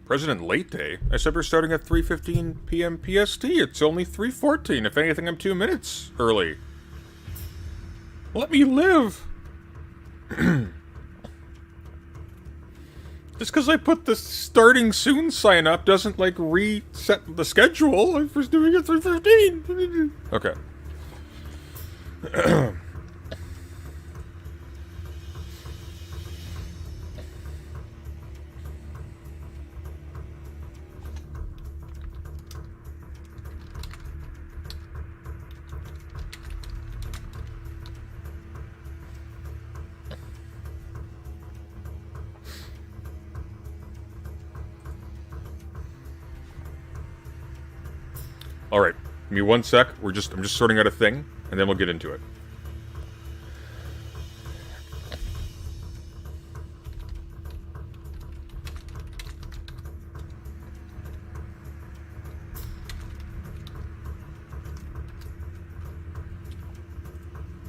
President Late Day? I said we're starting at 3:15 p.m. PST. It's only 3:14. If anything, I'm 2 minutes early. Let me live! Just because I put the starting soon sign up doesn't, like, reset the schedule. I was doing it 3:15. Okay. Alright, give me 1 sec. I'm just sorting out a thing, and then we'll get into it.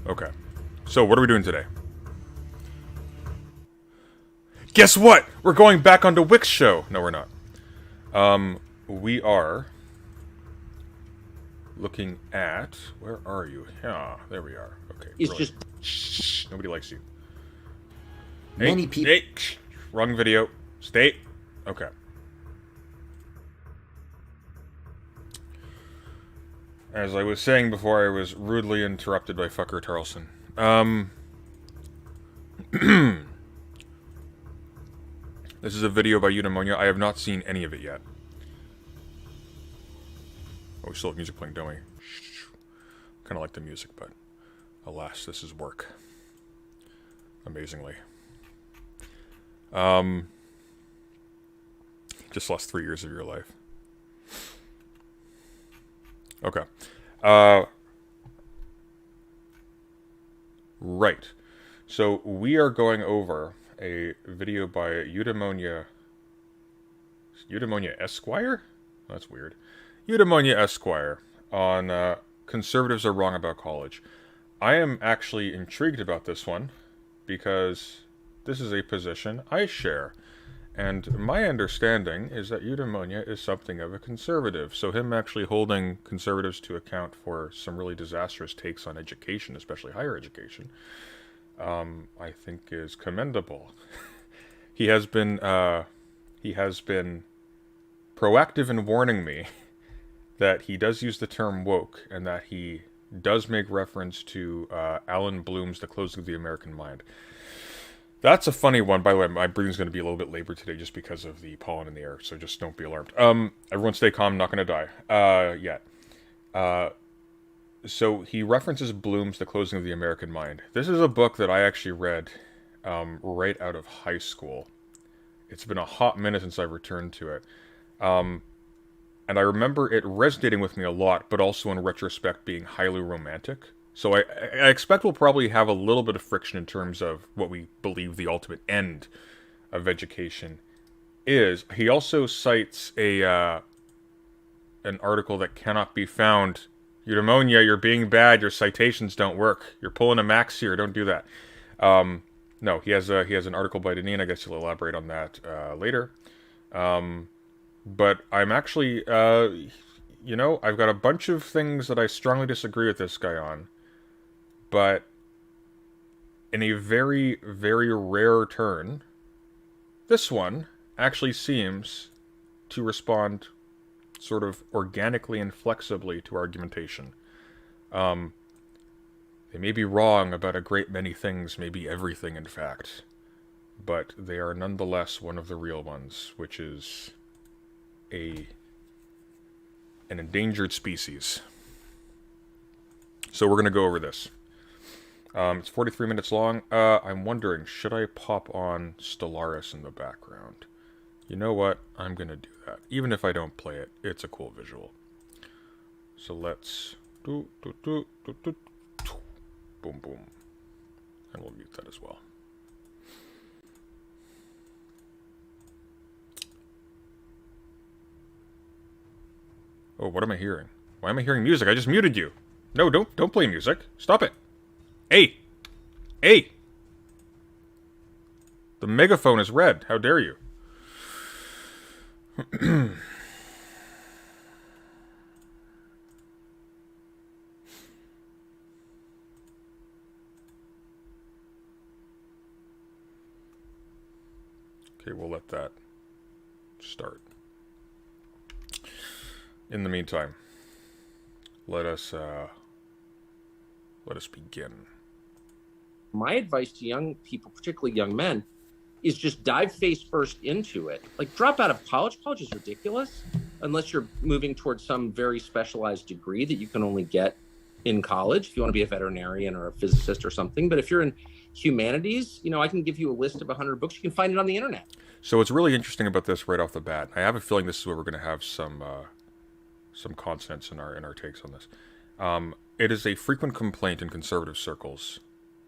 Okay. So, what are we doing today? Guess what? We're going back onto Wick's show. No, we're not. We are looking at... Where are you? Yeah, there we are. Okay, It's brilliant. just... Shh, nobody likes you. Many people... Hey, wrong video. Stay. Okay. As I was saying before, I was rudely interrupted by fucker Tarlson. This is a video by Eudaimonia. I have not seen any of it yet. Oh, we still have music playing, don't we? Kind of like the music, but alas, this is work. Amazingly. Just lost 3 years of your life. Okay. Right. So we are going over a video by Eudaimonia. Eudaimonia Esquire? That's weird. Eudaimonia Esquire on Conservatives Are Wrong About College. I am actually intrigued about this one because this is a position I share. And my understanding is that Eudaimonia is something of a conservative. So him actually holding conservatives to account for some really disastrous takes on education, especially higher education, I think is commendable. He has been proactive in warning me that he does use the term woke and that he does make reference to Alan Bloom's The Closing of the American Mind. That's a funny one. By the way, my breathing's going to be a little bit labored today just because of the pollen in the air, so just don't be alarmed. Everyone stay calm, not going to die. Yet. So he references Bloom's The Closing of the American Mind. This is a book that I actually read right out of high school. It's been a hot minute since I've returned to it. And I remember it resonating with me a lot, but also in retrospect being highly romantic. So I expect we'll probably have a little bit of friction in terms of what we believe the ultimate end of education is. He also cites an article that cannot be found. Eudaimonia, you're being bad. Your citations don't work. You're pulling a max here. Don't do that. No, he has an article by Deneen. I guess he'll elaborate on that later. But I'm actually, I've got a bunch of things that I strongly disagree with this guy on. But in a very, very rare turn, this one actually seems to respond sort of organically and flexibly to argumentation. They may be wrong about a great many things, maybe everything in fact, but they are nonetheless one of the real ones, which is an endangered species. So we're going to go over this. It's 43 minutes long. I'm wondering, should I pop on Stellaris in the background? You know what? I'm going to do that. Even if I don't play it, it's a cool visual. So let's... Boom, boom. And we'll mute that as well. Oh, what am I hearing? Why am I hearing music? I just muted you. No, don't play music. Stop it. Hey! The megaphone is red. How dare you? Okay, we'll let that start. In the meantime, let us begin. My advice to young people, particularly young men, is just dive face first into it. Like, drop out of college. College is ridiculous unless you're moving towards some very specialized degree that you can only get in college if you want to be a veterinarian or a physicist or something. But if you're in humanities, I can give you a list of 100 books. You can find it on the internet. So what's really interesting about this right off the bat, I have a feeling this is where we're going to have some consonants in our takes on this. It is a frequent complaint in conservative circles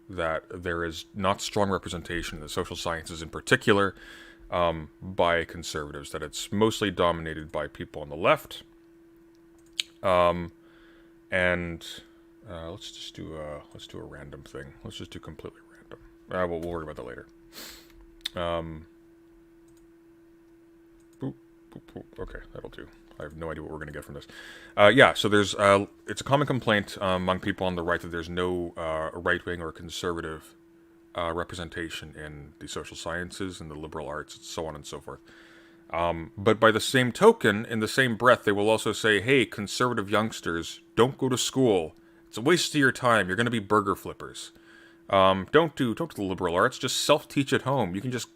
that there is not strong representation in the social sciences in particular by conservatives, that it's mostly dominated by people on the left. Let's just do a random thing. Let's just do completely random. We'll worry about that later. Okay, that'll do. I have no idea what we're going to get from this. So there's it's a common complaint among people on the right that there's no right-wing or conservative representation in the social sciences and the liberal arts, and so on and so forth. But by the same token, in the same breath, they will also say, hey, conservative youngsters, don't go to school. It's a waste of your time. You're going to be burger flippers. Don't do the liberal arts. Just self-teach at home. You can just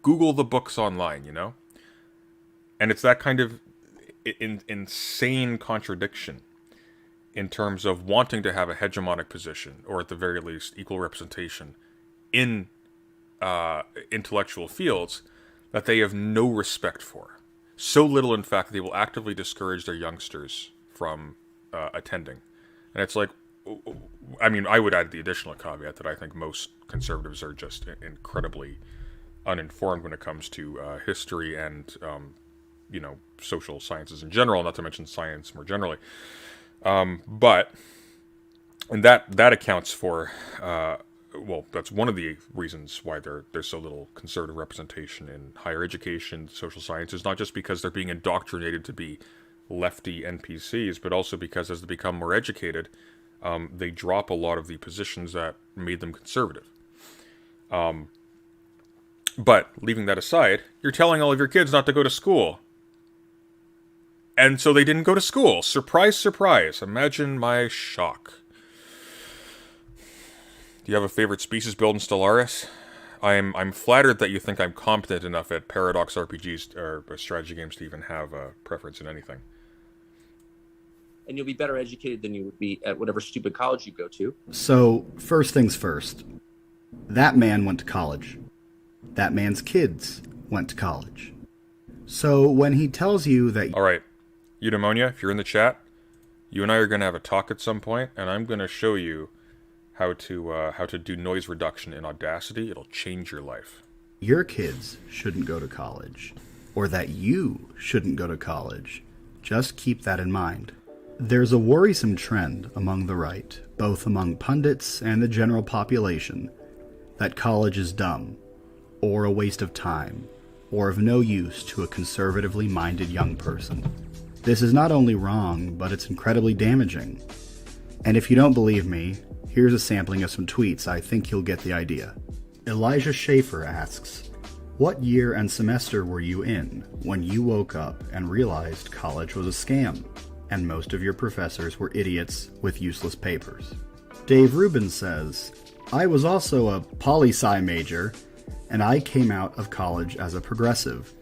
Google the books online, And it's that kind of insane contradiction in terms of wanting to have a hegemonic position, or at the very least equal representation in intellectual fields, that they have no respect for. So little, in fact, that they will actively discourage their youngsters from attending. And it's like, I would add the additional caveat that I think most conservatives are just incredibly uninformed when it comes to history and social sciences in general, not to mention science more generally. But that accounts for, that's one of the reasons why there's so little conservative representation in higher education, social sciences, not just because they're being indoctrinated to be lefty NPCs, but also because as they become more educated, they drop a lot of the positions that made them conservative. But leaving that aside, you're telling all of your kids not to go to school. And so they didn't go to school. Surprise, surprise. Imagine my shock. Do you have a favorite species build in Stellaris? I'm flattered that you think I'm competent enough at Paradox RPGs or strategy games to even have a preference in anything. And you'll be better educated than you would be at whatever stupid college you go to. So, first things first. That man went to college. That man's kids went to college. So when he tells you that... All right. Eudaimonia, if you're in the chat, you and I are going to have a talk at some point, and I'm going to show you how to do noise reduction in Audacity. It'll change your life. Your kids shouldn't go to college, or that you shouldn't go to college. Just keep that in mind. There's a worrisome trend among the right, both among pundits and the general population, that college is dumb, or a waste of time, or of no use to a conservatively minded young person. This is not only wrong, but it's incredibly damaging. And if you don't believe me, here's a sampling of some tweets. I think you'll get the idea. Elijah Schaefer asks, what year and semester were you in when you woke up and realized college was a scam, and most of your professors were idiots with useless papers? Dave Rubin says, I was also a poli-sci major, and I came out of college as a progressive.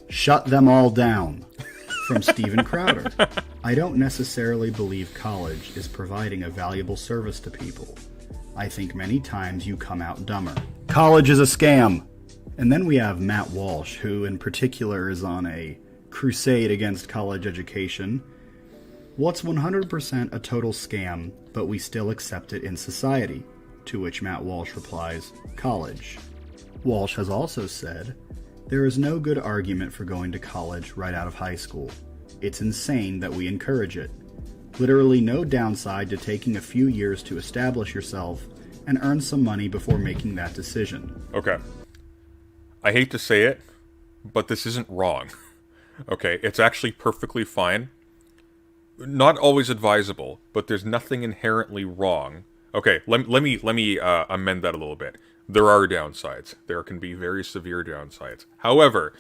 Shut them all down. From Steven Crowder. I don't necessarily believe college is providing a valuable service to people. I think many times you come out dumber. College is a scam. And then we have Matt Walsh, who in particular is on a crusade against college education. What's 100% a total scam, but we still accept it in society? To which Matt Walsh replies, college. Walsh has also said, there is no good argument for going to college right out of high school. It's insane that we encourage it. Literally no downside to taking a few years to establish yourself and earn some money before making that decision. Okay. I hate to say it, but this isn't wrong. Okay, it's actually perfectly fine. Not always advisable, but there's nothing inherently wrong. Okay, let me amend that a little bit. There are downsides. There can be very severe downsides. However,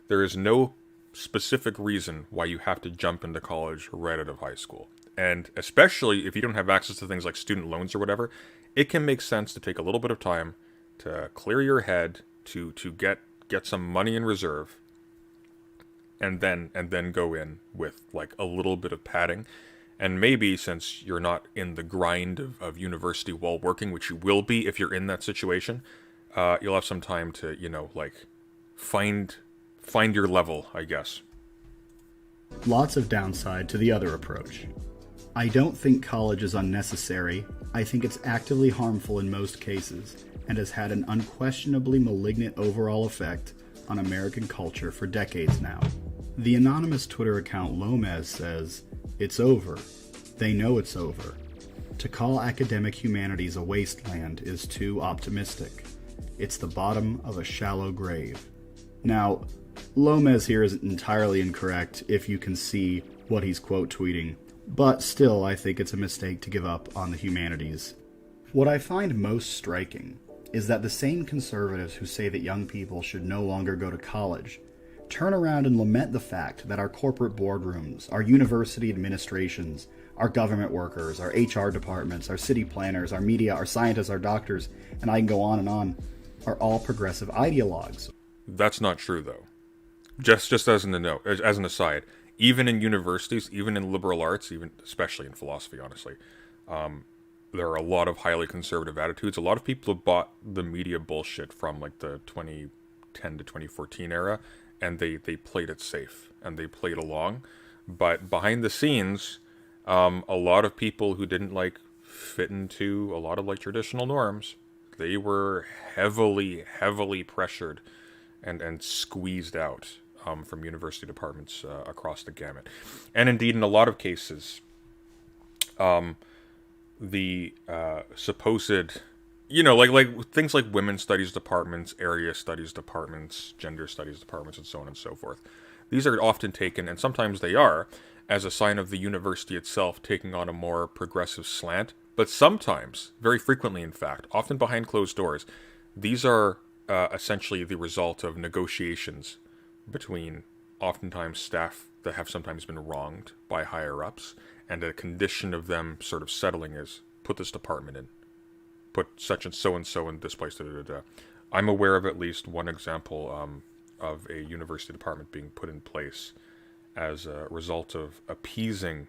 there is no specific reason why you have to jump into college right out of high school. And especially if you don't have access to things like student loans or whatever, it can make sense to take a little bit of time to clear your head, to get some money in reserve, and then go in with like a little bit of padding. And maybe since you're not in the grind of university while working, which you will be if you're in that situation, you'll have some time to, like find your level, I guess. Lots of downside to the other approach. I don't think college is unnecessary. I think it's actively harmful in most cases and has had an unquestionably malignant overall effect on American culture for decades now. The anonymous Twitter account Lomez says, "It's over. They know it's over. To call academic humanities a wasteland is too optimistic. It's the bottom of a shallow grave." Now, Lomez here isn't entirely incorrect if you can see what he's quote tweeting, but still I think it's a mistake to give up on the humanities. What I find most striking is that the same conservatives who say that young people should no longer go to college turn around and lament the fact that our corporate boardrooms, our university administrations, our government workers, our HR departments, our city planners, our media, our scientists, our doctors, and I can go on, are all progressive ideologues. That's not true, though. Just as an note, as an aside, even in universities, even in liberal arts, even especially in philosophy, honestly, there are a lot of highly conservative attitudes. A lot of people have bought the media bullshit from like the 2010 to 2014 era, and they played it safe and they played along. But behind the scenes, a lot of people who didn't like fit into a lot of like traditional norms, they were heavily pressured and squeezed out from university departments across the gamut. And indeed, in a lot of cases, the supposed, like things like women's studies departments, area studies departments, gender studies departments, and so on and so forth. These are often taken, and sometimes they are, as a sign of the university itself taking on a more progressive slant. But sometimes, very frequently in fact, often behind closed doors, these are essentially the result of negotiations between oftentimes staff that have sometimes been wronged by higher ups, and a condition of them sort of settling is put this department in, put such and so in this place. I'm aware of at least one example of a university department being put in place as a result of appeasing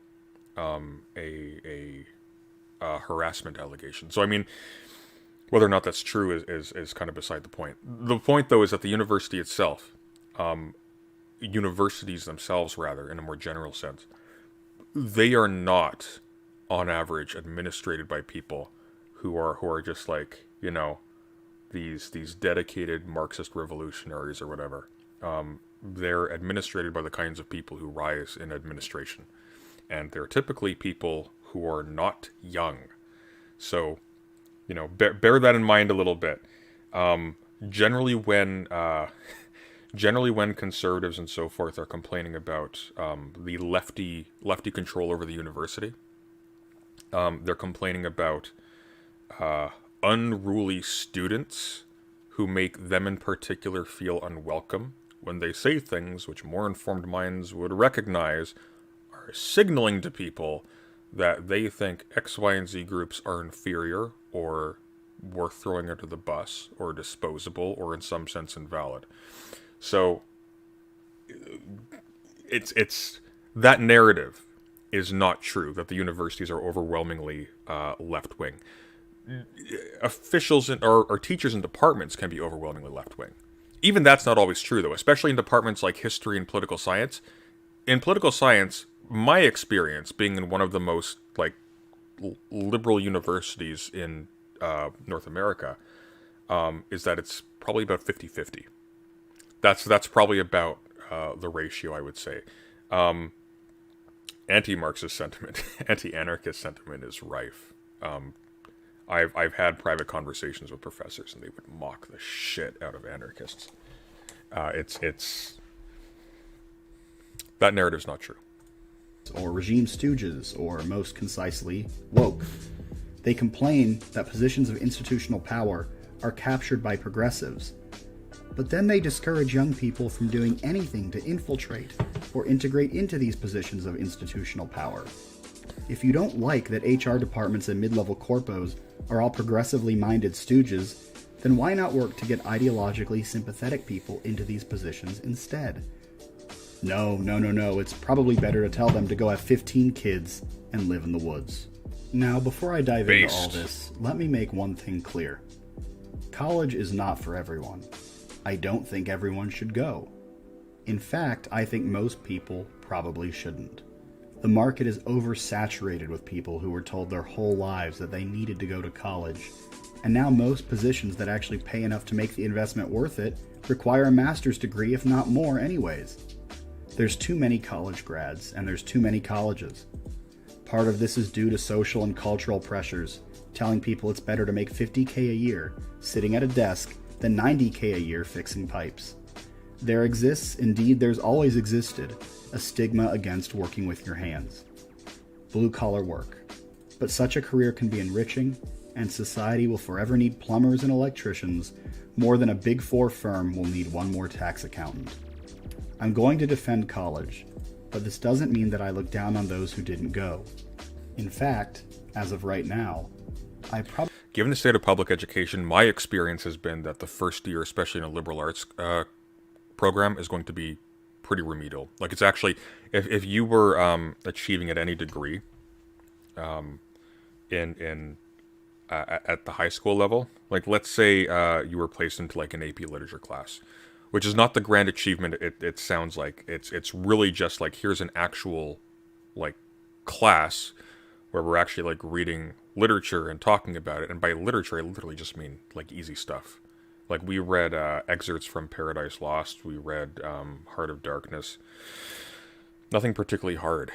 a harassment allegation. So I mean, whether or not that's true is kind of beside the point. The point, though, is that the university itself, universities themselves, rather, in a more general sense, they are not, on average, administrated by people who are just like, these dedicated Marxist revolutionaries or whatever. They're administrated by the kinds of people who rise in administration, and they're typically people who are not young. So, bear that in mind a little bit. Generally, when conservatives and so forth are complaining about the lefty control over the university, they're complaining about unruly students who make them in particular feel unwelcome when they say things which more informed minds would recognize are signaling to people that they think X, Y, and Z groups are inferior or worth throwing under the bus or disposable or in some sense invalid. So it's that narrative is not true, that the universities are overwhelmingly left-wing. Officials or teachers in departments can be overwhelmingly left-wing. Even that's not always true, though, especially in departments like history and political science. In political science, my experience, being in one of the most liberal universities in North America, is that it's probably about 50-50. That's probably about the ratio, I would say. Anti-Marxist sentiment, anti-anarchist sentiment is rife. I've had private conversations with professors, and they would mock the shit out of anarchists. It's That narrative's not true. Or regime stooges, or most concisely, woke. They complain that positions of institutional power are captured by progressives, but then they discourage young people from doing anything to infiltrate or integrate into these positions of institutional power. If you don't like that HR departments and mid-level corpos are all progressively minded stooges, then why not work to get ideologically sympathetic people into these positions instead? No, it's probably better to tell them to go have 15 kids and live in the woods. Now, before I dive into all this, let me make one thing clear. College is not for everyone. I don't think everyone should go. In fact, I think most people probably shouldn't. The market is oversaturated with people who were told their whole lives that they needed to go to college, and now most positions that actually pay enough to make the investment worth it require a master's degree, if not more anyways. There's too many college grads, and there's too many colleges. Part of this is due to social and cultural pressures, telling people it's better to make $50K a year sitting at a desk than $90K a year fixing pipes. There exists, indeed there's always existed, a stigma against working with your hands. Blue-collar work. But such a career can be enriching, and society will forever need plumbers and electricians more than a Big Four firm will need one more tax accountant. I'm going to defend college, but this doesn't mean that I look down on those who didn't go. In fact, as of right now, Given the state of public education, my experience has been that the first year, especially in a liberal arts program, is going to be pretty remedial. Like, it's actually, if you were achieving at any degree in at the high school level, like let's say you were placed into like an AP literature class, which is not the grand achievement it sounds like. It's really just like, here's an actual like class where we're actually like reading literature and talking about it. And by literature, I literally just mean like easy stuff. Like we read excerpts from Paradise Lost. We read Heart of Darkness. Nothing particularly hard,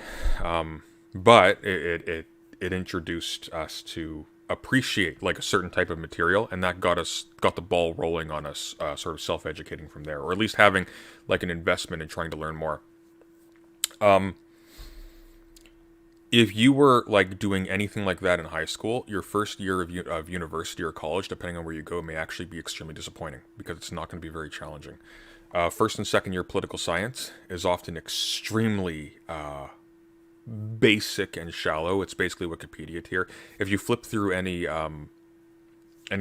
but it introduced us to appreciate like a certain type of material, and that got the ball rolling on us, sort of self-educating from there, or at least having like an investment in trying to learn more. If you were like doing anything like that in high school, your first year of university or college, depending on where you go, may actually be extremely disappointing because it's not going to be very challenging. First and second year political science is often extremely basic and shallow. It's basically Wikipedia tier. If you flip through any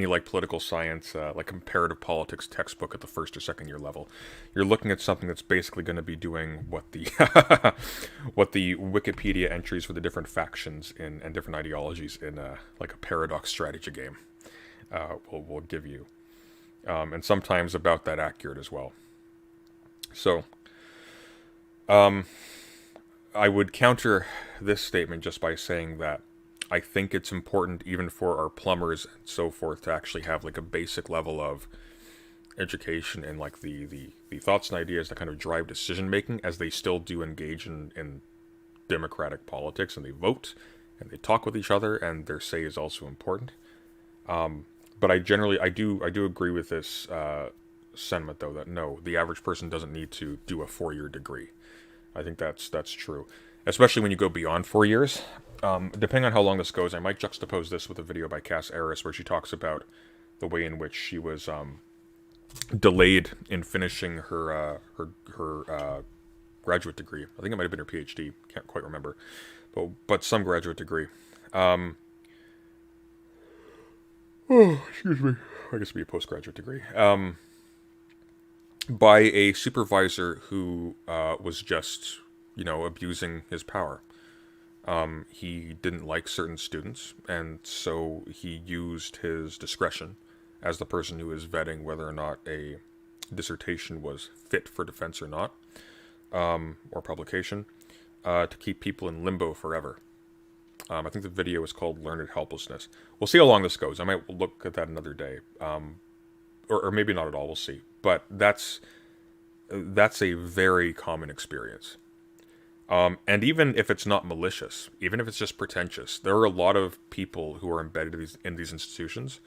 like political science, like comparative politics textbook at the first or second year level, you're looking at something that's basically going to be doing what the what the Wikipedia entries for the different factions and different ideologies in like a paradox strategy game will give you, and sometimes about that accurate as well. So I would counter this statement just by saying that I think it's important even for our plumbers and so forth to actually have like a basic level of education and like the thoughts and ideas that kind of drive decision making, as they still do engage in democratic politics, and they vote and they talk with each other, and their say is also important. But I do agree with this sentiment though, that no, the average person doesn't need to do a 4-year degree. I think that's true, especially when you go beyond 4 years. Depending on how long this goes, I might juxtapose this with a video by Cass Arris where she talks about the way in which she was delayed in finishing her graduate degree. I think it might have been her PhD. Can't quite remember, but some graduate degree. Oh, excuse me. I guess it'd be a postgraduate degree. By a supervisor who was just, abusing his power. He didn't like certain students, and so he used his discretion as the person who was vetting whether or not a dissertation was fit for defense or not, or publication, to keep people in limbo forever. I think the video is called Learned Helplessness. We'll see how long this goes. I might look at that another day. Or maybe not at all, we'll see. But that's a very common experience. And even if it's not malicious, even if it's just pretentious, there are a lot of people who are embedded in these institutions,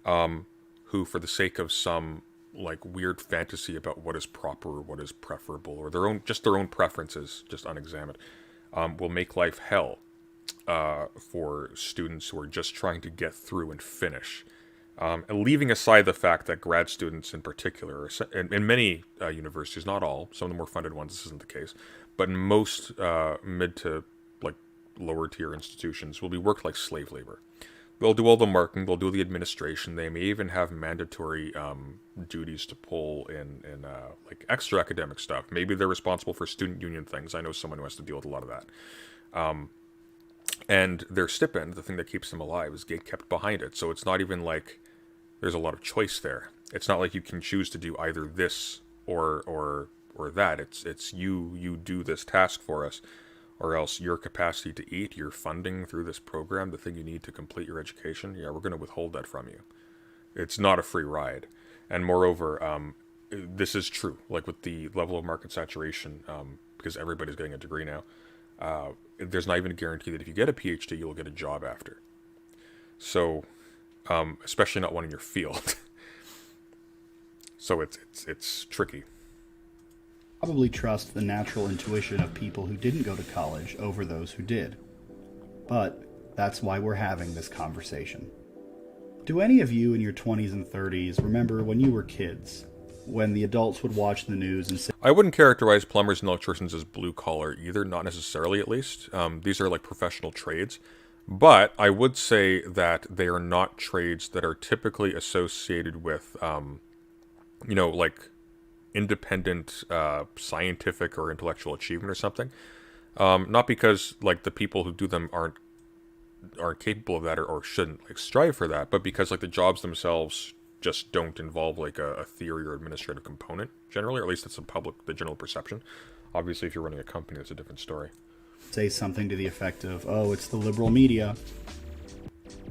who, for the sake of some like weird fantasy about what is proper or what is preferable, or their own preferences, just unexamined, will make life hell for students who are just trying to get through and finish. And leaving aside the fact that grad students in particular, in many universities, not all, some of the more funded ones, this isn't the case, but in most mid to like lower tier institutions will be worked like slave labor. They'll do all the marketing, they'll do the administration, they may even have mandatory duties to pull in like extra academic stuff. Maybe they're responsible for student union things. I know someone who has to deal with a lot of that. And their stipend, the thing that keeps them alive, is gate kept behind it. So it's not even like there's a lot of choice there. It's not like you can choose to do either this or that. It's you do this task for us, or else your capacity to eat, your funding through this program, the thing you need to complete your education, yeah, we're going to withhold that from you. It's not a free ride. And moreover, this is true, like with the level of market saturation, because everybody's getting a degree now, there's not even a guarantee that if you get a PhD, you'll get a job after. So, especially not one in your field. So it's tricky. Probably trust the natural intuition of people who didn't go to college over those who did. But that's why we're having this conversation. Do any of you in your 20s and 30s remember when you were kids, when the adults would watch the news and say, I wouldn't characterize plumbers and electricians as blue collar either, not necessarily at least. These are like professional trades. But I would say that they are not trades that are typically associated with, like independent scientific or intellectual achievement or something. Not because like the people who do them aren't capable of that or shouldn't like strive for that, but because like the jobs themselves just don't involve like a theory or administrative component generally, or at least that's the general perception. Obviously, if you're running a company, that's a different story. say something to the effect of, "Oh, it's the liberal media."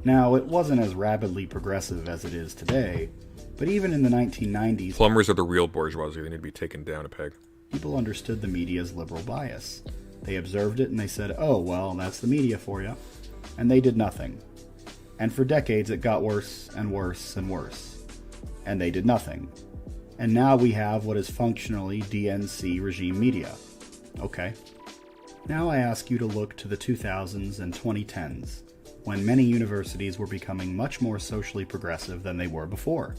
Now, it wasn't as rapidly progressive as it is today, but even in the 1990s, Plumbers are the real bourgeoisie. They need to be taken down a peg. people understood the media's liberal bias. They observed it and they said, "Oh, well, that's the media for you." And they did nothing. And for decades it got worse and worse and worse. And they did nothing. And now we have what is functionally DNC regime media. Okay. Now I ask you to look to the 2000s and 2010s, when many universities were becoming much more socially progressive than they were before.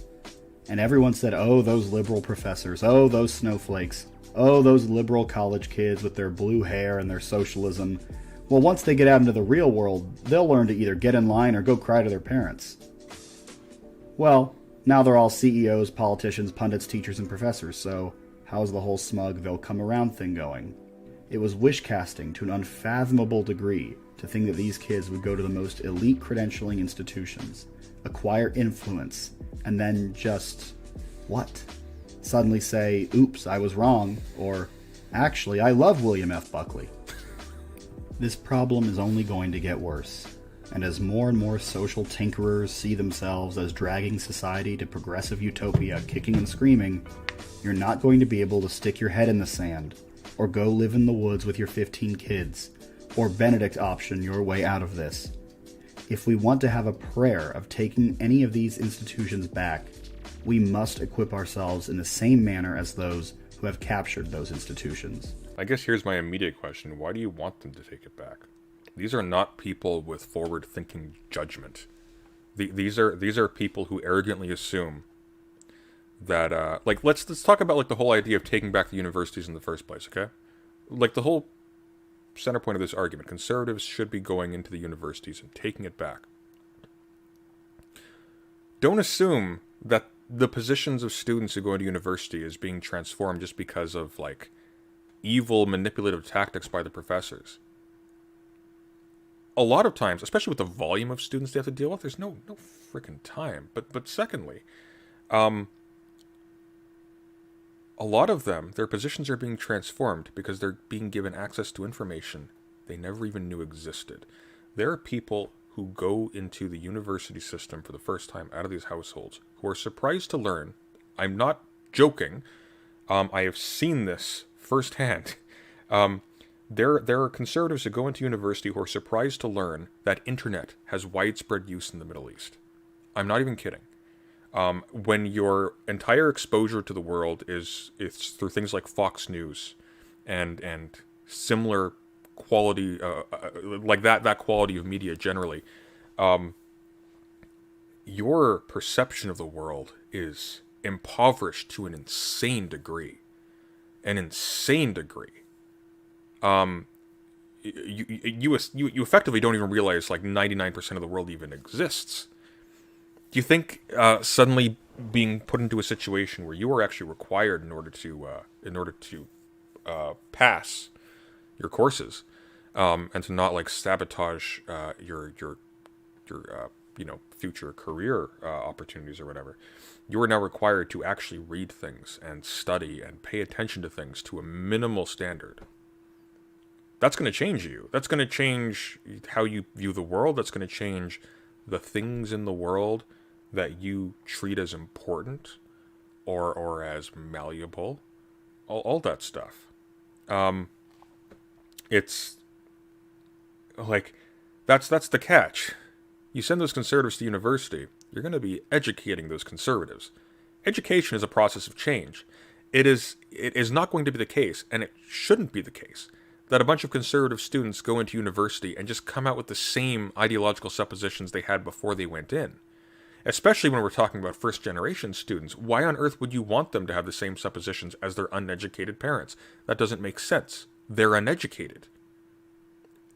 And everyone said, "Oh, those liberal professors, oh, those snowflakes, oh, those liberal college kids with their blue hair and their socialism." Well, once they get out into the real world, they'll learn to either get in line or go cry to their parents. Well, now they're all CEOs, politicians, pundits, teachers, and professors, so how's the whole smug they'll come around thing going? It was wish casting to an unfathomable degree to think that these kids would go to the most elite credentialing institutions, acquire influence, and then just, what? Suddenly say, "Oops, I was wrong," or, "Actually, I love William F. Buckley." This problem is only going to get worse, and as more and more social tinkerers see themselves as dragging society to progressive utopia kicking and screaming, you're not going to be able to stick your head in the sand, or go live in the woods with your 15 kids, or Benedict option your way out of this. If we want to have a prayer of taking any of these institutions back, we must equip ourselves in the same manner as those who have captured those institutions. I guess here's my immediate question. Why do you want them to take it back? These are not people with forward-thinking judgment. These are people who arrogantly assume that, let's talk about, like, the whole idea of taking back the universities in the first place, okay? Like, the whole center point of this argument, conservatives should be going into the universities and taking it back. Don't assume that the positions of students who go into university is being transformed just because of, like, evil manipulative tactics by the professors. A lot of times, especially with the volume of students they have to deal with, there's no freaking time. But secondly, a lot of them, their positions are being transformed because they're being given access to information they never even knew existed. There are people who go into the university system for the first time out of these households who are surprised to learn, I'm not joking, I have seen this firsthand. There are conservatives who go into university who are surprised to learn that internet has widespread use in the Middle East. I'm not even kidding. When your entire exposure to the world is through things like Fox News and similar quality, like that quality of media generally, your perception of the world is impoverished to an insane degree. An insane degree. You effectively don't even realize like 99% of the world even exists. Do you think suddenly being put into a situation where you are actually required in order to pass your courses, and to not like sabotage your future career opportunities or whatever, you are now required to actually read things and study and pay attention to things to a minimal standard? That's going to change you. That's going to change how you view the world. That's going to change the things in the world that you treat as important or as malleable. All that stuff. It's like that's the catch. You send those conservatives to university, you're going to be educating those conservatives. Education is a process of change. It is not going to be the case, and it shouldn't be the case, that a bunch of conservative students go into university and just come out with the same ideological suppositions they had before they went in. Especially when we're talking about first-generation students. Why on earth would you want them to have the same suppositions as their uneducated parents? That doesn't make sense. They're uneducated.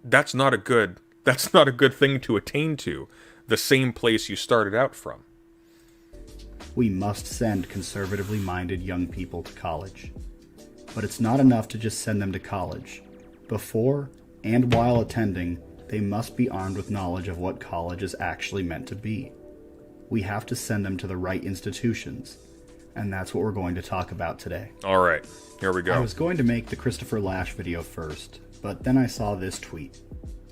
That's not a good thing to attain to, the same place you started out from. We must send conservatively minded young people to college. But it's not enough to just send them to college. Before and while attending, they must be armed with knowledge of what college is actually meant to be. We have to send them to the right institutions, and that's what we're going to talk about today. All right, here we go. I was going to make the Christopher Lasch video first, but then I saw this tweet.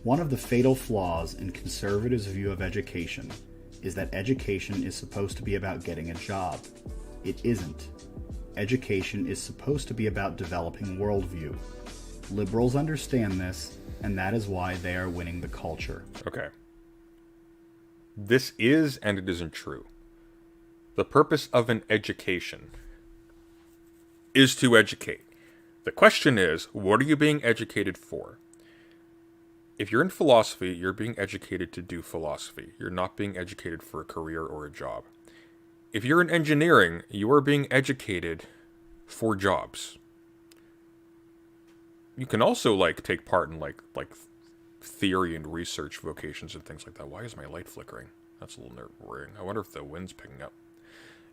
One of the fatal flaws in conservatives' view of education is that education is supposed to be about getting a job. It isn't. Education is supposed to be about developing worldview. Liberals understand this, and that is why they are winning the culture. Okay. This is and it isn't true. The purpose of an education is to educate. The question is, what are you being educated for? If you're in philosophy, you're being educated to do philosophy. You're not being educated for a career or a job. If you're in engineering, you are being educated for jobs. You can also like take part in like theory and research vocations and things like that. Why is my light flickering? That's a little nerve-wracking. I wonder if the wind's picking up.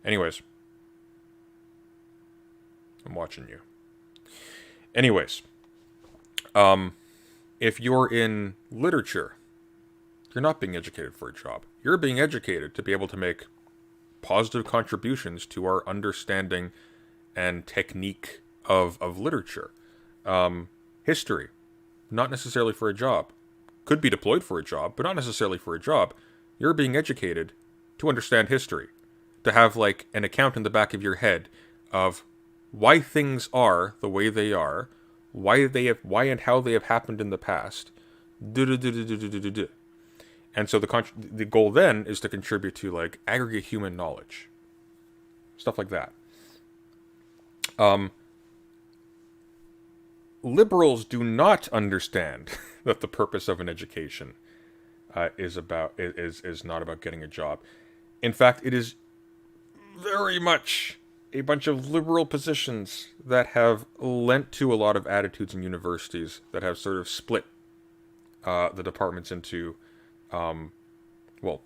Anyways. I'm watching you. Anyways. If you're in literature, you're not being educated for a job. You're being educated to be able to make positive contributions to our understanding and technique of literature. History, not necessarily for a job. Could be deployed for a job, but not necessarily for a job. You're being educated to understand history, to have like an account in the back of your head of why things are the way they are, why and how they have happened in the past. And so the goal then is to contribute to like aggregate human knowledge, stuff like that. Liberals do not understand that the purpose of an education is not about getting a job. In fact, it is very much a bunch of liberal positions that have lent to a lot of attitudes in universities that have sort of split the departments into,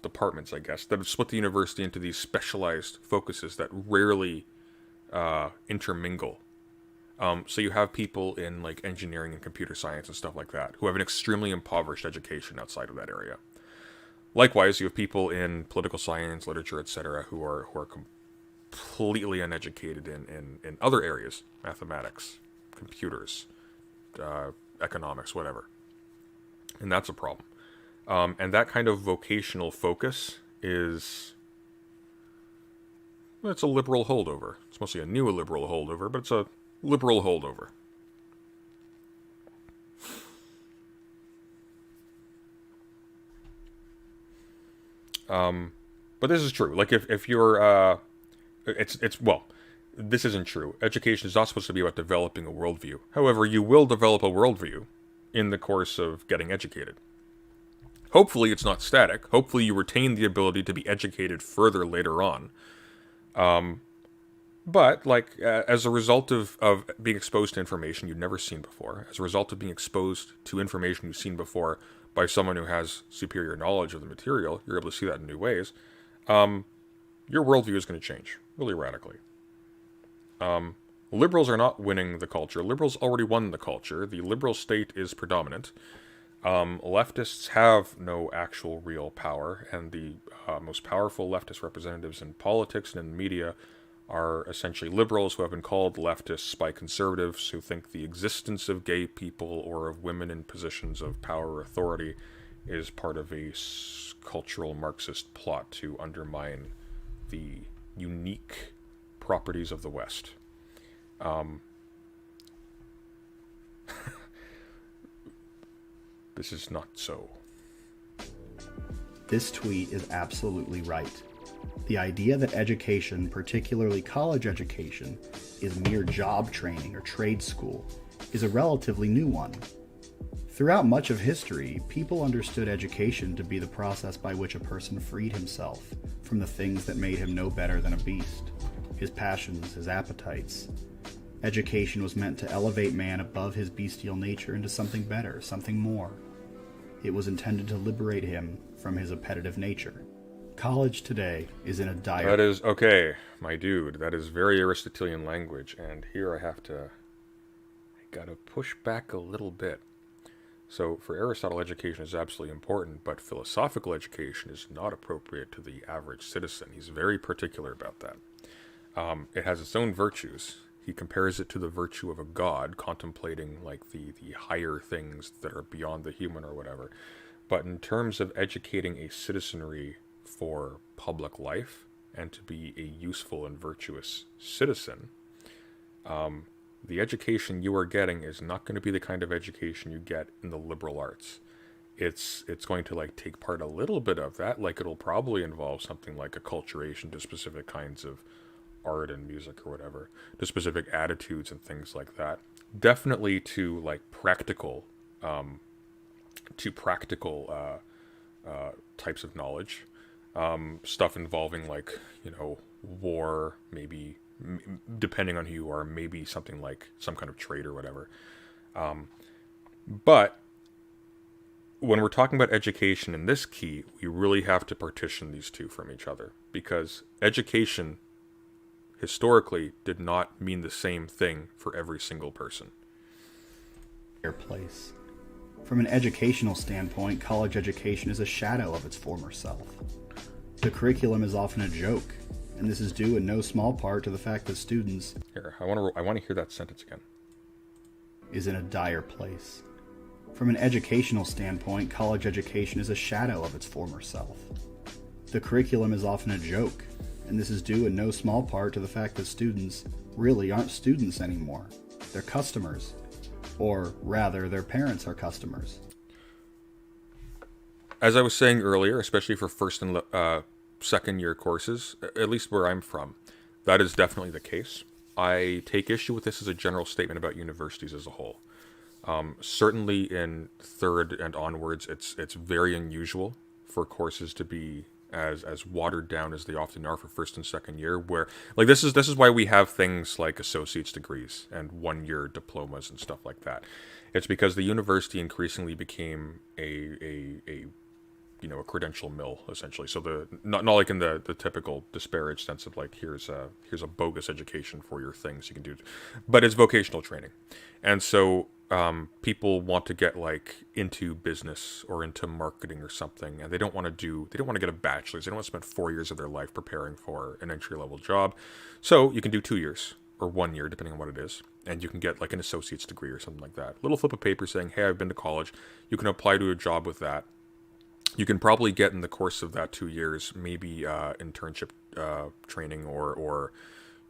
departments, I guess, that have split the university into these specialized focuses that rarely intermingle. So you have people in like engineering and computer science and stuff like that who have an extremely impoverished education outside of that area. Likewise, you have people in political science, literature, etc., who are completely uneducated in other areas, mathematics, computers, economics, whatever. And that's a problem. And that kind of vocational focus it's a liberal holdover. It's mostly a new liberal holdover, but it's a liberal holdover. But this is true. Like if you're it's well, this isn't true. Education is not supposed to be about developing a worldview. However, you will develop a worldview in the course of getting educated. Hopefully, it's not static. Hopefully, you retain the ability to be educated further later on. But, like, as a result of being exposed to information you've never seen before, as a result of being exposed to information you've seen before by someone who has superior knowledge of the material, you're able to see that in new ways, your worldview is going to change really radically. Liberals are not winning the culture. Liberals already won the culture. The liberal state is predominant. Leftists have no actual real power, and the most powerful leftist representatives in politics and in the media are essentially liberals who have been called leftists by conservatives who think the existence of gay people or of women in positions of power or authority is part of a cultural Marxist plot to undermine the unique properties of the West. This is not so. This tweet is absolutely right. The idea that education, particularly college education, is mere job training or trade school is a relatively new one. Throughout much of history, people understood education to be the process by which a person freed himself from the things that made him no better than a beast, his passions, his appetites. Education was meant to elevate man above his bestial nature into something better, something more. It was intended to liberate him from his appetitive nature. College today is in a dire... That is, okay, my dude, that is very Aristotelian language, and here I gotta push back a little bit. So, for Aristotle, education is absolutely important, but philosophical education is not appropriate to the average citizen. He's very particular about that. It has its own virtues. He compares it to the virtue of a god, contemplating, like, the higher things that are beyond the human or whatever. But in terms of educating a citizenry for public life and to be a useful and virtuous citizen, the education you are getting is not going to be the kind of education you get in the liberal arts. It's going to like take part a little bit of that, like it'll probably involve something like acculturation to specific kinds of art and music or whatever, to specific attitudes and things like that. Definitely to like practical types of knowledge. Stuff involving like, war, maybe, depending on who you are, maybe something like some kind of trade or whatever. But when we're talking about education in this key, we really have to partition these two from each other, because education historically did not mean the same thing for every single person. Place. From an educational standpoint, college education is a shadow of its former self. The curriculum is often a joke, and this is due in no small part to the fact that students... Here, I want to hear that sentence again. ...is in a dire place. From an educational standpoint, college education is a shadow of its former self. The curriculum is often a joke, and this is due in no small part to the fact that students really aren't students anymore. They're customers. Or, rather, their parents are customers. As I was saying earlier, especially for first and second year courses, at least where I'm from, that is definitely the case. I take issue with this as a general statement about universities as a whole. Certainly in third and onwards, it's very unusual for courses to be as watered down as they often are for first and second year, where like this is why we have things like associate's degrees and 1-year diplomas and stuff like that. It's because the university increasingly became a credential mill, essentially. So the not like in the typical disparaged sense of like here's a bogus education for your things you can do, but it's vocational training. And so people want to get like into business or into marketing or something, and they don't want to get a bachelor's. They don't want to spend 4 years of their life preparing for an entry-level job. So you can do 2 years or 1 year, depending on what it is, and you can get like an associate's degree or something like that. Little flip of paper saying, hey, I've been to college. You can apply to a job with that. You can probably get in the course of that 2 years, maybe internship training or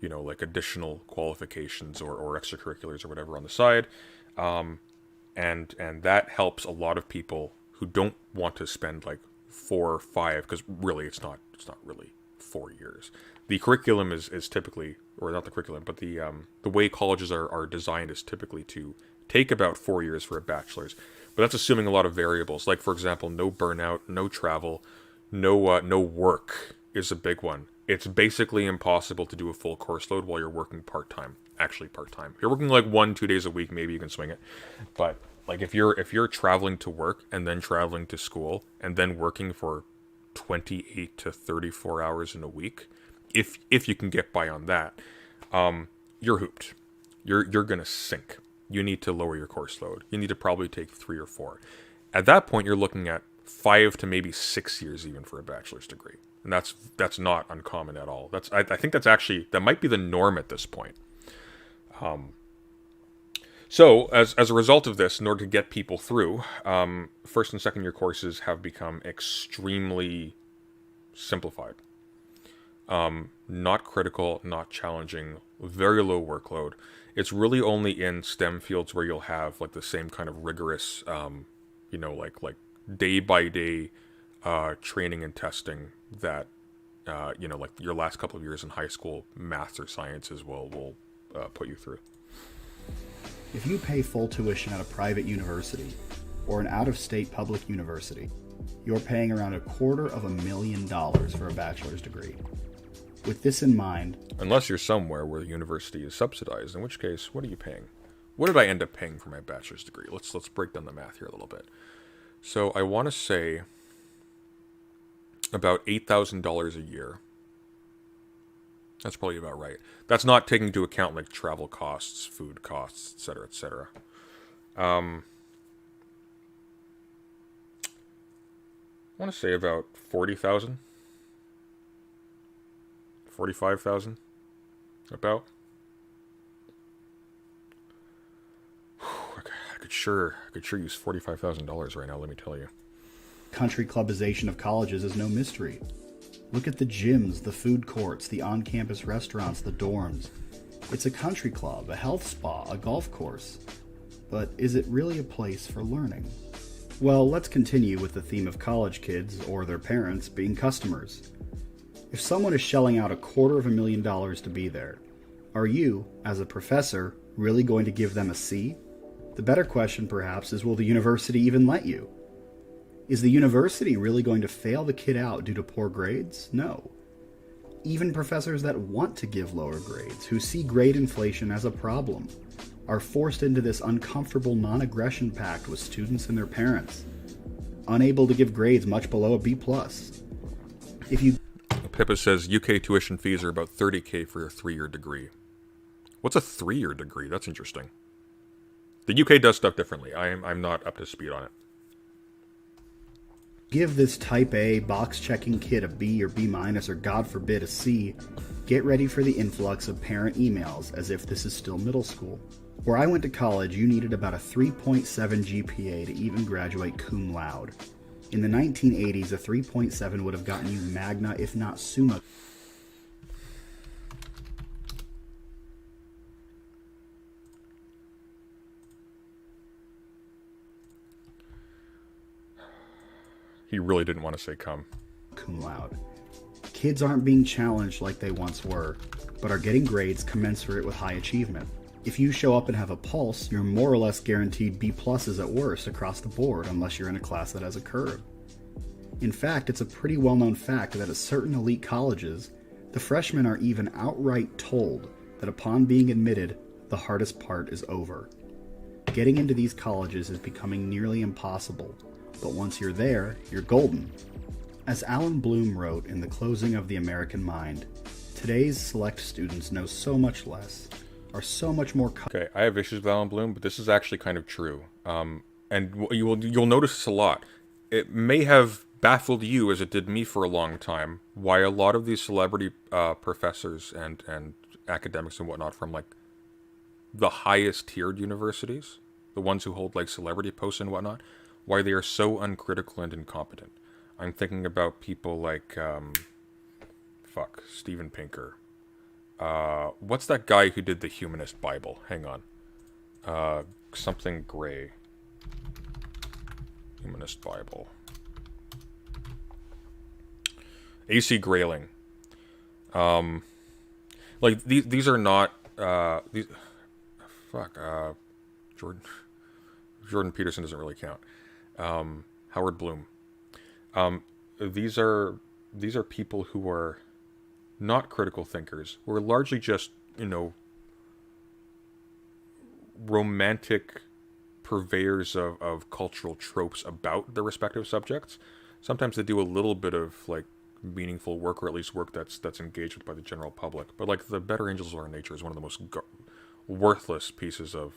like additional qualifications or extracurriculars or whatever on the side. And that helps a lot of people who don't want to spend like 4 or 5, because really it's not really 4 years. The curriculum is typically, or not the curriculum, but the way colleges are designed is typically to take about 4 years for a bachelor's. But that's assuming a lot of variables, like for example, no burnout, no travel, no work is a big one. It's basically impossible to do a full course load while you're working part-time. Actually part-time. If you're working like 1-2 days a week, maybe you can swing it. But like if you're traveling to work and then traveling to school and then working for 28 to 34 hours in a week, if you can get by on that, you're hooped. You're gonna sink. You need to lower your course load. You need to probably take 3 or 4. At that point, you're looking at 5 to maybe 6 years even for a bachelor's degree. And that's not uncommon at all. I think that might be the norm at this point. So as a result of this, in order to get people through, first and second year courses have become extremely simplified. Not critical, not challenging, very low workload. It's really only in STEM fields where you'll have like the same kind of rigorous, like day by day training and testing that, like your last couple of years in high school, maths or sciences will put you through. If you pay full tuition at a private university or an out-of-state public university, you're paying around $250,000 for a bachelor's degree. With this in mind... Unless you're somewhere where the university is subsidized, in which case, what are you paying? What did I end up paying for my bachelor's degree? Let's break down the math here a little bit. So I want to say about $8,000 a year. That's probably about right. That's not taking into account like travel costs, food costs, etc., etc. I want to say about 40,000, 45,000, about. I could sure use $45,000 right now. Let me tell you. Country clubization of colleges is no mystery. Look at the gyms, the food courts, the on-campus restaurants, the dorms. It's a country club, a health spa, a golf course. But is it really a place for learning? Well, let's continue with the theme of college kids, or their parents, being customers. If someone is shelling out $250,000 to be there, are you, as a professor, really going to give them a C? The better question, perhaps, is will the university even let you? Is the university really going to fail the kid out due to poor grades? No. Even professors that want to give lower grades, who see grade inflation as a problem, are forced into this uncomfortable non-aggression pact with students and their parents, unable to give grades much below a B+. If you... Pippa says UK tuition fees are about $30,000 for a 3-year degree. What's a 3-year degree? That's interesting. The UK does stuff differently. I'm not up to speed on it. Give this type A box-checking kid a B or B- or God forbid a C, get ready for the influx of parent emails as if this is still middle school. Where I went to college, you needed about a 3.7 GPA to even graduate cum laude. In the 1980s, a 3.7 would have gotten you magna, if not summa. He really didn't want to say cum. Cum laude. Kids aren't being challenged like they once were, but are getting grades commensurate with high achievement. If you show up and have a pulse, you're more or less guaranteed B+ at worst across the board unless you're in a class that has a curve. In fact, it's a pretty well-known fact that at certain elite colleges, the freshmen are even outright told that upon being admitted, the hardest part is over. Getting into these colleges is becoming nearly impossible, but once you're there, you're golden. As Alan Bloom wrote in The Closing of the American Mind, today's select students know so much less, are so much more... Okay, I have issues with Alan Bloom, but this is actually kind of true. And you'll notice this a lot. It may have baffled you, as it did me for a long time, why a lot of these celebrity professors and academics and whatnot from like the highest tiered universities, the ones who hold like celebrity posts and whatnot, why they are so uncritical and incompetent. I'm thinking about people like, Steven Pinker. What's that guy who did the Humanist Bible? Hang on. Something Gray. Humanist Bible. AC Grayling. Like these are not these. Fuck. Jordan Peterson doesn't really count. Howard Bloom. These are people who are not critical thinkers, who are largely just, romantic purveyors of cultural tropes about their respective subjects. Sometimes they do a little bit of like meaningful work, or at least work that's engaged with by the general public. But like The Better Angels of Our Nature is one of the most worthless pieces of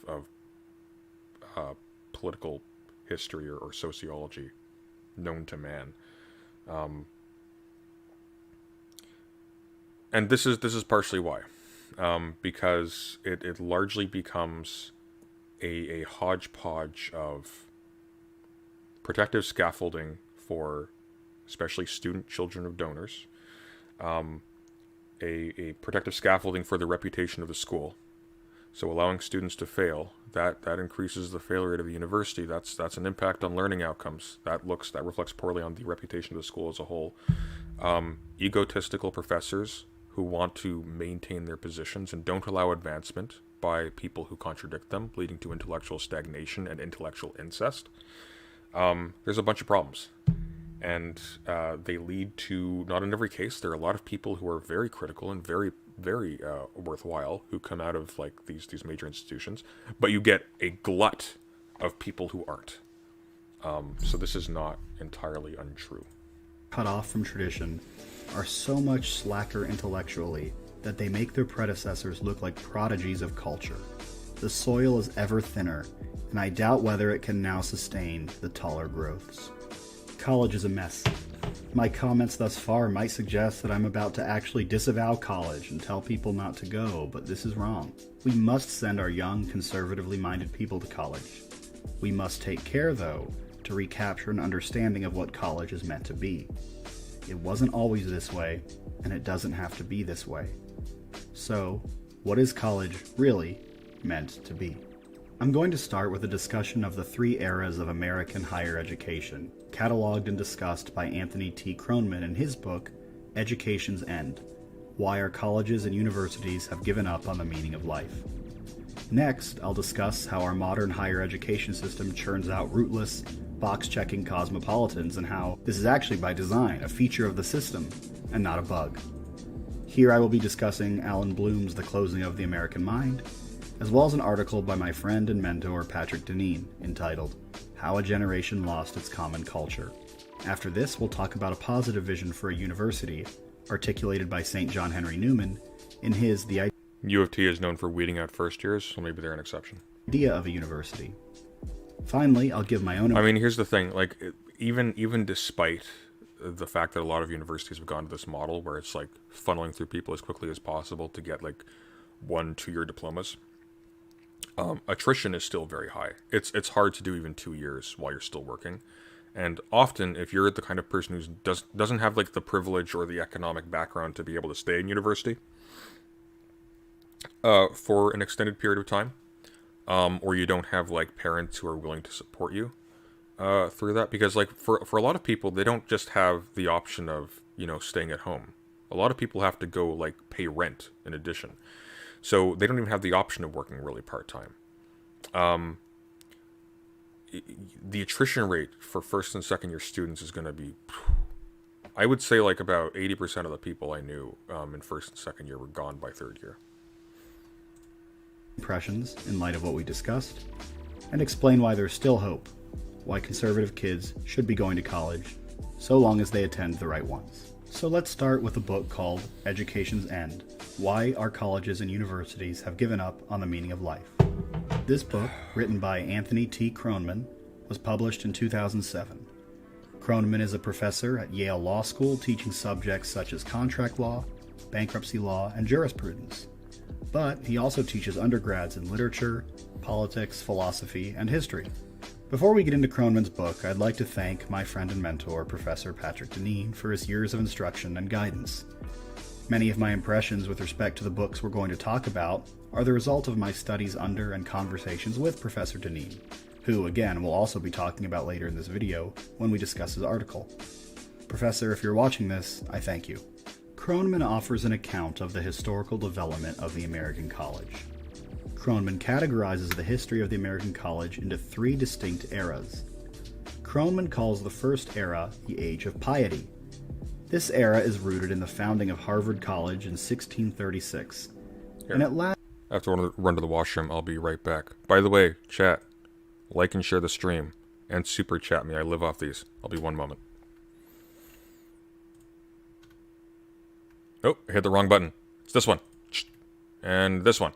political history or sociology known to man. And this is partially why, because it largely becomes a hodgepodge of protective scaffolding for especially student children of donors, a protective scaffolding for the reputation of the school. So allowing students to fail, that increases the failure rate of the university. That's an impact on learning outcomes. That reflects poorly on the reputation of the school as a whole. Egotistical professors who want to maintain their positions and don't allow advancement by people who contradict them, leading to intellectual stagnation and intellectual incest. There's a bunch of problems. And they lead to, not in every case, there are a lot of people who are very critical and very, very worthwhile who come out of like these major institutions, but you get a glut of people who aren't. So this is not entirely untrue. Cut off from tradition, are so much slacker intellectually that they make their predecessors look like prodigies of culture. The soil is ever thinner, and I doubt whether it can now sustain the taller growths. College is a mess. My comments thus far might suggest that I'm about to actually disavow college and tell people not to go, but this is wrong. We must send our young, conservatively minded people to college. We must take care, though, to recapture an understanding of what college is meant to be. It wasn't always this way, and it doesn't have to be this way. So, what is college really meant to be? I'm going to start with a discussion of the three eras of American higher education, cataloged and discussed by Anthony T. Kronman in his book, Education's End: Why Our Colleges and Universities Have Given Up on the Meaning of Life. Next, I'll discuss how our modern higher education system churns out rootless, box-checking cosmopolitans, and how this is actually by design, a feature of the system, and not a bug. Here I will be discussing Alan Bloom's The Closing of the American Mind, as well as an article by my friend and mentor Patrick Deneen entitled How a Generation Lost Its Common Culture. After this, we'll talk about a positive vision for a university, articulated by St. John Henry Newman in his The U of T is known for weeding out first years, so maybe they're an exception. Idea of a University. Finally, I'll give my own... I mean, here's the thing, like, even despite the fact that a lot of universities have gone to this model where it's like funneling through people as quickly as possible to get like 1-2 year diplomas, attrition is still very high. It's hard to do even 2 years while you're still working. And often, if you're the kind of person who doesn't have like the privilege or the economic background to be able to stay in university for an extended period of time, or you don't have like parents who are willing to support you through that, because like for a lot of people, they don't just have the option of, staying at home. A lot of people have to go like pay rent in addition. So they don't even have the option of working really part-time. The attrition rate for first and second year students is going to be, I would say like about 80% of the people I knew in first and second year were gone by third year. Impressions in light of what we discussed, and explain why there's still hope, why conservative kids should be going to college, so long as they attend the right ones. So let's start with a book called Education's End: Why Our Colleges and Universities Have Given Up on the Meaning of Life. This book, written by Anthony T. Kronman, was published in 2007. Kronman is a professor at Yale Law School teaching subjects such as contract law, bankruptcy law, and jurisprudence. But he also teaches undergrads in literature, politics, philosophy, and history. Before we get into Kronman's book, I'd like to thank my friend and mentor, Professor Patrick Deneen, for his years of instruction and guidance. Many of my impressions with respect to the books we're going to talk about are the result of my studies under and conversations with Professor Deneen, who, again, we'll also be talking about later in this video when we discuss his article. Professor, if you're watching this, I thank you. Kroneman offers an account of the historical development of the American college. Kroneman categorizes the history of the American college into 3 distinct eras. Kroneman calls the first era the Age of Piety. This era is rooted in the founding of Harvard College in 1636. Here. And it lasts. I have to run to the washroom. I'll be right back. By the way, chat, like and share the stream, and super chat me. I live off these. I'll be one moment. Oh, I hit the wrong button. It's this one. And this one.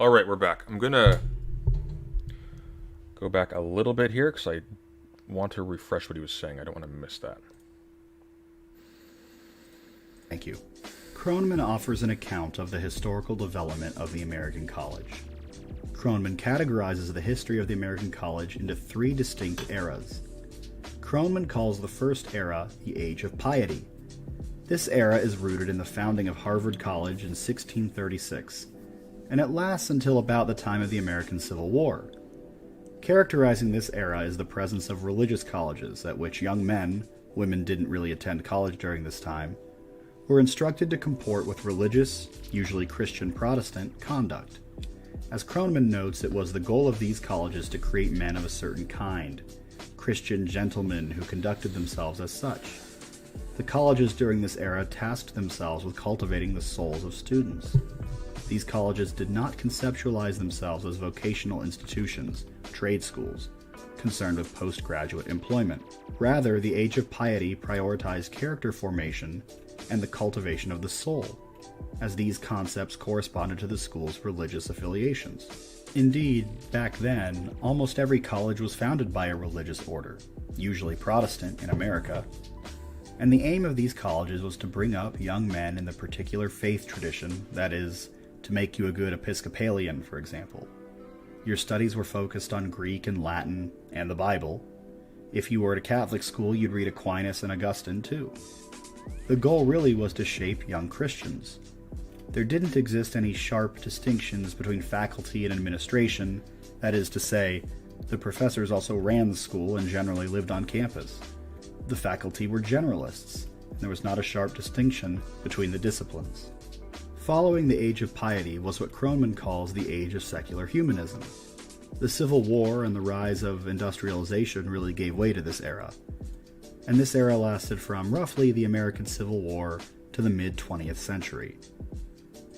Alright, we're back. I'm gonna go back a little bit here because I want to refresh what he was saying. I don't want to miss that. Thank you. Kroneman offers an account of the historical development of the American college. Kroneman categorizes the history of the American college into 3 distinct eras. Kroneman calls the first era the Age of Piety. This era is rooted in the founding of Harvard College in 1636, and it lasts until about the time of the American Civil War. Characterizing this era is the presence of religious colleges at which young men, women didn't really attend college during this time, were instructed to comport with religious, usually Christian Protestant, conduct. As Kroneman notes, it was the goal of these colleges to create men of a certain kind, Christian gentlemen who conducted themselves as such. The colleges during this era tasked themselves with cultivating the souls of students. These colleges did not conceptualize themselves as vocational institutions, trade schools, concerned with postgraduate employment. Rather, the Age of Piety prioritized character formation and the cultivation of the soul, as these concepts corresponded to the school's religious affiliations. Indeed, back then, almost every college was founded by a religious order, usually Protestant in America, and the aim of these colleges was to bring up young men in the particular faith tradition, that is, to make you a good Episcopalian, for example. Your studies were focused on Greek and Latin and the Bible. If you were at a Catholic school, you'd read Aquinas and Augustine too. The goal really was to shape young Christians. There didn't exist any sharp distinctions between faculty and administration, that is to say, the professors also ran the school and generally lived on campus. The faculty were generalists, and there was not a sharp distinction between the disciplines. Following the Age of Piety was what Kroneman calls the Age of Secular Humanism. The Civil War and the rise of industrialization really gave way to this era. and this era lasted from roughly the American Civil War to the mid-20th century.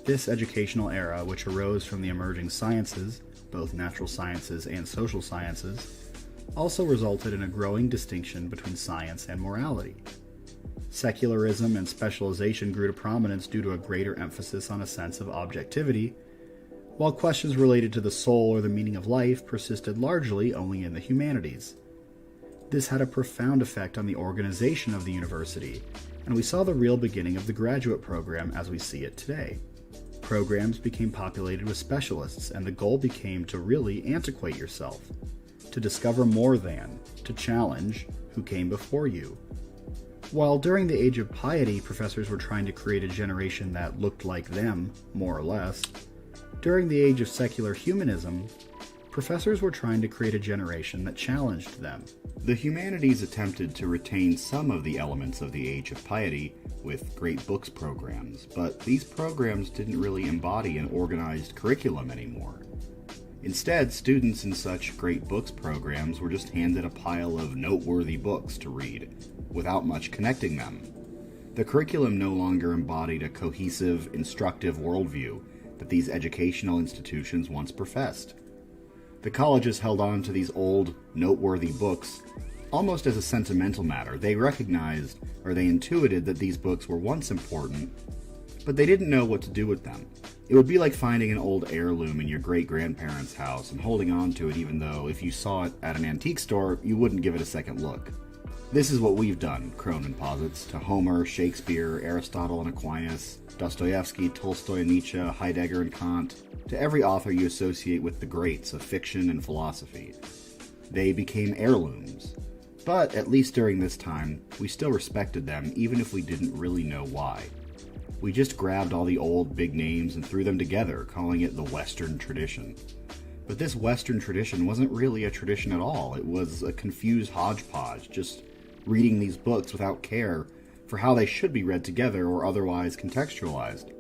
This educational era, which arose from the emerging sciences, both natural sciences and social sciences, also resulted in a growing distinction between science and morality. Secularism and specialization grew to prominence due to a greater emphasis on a sense of objectivity, while questions related to the soul or the meaning of life persisted largely only in the humanities. This had a profound effect on the organization of the university, and we saw the real beginning of the graduate program as we see it today. Programs became populated with specialists, and the goal became to really antiquate yourself, to discover more than, to challenge who came before you. While during the age of piety, professors were trying to create a generation that looked like them, more or less, during the age of secular humanism, professors were trying to create a generation that challenged them. The humanities attempted to retain some of the elements of the age of piety with great books programs, but these programs didn't really embody an organized curriculum anymore. Instead, students in such great books programs were just handed a pile of noteworthy books to read, without much connecting them. The curriculum no longer embodied a cohesive, instructive worldview that these educational institutions once professed. The colleges held on to these old, noteworthy books almost as a sentimental matter. They recognized, or they intuited, that these books were once important, but they didn't know what to do with them. It would be like finding an old heirloom in your great-grandparents' house and holding on to it even though if you saw it at an antique store, you wouldn't give it a second look. This is what we've done, Cronin posits, to Homer, Shakespeare, Aristotle and Aquinas, Dostoevsky, Tolstoy, Nietzsche, Heidegger and Kant, to every author you associate with the greats of fiction and philosophy. They became heirlooms. But, at least during this time, we still respected them even if we didn't really know why. We just grabbed all the old big names and threw them together, calling it the Western tradition. But this Western tradition wasn't really a tradition at all. It was a confused hodgepodge, just reading these books without care for how they should be read together or otherwise contextualized.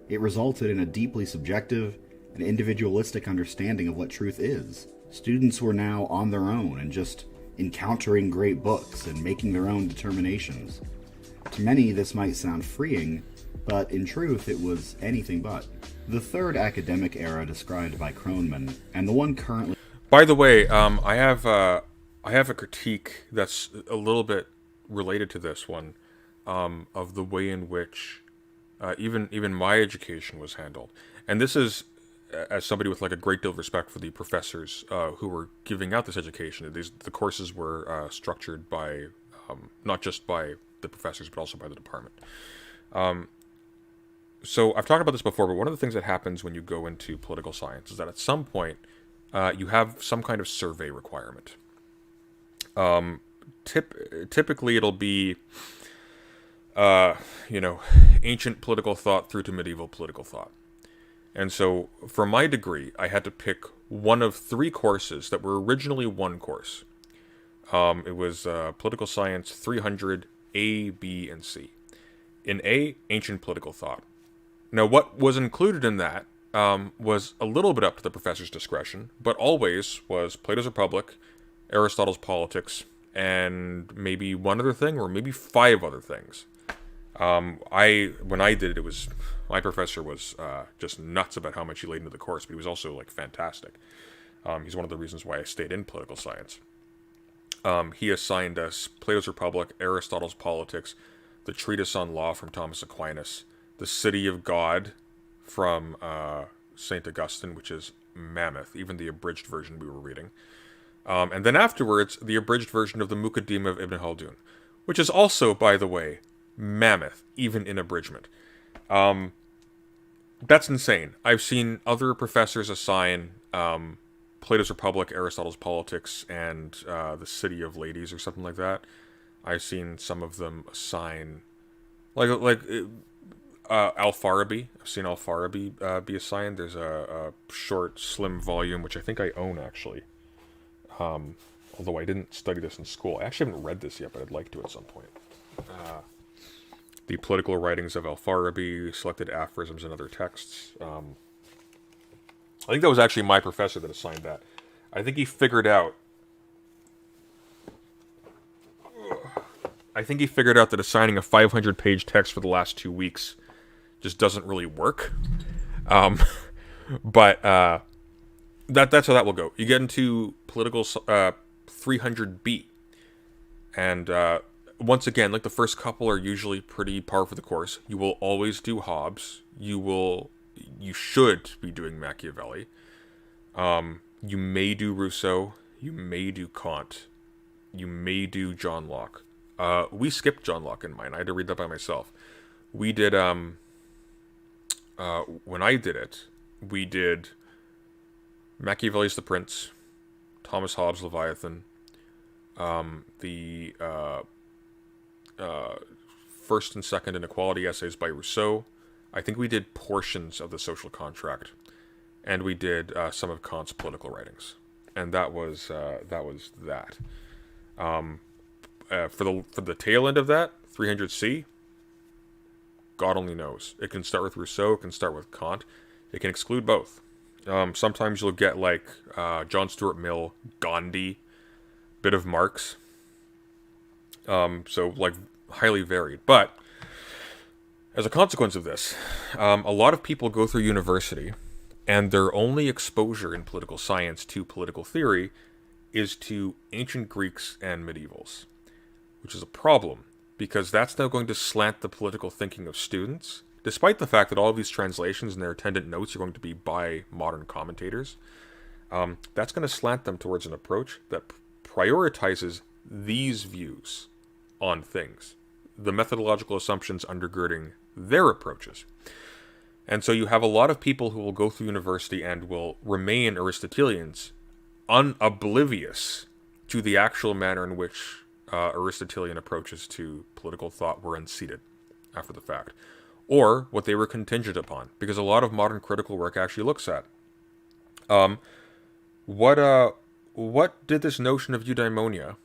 It resulted in a deeply subjective and individualistic understanding of what truth is. Students were now on their own and just encountering great books and making their own determinations. To many, this might sound freeing, but in truth, it was anything but. The third academic era described by Cronin, and the one currently... By the way, I have a critique that's a little bit related to this one, of the way in which even my education was handled. And this is, as somebody with like a great deal of respect for the professors who were giving out this education. The courses were structured by not just by the professors but also by the department. So I've talked about this before, but one of the things that happens when you go into political science is that at some point you have some kind of survey requirement. Typically it'll be ancient political thought through to medieval political thought. And so for my degree, I had to pick one of three courses that were originally one course. It was Political Science 300 A, B, and C. In A, Ancient Political Thought. Now, what was included in that was a little bit up to the professor's discretion, but always was Plato's Republic, Aristotle's Politics, and maybe one other thing, or maybe 5 other things. When I did it, my professor was just nuts about how much he laid into the course, but he was also like fantastic. He's one of the reasons why I stayed in political science. He assigned us Plato's Republic, Aristotle's Politics, the Treatise on Law from Thomas Aquinas, the City of God from St. Augustine, which is mammoth, even the abridged version we were reading. And then afterwards, the abridged version of the Muqaddimah of Ibn Khaldun, which is also, by the way, mammoth, even in abridgment. That's insane. I've seen other professors assign Plato's Republic, Aristotle's Politics, and the City of Ladies or something like that. I've seen some of them assign Al-Farabi. I've seen Al-Farabi be assigned. There's a short, slim volume, which I think I own, actually. Although I didn't study this in school. I actually haven't read this yet, but I'd like to at some point. The political writings of Al-Farabi, selected aphorisms and other texts. I think that was actually my professor that assigned that. I think he figured out I think he figured out that assigning a 500-page text for the last 2 weeks just doesn't really work. Um, but that's how that will go. You get into political 300B, and once again, like the first couple are usually pretty par for the course. You will always do Hobbes. You should be doing Machiavelli. You may do Rousseau. You may do Kant. You may do John Locke. We skipped John Locke in mine. I had to read that by myself. We did when I did it, we did Machiavelli's The Prince, Thomas Hobbes' Leviathan, the first and second inequality essays by Rousseau. I think we did portions of The Social Contract, and we did some of Kant's political writings, and that was that. For the tail end of that, 300C, God only knows. It can start with Rousseau, it can start with Kant, it can exclude both. Sometimes you'll get like John Stuart Mill, Gandhi, bit of Marx. So like highly varied. But as a consequence of this, a lot of people go through university and their only exposure in political science to political theory is to ancient Greeks and medievals, which is a problem because that's now going to slant the political thinking of students, despite the fact that all of these translations and their attendant notes are going to be by modern commentators. That's going to slant them towards an approach that prioritizes these views on things, the methodological assumptions undergirding their approaches. And so you have a lot of people who will go through university and will remain Aristotelians, unoblivious to the actual manner in which Aristotelian approaches to political thought were unseated after the fact, or what they were contingent upon, because a lot of modern critical work actually looks at what did this notion of eudaimonia,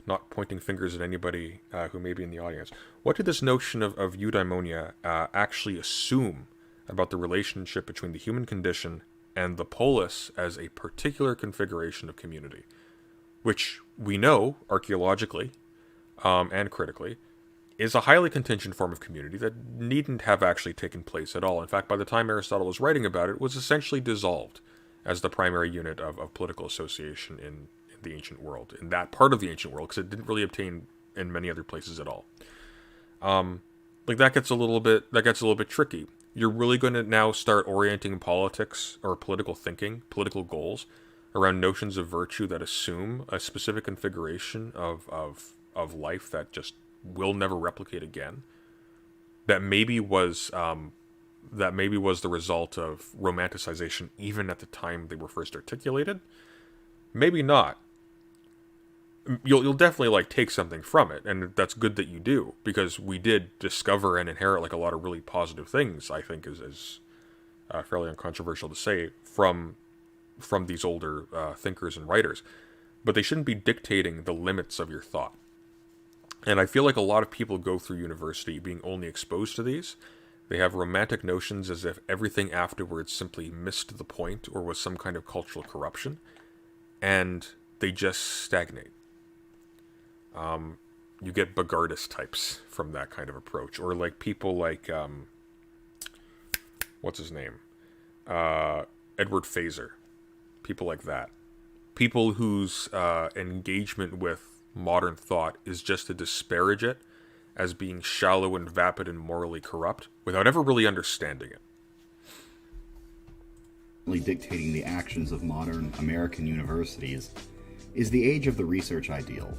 not pointing fingers at anybody who may be in the audience, what did this notion of eudaimonia actually assume about the relationship between the human condition and the polis as a particular configuration of community, which we know archaeologically and critically is a highly contingent form of community that needn't have actually taken place at all. In fact, by the time Aristotle was writing about it, it was essentially dissolved as the primary unit of political association in the ancient world, in that part of the ancient world, because it didn't really obtain in many other places at all. Like that gets a little bit tricky. You're really going to now start orienting politics or political thinking, political goals, around notions of virtue that assume a specific configuration of life that just will never replicate again. That maybe was the result of romanticization even at the time they were first articulated. Maybe not. You'll definitely like take something from it, and that's good that you do, because we did discover and inherit like a lot of really positive things, I think is fairly uncontroversial to say, from these older thinkers and writers. But they shouldn't be dictating the limits of your thought. And I feel like a lot of people go through university being only exposed to these. They have romantic notions as if everything afterwards simply missed the point or was some kind of cultural corruption. And they just stagnate. You get Bogardist types from that kind of approach. Or like people like, what's his name? Edward Phaser. People like that. People whose engagement with modern thought is just to disparage it as being shallow and vapid and morally corrupt without ever really understanding it. Dictating the actions of modern American universities is the age of the research ideal.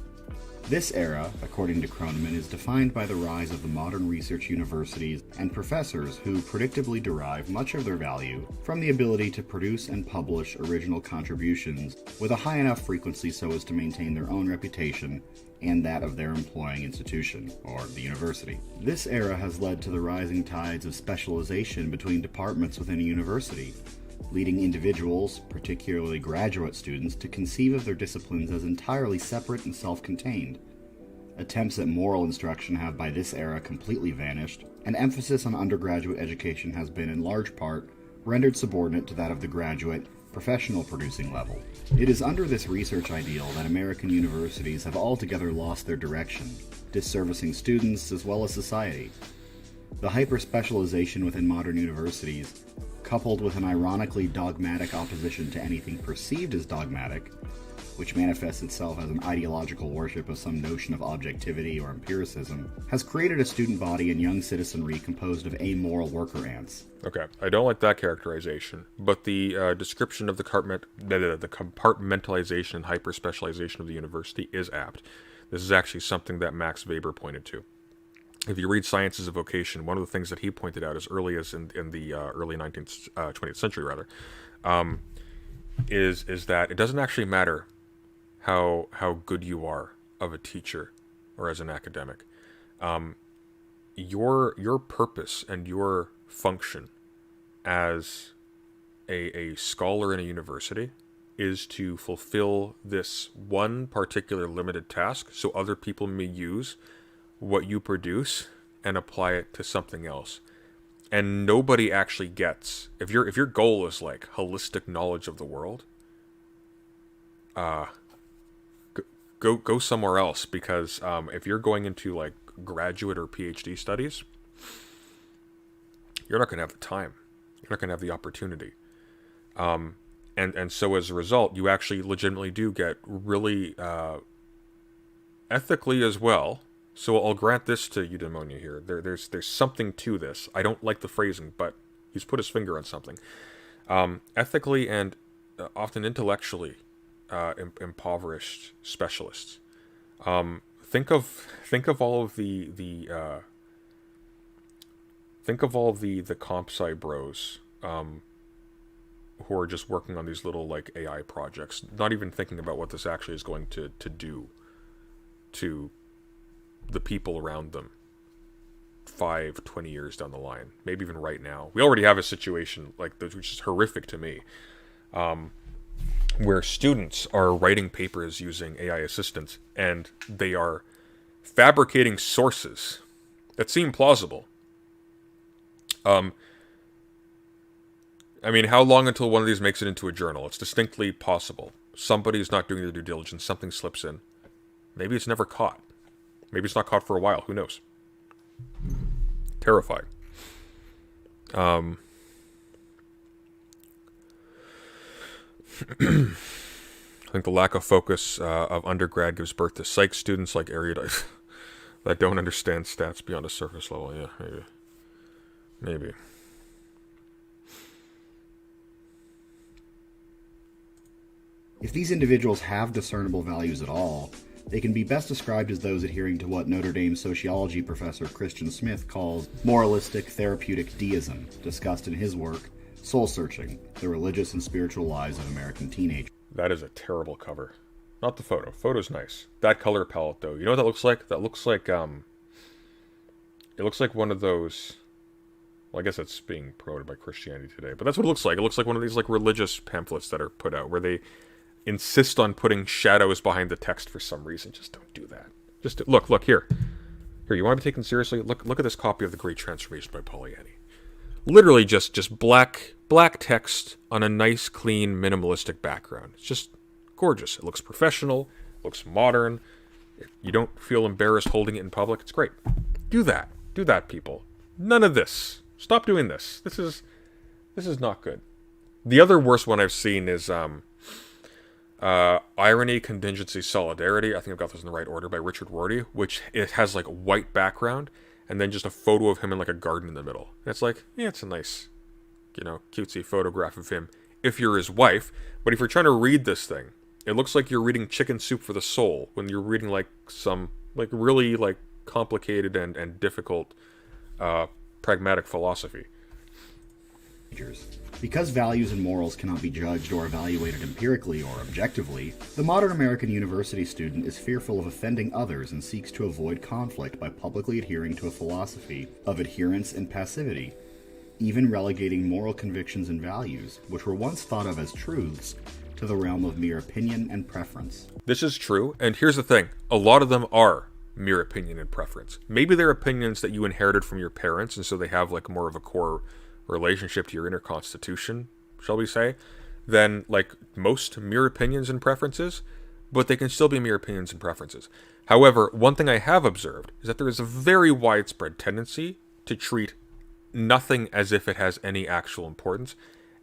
This era, according to Kroneman, is defined by the rise of the modern research universities and professors who predictably derive much of their value from the ability to produce and publish original contributions with a high enough frequency so as to maintain their own reputation and that of their employing institution, or the university. This era has led to the rising tides of specialization between departments within a university, leading individuals, particularly graduate students, to conceive of their disciplines as entirely separate and self-contained. Attempts at moral instruction have by this era completely vanished, and emphasis on undergraduate education has been in large part rendered subordinate to that of the graduate, professional producing level. It is under this research ideal that American universities have altogether lost their direction, disservicing students as well as society. The hyper-specialization within modern universities, coupled with an ironically dogmatic opposition to anything perceived as dogmatic, which manifests itself as an ideological worship of some notion of objectivity or empiricism, has created a student body and young citizenry composed of amoral worker ants. Okay, I don't like that characterization, but the description of the compartmentalization and hyper-specialization of the university is apt. This is actually something that Max Weber pointed to. If you read Sciences of Vocation, one of the things that he pointed out as early as in the early 20th century, rather, is that it doesn't actually matter how good you are of a teacher or as an academic. Your purpose and your function as a scholar in a university is to fulfill this one particular limited task so other people may use what you produce and apply it to something else. And nobody actually gets, if your goal is like holistic knowledge of the world, go somewhere else, because if you're going into like graduate or PhD studies, you're not going to have the time. You're not going to have the opportunity. And so as a result, you actually legitimately do get really ethically as well. So I'll grant this to Eudaimonia here. There's something to this. I don't like the phrasing, but he's put his finger on something. Ethically and often intellectually impoverished specialists. Think of all of the comp sci bros who are just working on these little like AI projects, not even thinking about what this actually is going to do to the people around them 5-20 years down the line, maybe even right now. We already have a situation like this, which is horrific to me, where students are writing papers using AI assistants, and they are fabricating sources that seem plausible. I mean, how long until one of these makes it into a journal? It's distinctly possible. Somebody's not doing their due diligence, something slips in. Maybe it's never caught. Maybe it's not caught for a while. Who knows? Terrifying. I think the lack of focus of undergrad gives birth to psych students like erudite that don't understand stats beyond a surface level. Yeah, maybe. If these individuals have discernible values at all, they can be best described as those adhering to what Notre Dame sociology professor Christian Smith calls moralistic therapeutic deism, discussed in his work, Soul Searching, The Religious and Spiritual Lives of American Teenagers. That is a terrible cover. Not the photo. Photo's nice. That color palette, though. You know what that looks like? That looks like, it looks like one of those... Well, I guess that's being promoted by Christianity Today, but that's what it looks like. It looks like one of these, like, religious pamphlets that are put out, where they insist on putting shadows behind the text for some reason. Just don't do that. Just look here. Here, you want to be taken seriously? Look at this copy of The Great Transformation by Polanyi. Literally just black text on a nice, clean, minimalistic background. It's just gorgeous. It looks professional, looks modern. You don't feel embarrassed holding it in public. It's great. Do that, people. None of this. Stop doing this. This is not good. The other worst one I've seen is Irony, Contingency, Solidarity. I think I've got those in the right order, by Richard Rorty, which it has like white background and then just a photo of him in like a garden in the middle. And it's like, yeah, it's a nice, cutesy photograph of him if you're his wife. But if you're trying to read this thing, it looks like you're reading Chicken Soup for the Soul when you're reading like some like really like complicated and difficult pragmatic philosophy. Because values and morals cannot be judged or evaluated empirically or objectively, the modern American university student is fearful of offending others and seeks to avoid conflict by publicly adhering to a philosophy of adherence and passivity, even relegating moral convictions and values, which were once thought of as truths, to the realm of mere opinion and preference. This is true, and here's the thing. A lot of them are mere opinion and preference. Maybe they're opinions that you inherited from your parents, and so they have like more of a core relationship to your inner constitution, shall we say, than like most mere opinions and preferences, but they can still be mere opinions and preferences. However, one thing I have observed is that there is a very widespread tendency to treat nothing as if it has any actual importance,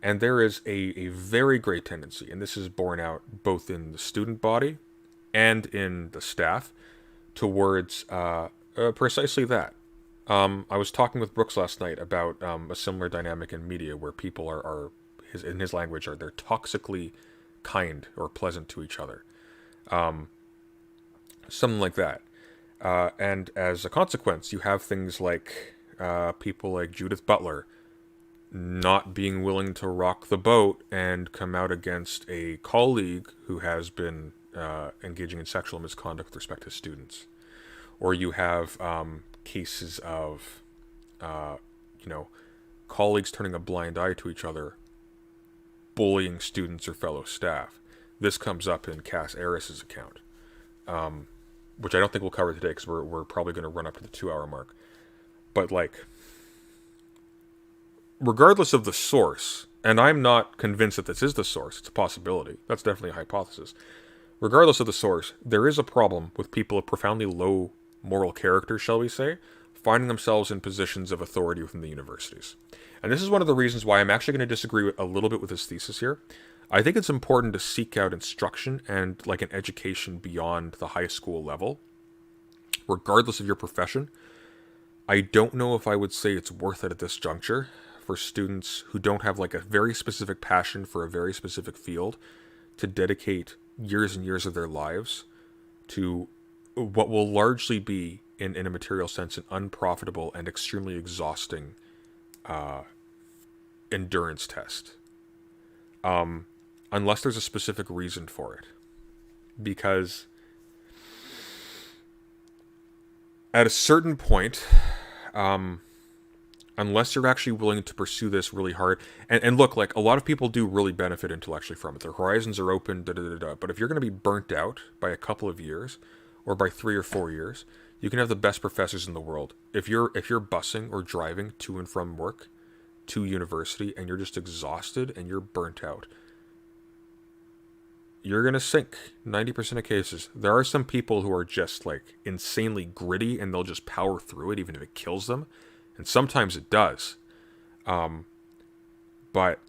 and there is a very great tendency, and this is borne out both in the student body and in the staff, towards precisely that. I was talking with Brooks last night about a similar dynamic in media where people are in his language, they're toxically kind or pleasant to each other. Something like that. And as a consequence, you have things like people like Judith Butler not being willing to rock the boat and come out against a colleague who has been engaging in sexual misconduct with respect to students. Or you have cases of, colleagues turning a blind eye to each other, bullying students or fellow staff. This comes up in Cass Aris's account, which I don't think we'll cover today because we're probably going to run up to the 2-hour mark. But like, regardless of the source, and I'm not convinced that this is the source, it's a possibility, that's definitely a hypothesis. Regardless of the source, there is a problem with people of profoundly low moral character, shall we say, finding themselves in positions of authority within the universities. And this is one of the reasons why I'm actually going to disagree a little bit with his thesis here. I think it's important to seek out instruction and like an education beyond the high school level, regardless of your profession. I don't know if I would say it's worth it at this juncture for students who don't have like a very specific passion for a very specific field to dedicate years and years of their lives to what will largely be, in a material sense, an unprofitable and extremely exhausting endurance test. Unless there's a specific reason for it. Because at a certain point, unless you're actually willing to pursue this really hard, and look, like, a lot of people do really benefit intellectually from it. Their horizons are open, but if you're going to be burnt out by a couple of years, or by 3 or 4 years, you can have the best professors in the world. If you're busing or driving to and from work, to university, and you're just exhausted and you're burnt out, you're going to sink 90% of cases. There are some people who are just like insanely gritty and they'll just power through it even if it kills them. And sometimes it does. But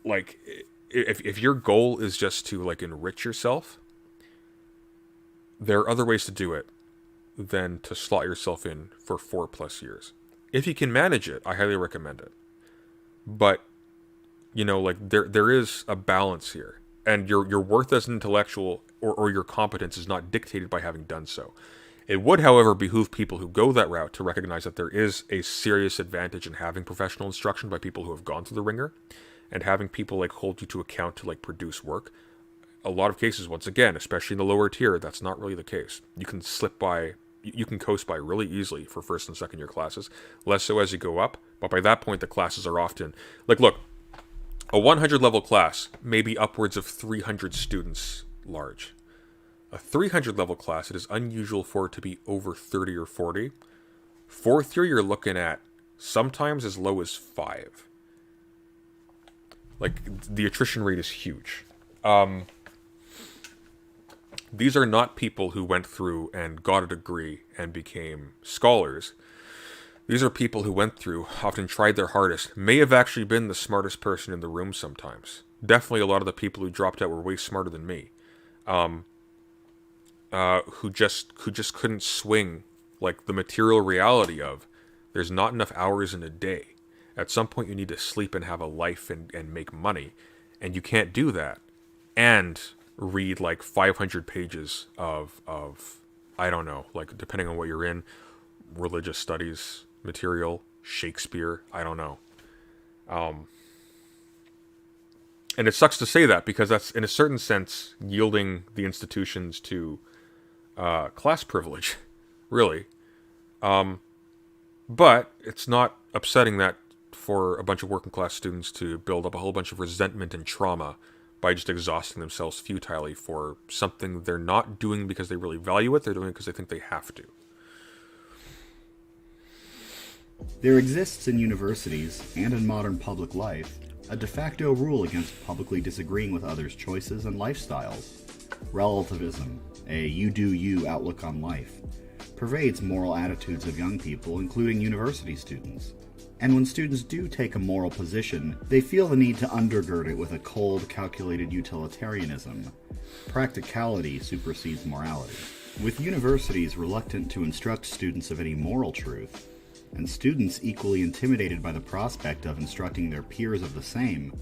like if your goal is just to like enrich yourself, there are other ways to do it than to slot yourself in for 4+ years. If you can manage it, I highly recommend it. But like there is a balance here. And your worth as an intellectual or your competence is not dictated by having done so. It would, however, behoove people who go that route to recognize that there is a serious advantage in having professional instruction by people who have gone through the ringer, and having people like hold you to account to like produce work. A lot of cases, once again, especially in the lower tier, that's not really the case. You can slip by, you can coast by really easily for first and second year classes, less so as you go up, but by that point the classes are often, like, look, a 100 level class may be upwards of 300 students large. A 300 level class, it is unusual for it to be over 30 or 40. Fourth year, you're looking at sometimes as low as 5. Like, the attrition rate is huge. These are not people who went through and got a degree and became scholars. These are people who went through, often tried their hardest, may have actually been the smartest person in the room sometimes. Definitely a lot of the people who dropped out were way smarter than me. Who just couldn't swing like the material reality of there's not enough hours in a day. At some point you need to sleep and have a life and make money. And you can't do that and read like 500 pages of I don't know, like depending on what you're in, religious studies material, Shakespeare, I don't know. And it sucks to say that because that's in a certain sense yielding the institutions to class privilege, really. But it's not upsetting that for a bunch of working class students to build up a whole bunch of resentment and trauma by just exhausting themselves futilely for something they're not doing because they really value it, they're doing it because they think they have to. There exists in universities and in modern public life a de facto rule against publicly disagreeing with others' choices and lifestyles. Relativism, a you-do-you outlook on life, pervades moral attitudes of young people, including university students. And when students do take a moral position, they feel the need to undergird it with a cold, calculated utilitarianism. Practicality supersedes morality. With universities reluctant to instruct students of any moral truth, and students equally intimidated by the prospect of instructing their peers of the same,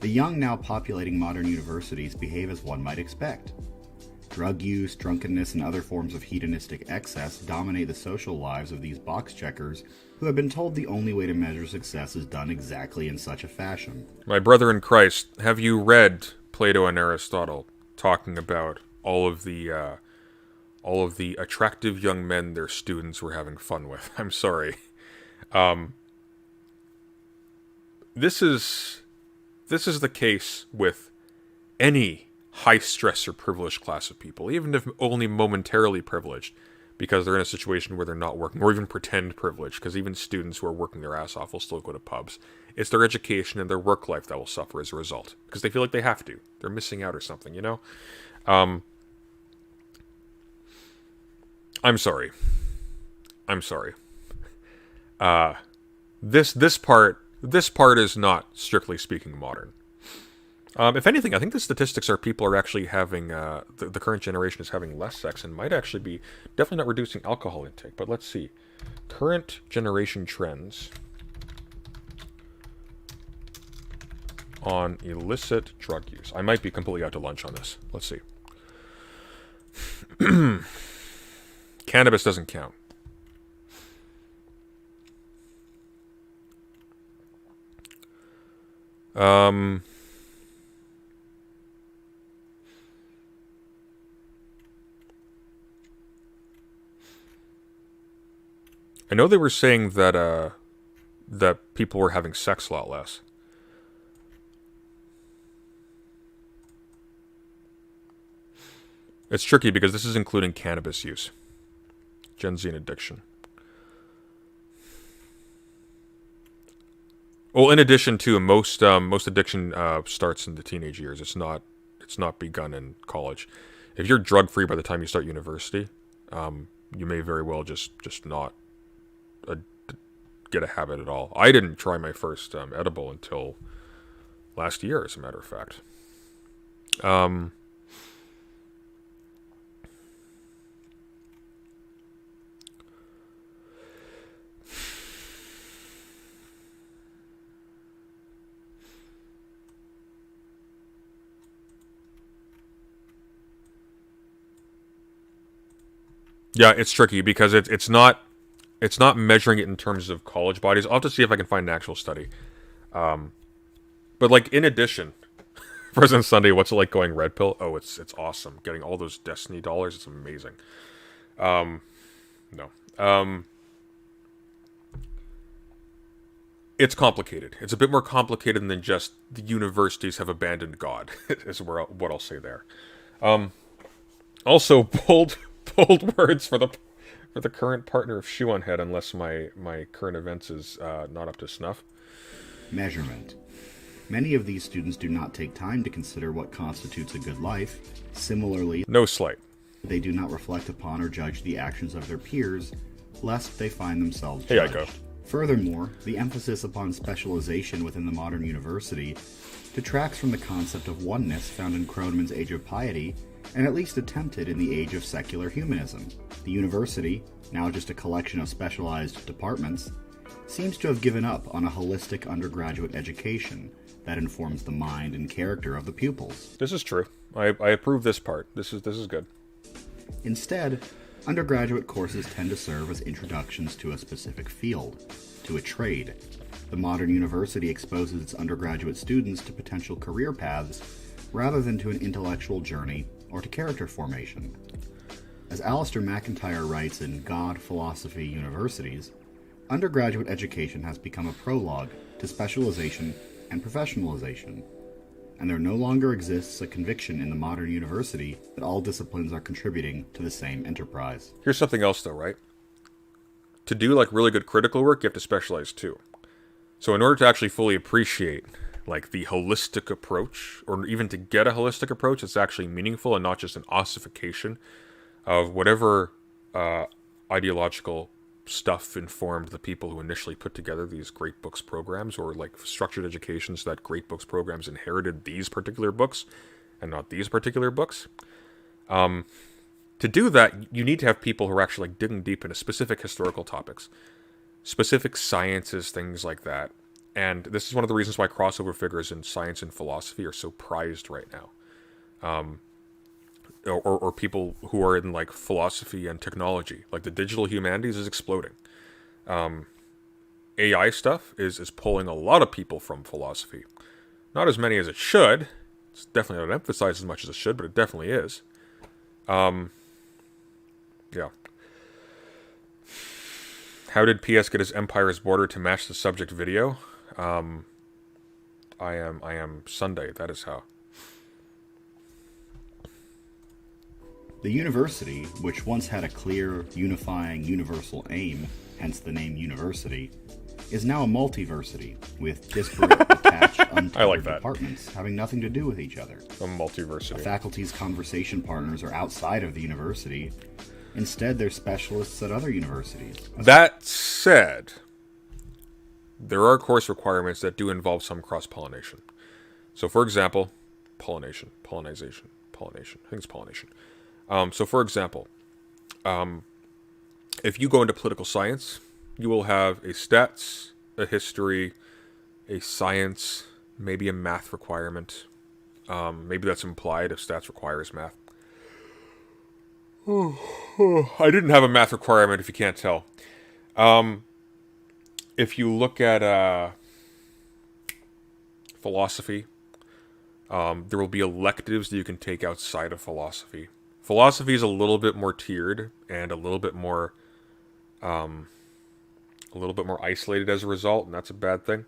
the young now populating modern universities behave as one might expect. Drug use, drunkenness, and other forms of hedonistic excess dominate the social lives of these box checkers who have been told the only way to measure success is done exactly in such a fashion. My brother in Christ, have you read Plato and Aristotle talking about all of the attractive young men their students were having fun with? I'm sorry. This is the case with any high-stress or privileged class of people, even if only momentarily privileged, because they're in a situation where they're not working, or even pretend privileged, because even students who are working their ass off will still go to pubs. It's their education and their work life that will suffer as a result, because they feel like they have to. They're missing out or something, you know? I'm sorry. This part is not, strictly speaking, modern. If anything, I think the statistics are people are actually having, the current generation is having less sex and might actually be definitely not reducing alcohol intake. But let's see. Current generation trends on illicit drug use. I might be completely out to lunch on this. Let's see. Cannabis doesn't count. I know they were saying that that people were having sex a lot less. It's tricky because this is including cannabis use. Gen Z and addiction. Well, in addition to most addiction starts in the teenage years. It's not begun in college. If you're drug free by the time you start university, you may very well just not get a habit at all. I didn't try my first edible until last year, as a matter of fact. Yeah, it's tricky because it's not measuring it in terms of college bodies. I'll have to see if I can find an actual study. But like in addition, President Sunday, what's it like going red pill? Oh, it's awesome. Getting all those Destiny dollars, it's amazing. No. It's complicated. It's a bit more complicated than just the universities have abandoned God, is what I'll say there. Also, bold words for the current partner of Shoe on Head, unless my current events is not up to snuff. Measurement. Many of these students do not take time to consider what constitutes a good life. Similarly, No slight. they do not reflect upon or judge the actions of their peers, lest they find themselves Hey, judged. Ico. Furthermore, the emphasis upon specialization within the modern university detracts from the concept of oneness found in Kroneman's Age of Piety, and at least attempted in the Age of Secular Humanism. The university, now just a collection of specialized departments, seems to have given up on a holistic undergraduate education that informs the mind and character of the pupils. This is true. I approve this part. This is good. Instead, undergraduate courses tend to serve as introductions to a specific field, to a trade. The modern university exposes its undergraduate students to potential career paths rather than to an intellectual journey or to character formation. As Alistair McIntyre writes in God, Philosophy, Universities, undergraduate education has become a prologue to specialization and professionalization, and there no longer exists a conviction in the modern university that all disciplines are contributing to the same enterprise. Here's something else, though, right? to do like really good critical work, you have to specialize too. So in order to actually fully appreciate like the holistic approach, or even to get a holistic approach that's actually meaningful and not just an ossification of whatever ideological stuff informed the people who initially put together these great books programs, or like structured education so that great books programs inherited these particular books and not these particular books. To do that, you need to have people who are actually like digging deep into specific historical topics, specific sciences, things like that. And this is one of the reasons why crossover figures in science and philosophy are so prized right now. Or people who are in like philosophy and technology. Like the digital humanities is exploding. AI stuff is pulling a lot of people from philosophy. Not as many as it should. It's definitely not emphasized as much as it should, but it definitely is. Yeah. How did PS get his Empire's Border to match the subject video? I am Sunday, that is how. The university, which once had a clear, unifying, universal aim, hence the name university, is now a multiversity, with disparate, attached, untethered departments having nothing to do with each other. A multiversity. The faculty's conversation partners are outside of the university. Instead, they're specialists at other universities. That said, there are course requirements that do involve some cross-pollination. So, for example, pollination. I think it's pollination. So, for example, if you go into political science, you will have a stats, a history, a science, maybe a math requirement. Maybe that's implied if stats requires math. I didn't have a math requirement, if you can't tell. If you look at philosophy, there will be electives that you can take outside of philosophy. Philosophy is a little bit more tiered and a little bit more isolated as a result, and that's a bad thing.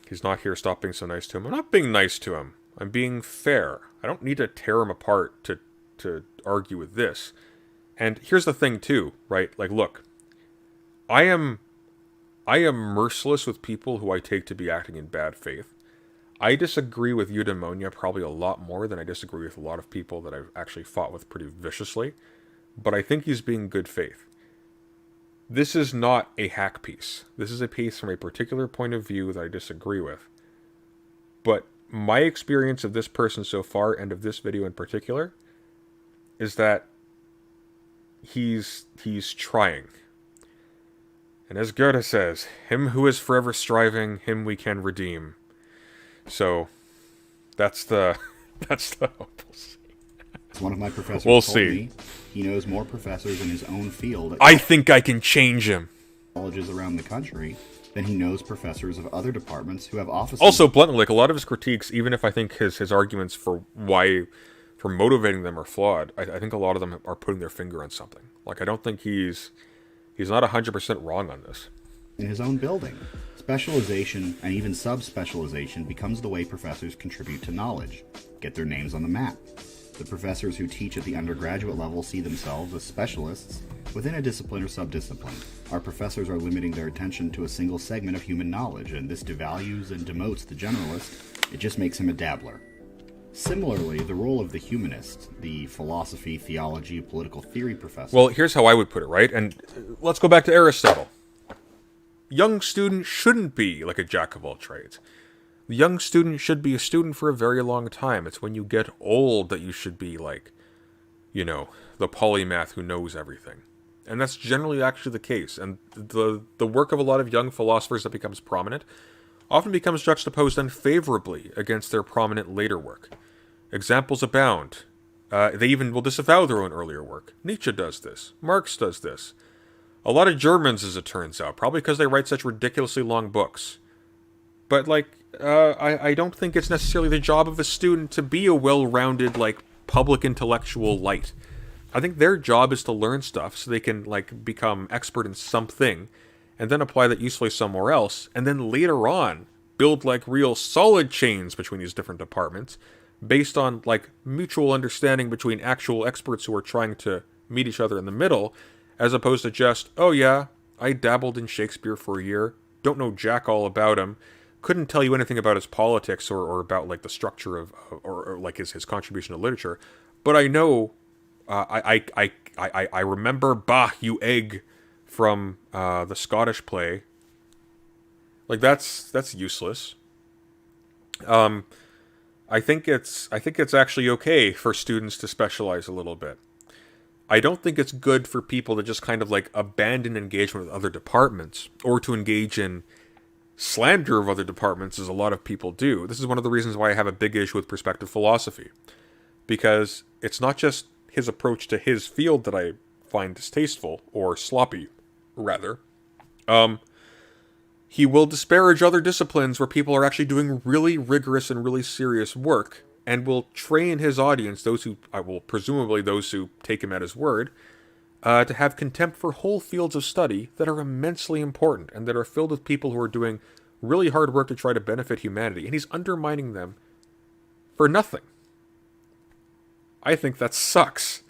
He's not here. Stop being so nice to him. I'm not being nice to him. I'm being fair. I don't need to tear him apart to argue with this. And here's the thing too, right? Like, look, I am merciless with people who I take to be acting in bad faith. I disagree with Eudaimonia probably a lot more than I disagree with a lot of people that I've actually fought with pretty viciously. But I think he's being good faith. This is not a hack piece. This is a piece from a particular point of view that I disagree with. But my experience of this person so far, and of this video in particular, is that he's trying. And as Goethe says, him who is forever striving, him we can redeem. So, that's the hope. We'll see. One of my professors told me he knows more professors in his own field at I think I can change him. colleges around the country than he knows professors of other departments who have offices. Also, bluntly, like a lot of his critiques, even if I think his arguments for motivating them are flawed, I think a lot of them are putting their finger on something. Like, I don't think he's not 100% wrong on this. In his own building. Specialization and even sub-specialization becomes the way professors contribute to knowledge, get their names on the map. The professors who teach at the undergraduate level see themselves as specialists within a discipline or subdiscipline. Our professors are limiting their attention to a single segment of human knowledge, and this devalues and demotes the generalist. It just makes him a dabbler. Similarly, the role of the humanist, the philosophy, theology, political theory professor... Well, here's how I would put it, right? And let's go back to Aristotle. Young student shouldn't be like a jack of all trades. The young student should be a student for a very long time. It's when you get old that you should be like, you know, the polymath who knows everything. And that's generally actually the case. And the work of a lot of young philosophers that becomes prominent often becomes juxtaposed unfavorably against their prominent later work. Examples abound. They even will disavow their own earlier work. Nietzsche does this. Marx does this. A lot of Germans, as it turns out, probably because they write such ridiculously long books. But, like, I don't think it's necessarily the job of a student to be a well-rounded, like, public intellectual light. I think their job is to learn stuff so they can, like, become expert in something, and then apply that usefully somewhere else, and then later on build, like, real solid chains between these different departments, based on, like, mutual understanding between actual experts who are trying to meet each other in the middle, as opposed to just, oh yeah, I dabbled in Shakespeare for a year, don't know jack all about him, couldn't tell you anything about his politics or about like the structure of or like his contribution to literature, but I know I remember Bah, you egg from the Scottish play. Like that's useless. I think it's actually okay for students to specialize a little bit. I don't think it's good for people to just kind of like abandon engagement with other departments or to engage in slander of other departments as a lot of people do. This is one of the reasons why I have a big issue with perspective philosophy. Because it's not just his approach to his field that I find distasteful, or sloppy, rather. He will disparage other disciplines where people are actually doing really rigorous and really serious work, and will train his audience, presumably those who take him at his word, to have contempt for whole fields of study that are immensely important and that are filled with people who are doing really hard work to try to benefit humanity, and he's undermining them for nothing. I think that sucks.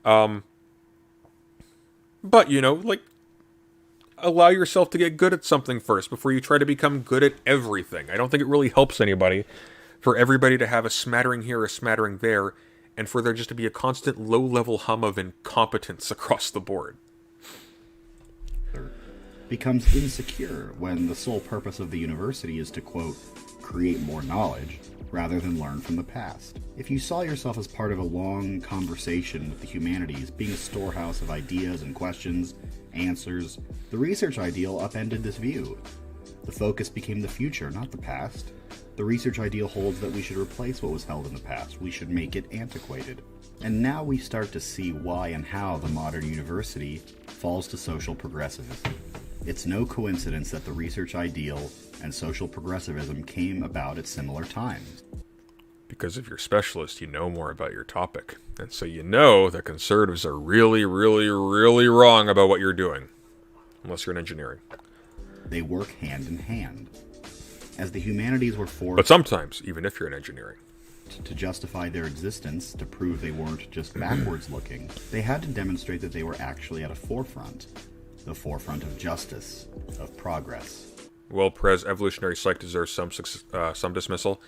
But, allow yourself to get good at something first before you try to become good at everything. I don't think it really helps anybody for everybody to have a smattering here, a smattering there, and for there just to be a constant low-level hum of incompetence across the board. Becomes insecure when the sole purpose of the university is to, quote, create more knowledge rather than learn from the past. If you saw yourself as part of a long conversation with the humanities, being a storehouse of ideas and questions, answers, the research ideal upended this view. The focus became the future, not the past. The research ideal holds that we should replace what was held in the past. We should make it antiquated. And now we start to see why and how the modern university falls to social progressivism. It's no coincidence that the research ideal and social progressivism came about at similar times. Because if you're a specialist, you know more about your topic. And so you know that conservatives are really, really, really wrong about what you're doing. Unless you're in engineering. They work hand in hand. As the humanities were forced... But sometimes, even if you're in engineering. To justify their existence, to prove they weren't just backwards looking, they had to demonstrate that they were actually at a forefront. The forefront of justice, of progress. Well, Prez, evolutionary psych deserves some dismissal.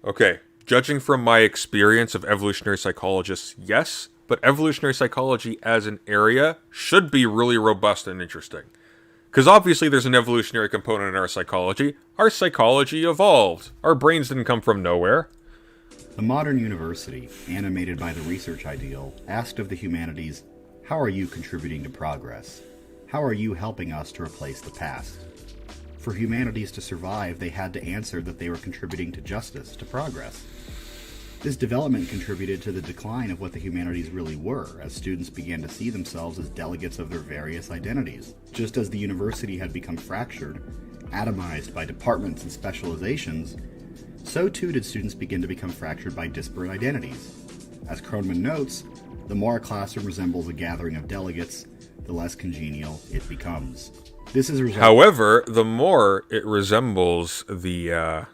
Okay, judging from my experience of evolutionary psychologists, yes, but evolutionary psychology as an area should be really robust and interesting. Because obviously there's an evolutionary component in our psychology. Our psychology evolved. Our brains didn't come from nowhere. The modern university, animated by the research ideal, asked of the humanities, how are you contributing to progress? How are you helping us to replace the past? For humanities to survive, they had to answer that they were contributing to justice, to progress. This development contributed to the decline of what the humanities really were, as students began to see themselves as delegates of their various identities. Just as the university had become fractured, atomized by departments and specializations, so too did students begin to become fractured by disparate identities. As Kroneman notes, the more a classroom resembles a gathering of delegates, the less congenial it becomes. However, the more it resembles the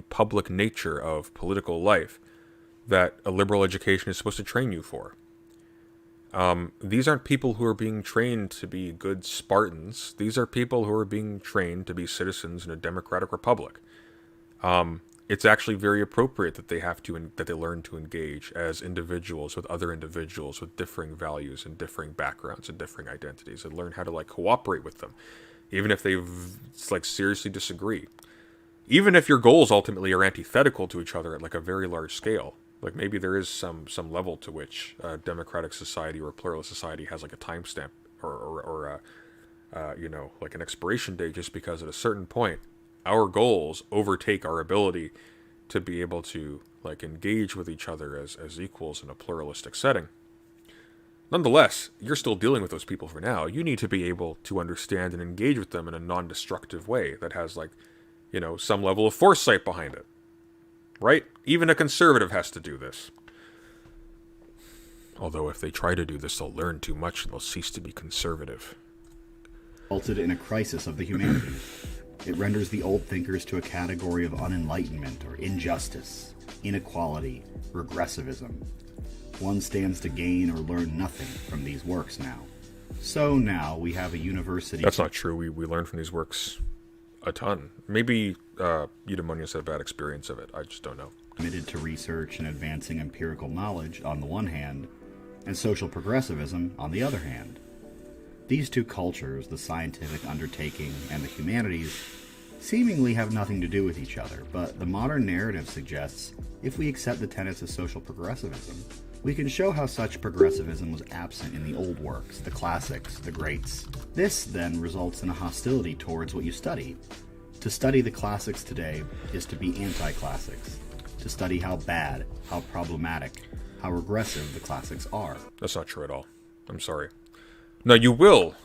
public nature of political life that a liberal education is supposed to train you for. These aren't people who are being trained to be good Spartans. These are people who are being trained to be citizens in a democratic republic. It's actually very appropriate that they learn to engage as individuals with other individuals with differing values and differing backgrounds and differing identities, and learn how to cooperate with them, even if they seriously disagree. Even if your goals ultimately are antithetical to each other at a very large scale. Maybe there is some level to which a democratic society or a pluralist society has a timestamp or an expiration date, just because at a certain point our goals overtake our ability to be able to engage with each other as equals in a pluralistic setting. Nonetheless, you're still dealing with those people for now. You need to be able to understand and engage with them in a non-destructive way that has some level of foresight behind it. Right? Even a conservative has to do this. Although if they try to do this, they'll learn too much and they'll cease to be conservative. Resulted in a crisis of the humanities. It renders the old thinkers to a category of unenlightenment or injustice, inequality, regressivism. One stands to gain or learn nothing from these works now. So now we have a university... That's not true. We learn from these works a ton. Maybe Eudaimonia's had a bad experience of it. I just don't know. Committed to research and advancing empirical knowledge on the one hand, and social progressivism on the other hand. These two cultures, the scientific undertaking and the humanities, seemingly have nothing to do with each other, but the modern narrative suggests if we accept the tenets of social progressivism, we can show how such progressivism was absent in the old works, the classics, the greats. This, then, results in a hostility towards what you study. To study the classics today is to be anti-classics, to study how bad, how problematic, how regressive the classics are. That's not true at all. I'm sorry. No, you will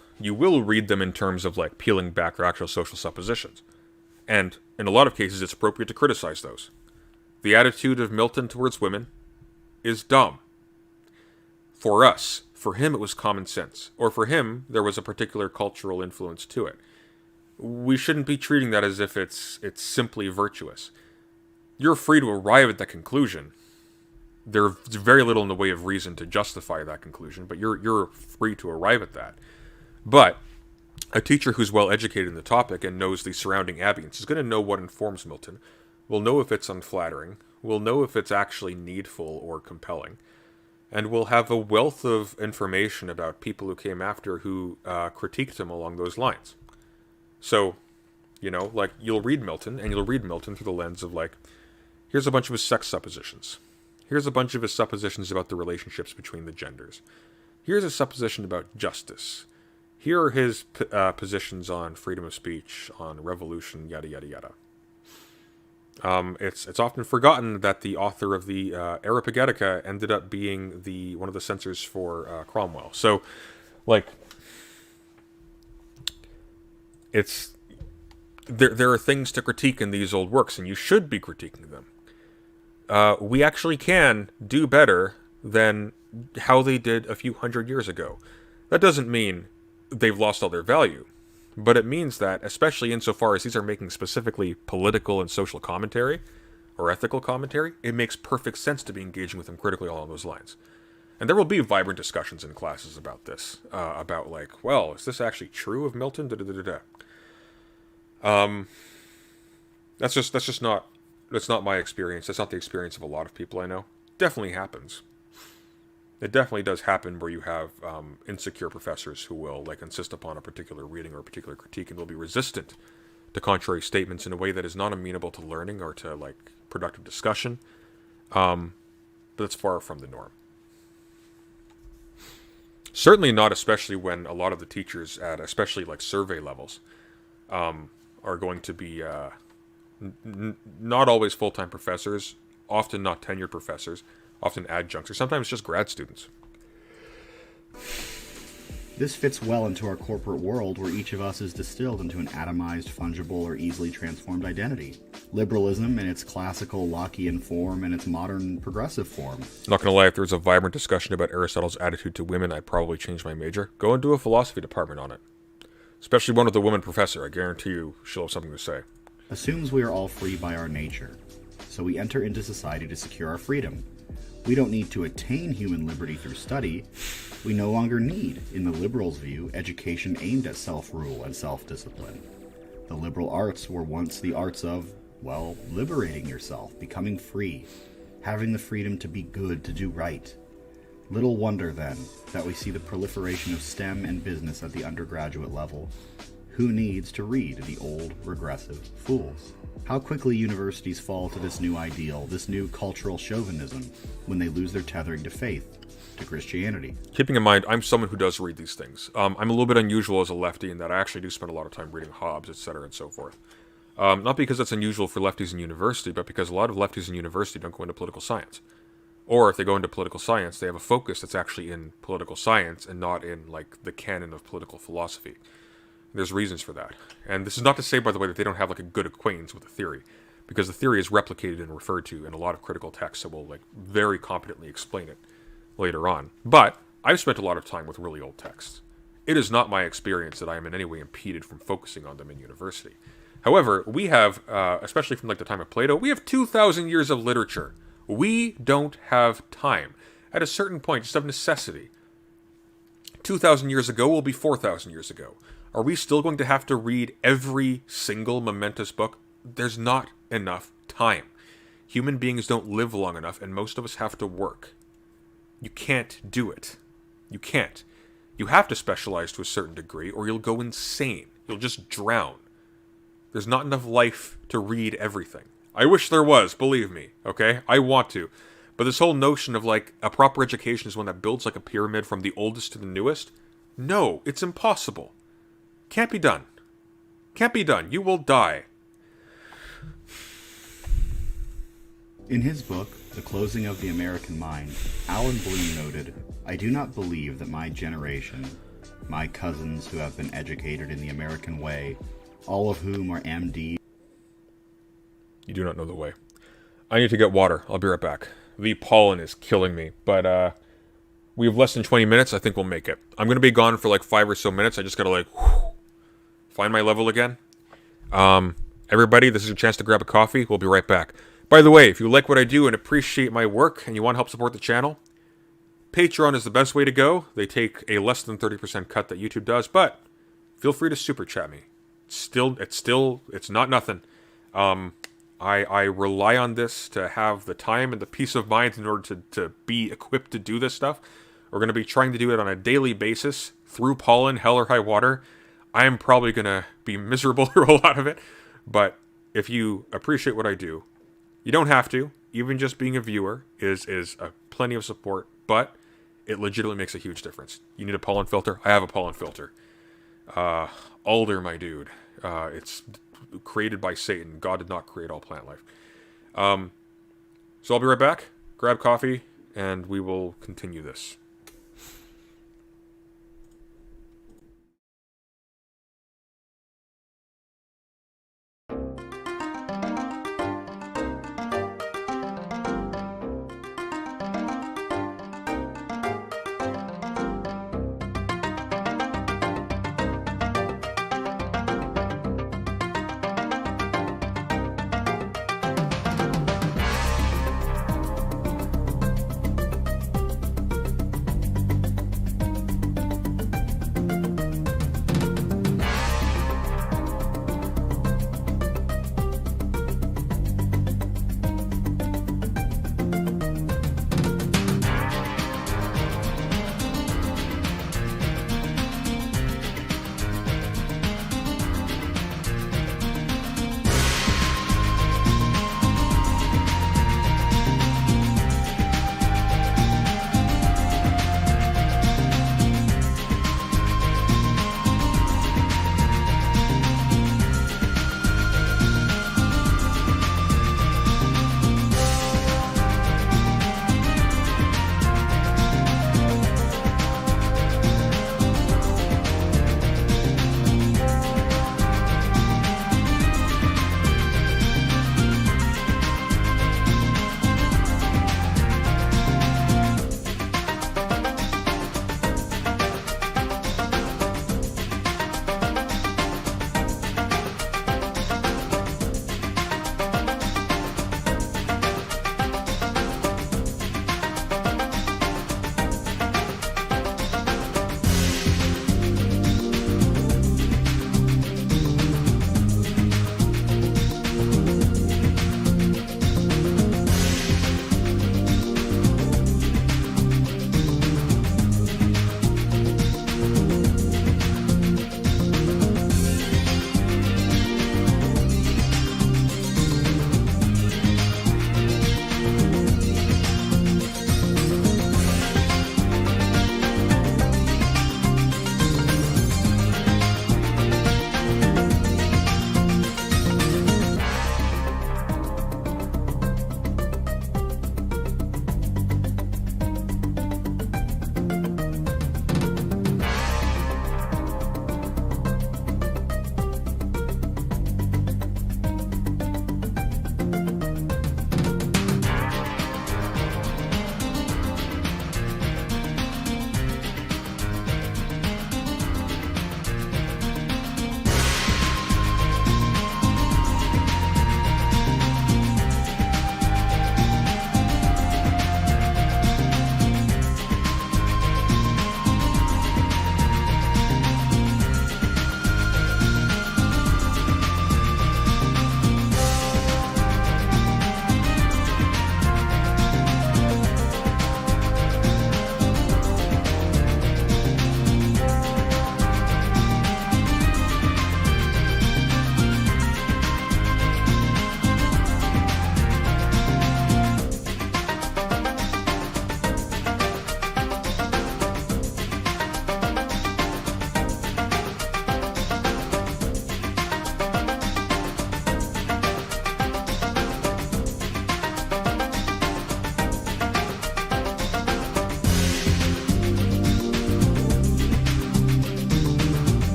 read them in terms of, like, peeling back their actual social suppositions. And, in a lot of cases, it's appropriate to criticize those. The attitude of Milton towards women is dumb. For us, for him it was common sense. Or for him, there was a particular cultural influence to it. We shouldn't be treating that as if it's simply virtuous. You're free to arrive at that conclusion. There's very little in the way of reason to justify that conclusion, but you're free to arrive at that. But a teacher who's well educated in the topic and knows the surrounding ambience is going to know what informs Milton, will know if it's unflattering, will know if it's actually needful or compelling, and will have a wealth of information about people who came after who critiqued him along those lines. So, like, you'll read Milton, and you'll read Milton through the lens of, like, here's a bunch of his sex suppositions. Here's a bunch of his suppositions about the relationships between the genders. Here's a supposition about justice. Here are his positions on freedom of speech, on revolution, yada, yada, yada. It's often forgotten that the author of the Areopagitica ended up being one of the censors for Cromwell. So, like, there are things to critique in these old works, and you should be critiquing them. We actually can do better than how they did a few hundred years ago. That doesn't mean they've lost all their value, but it means that, especially insofar as these are making specifically political and social commentary, or ethical commentary, it makes perfect sense to be engaging with them critically along those lines. And there will be vibrant discussions in classes about this, about, like, well, is this actually true of Milton? That's not my experience. That's not the experience of a lot of people I know. Definitely happens. It definitely does happen where you have insecure professors who will, like, insist upon a particular reading or a particular critique and will be resistant to contrary statements in a way that is not amenable to learning or to, like, productive discussion. But it's far from the norm. Certainly not, especially when a lot of the teachers at, especially, like, survey levels, are going to be not always full-time professors, often not tenured professors, often adjuncts, or sometimes just grad students. This fits well into our corporate world where each of us is distilled into an atomized, fungible, or easily transformed identity. Liberalism in its classical Lockean form and its modern progressive form. Not gonna lie, if there was a vibrant discussion about Aristotle's attitude to women, I'd probably change my major. Go and do a philosophy department on it. Especially one with a woman professor. I guarantee you she'll have something to say. Assumes we are all free by our nature, so we enter into society to secure our freedom. We don't need to attain human liberty through study. We no longer need, in the liberals' view, education aimed at self-rule and self-discipline. The liberal arts were once the arts of, well, liberating yourself, becoming free, having the freedom to be good, to do right. Little wonder, then, that we see the proliferation of STEM and business at the undergraduate level. Who needs to read the old, regressive fools? How quickly universities fall to this new ideal, this new cultural chauvinism, when they lose their tethering to faith, to Christianity. Keeping in mind, I'm someone who does read these things. I'm a little bit unusual as a lefty in that I actually do spend a lot of time reading Hobbes, etc., and so forth. Not because that's unusual for lefties in university, but because a lot of lefties in university don't go into political science. Or if they go into political science, they have a focus that's actually in political science and not in, like, the canon of political philosophy. There's reasons for that. And this is not to say, by the way, that they don't have, like, a good acquaintance with the theory, because the theory is replicated and referred to in a lot of critical texts that will, like, very competently explain it later on. But I've spent a lot of time with really old texts. It is not my experience that I am in any way impeded from focusing on them in university. However, we have, especially from, like, the time of Plato, we have 2,000 years of literature. We don't have time. At a certain point, just of necessity. 2,000 years ago will be 4,000 years ago. Are we still going to have to read every single momentous book? There's not enough time. Human beings don't live long enough, and most of us have to work. You can't do it. You can't. You have to specialize to a certain degree, or you'll go insane. You'll just drown. There's not enough life to read everything. I wish there was, believe me, okay? I want to. But this whole notion of, like, a proper education is one that builds like a pyramid from the oldest to the newest? No, it's impossible. Can't be done. Can't be done. You will die. In his book, The Closing of the American Mind, Alan Bloom noted, "I do not believe that my generation, my cousins who have been educated in the American way, all of whom are MD." You do not know the way. I need to get water. I'll be right back. The pollen is killing me, but we have less than 20 minutes. I think we'll make it. I'm going to be gone for like 5 or so minutes. I just got to find my level again. Everybody, this is your chance to grab a coffee. We'll be right back. By the way, if you like what I do and appreciate my work and you want to help support the channel, Patreon is the best way to go. They take a less than 30% cut that YouTube does, but feel free to super chat me. It's not nothing. I rely on this to have the time and the peace of mind in order to be equipped to do this stuff. We're going to be trying to do it on a daily basis through pollen, hell or high water. I am probably going to be miserable through a lot of it, but if you appreciate what I do, you don't have to. Even just being a viewer is a plenty of support, but it legitimately makes a huge difference. You need a pollen filter? I have a pollen filter. Alder, my dude. It's created by Satan. God did not create all plant life. So I'll be right back. Grab coffee, and we will continue this.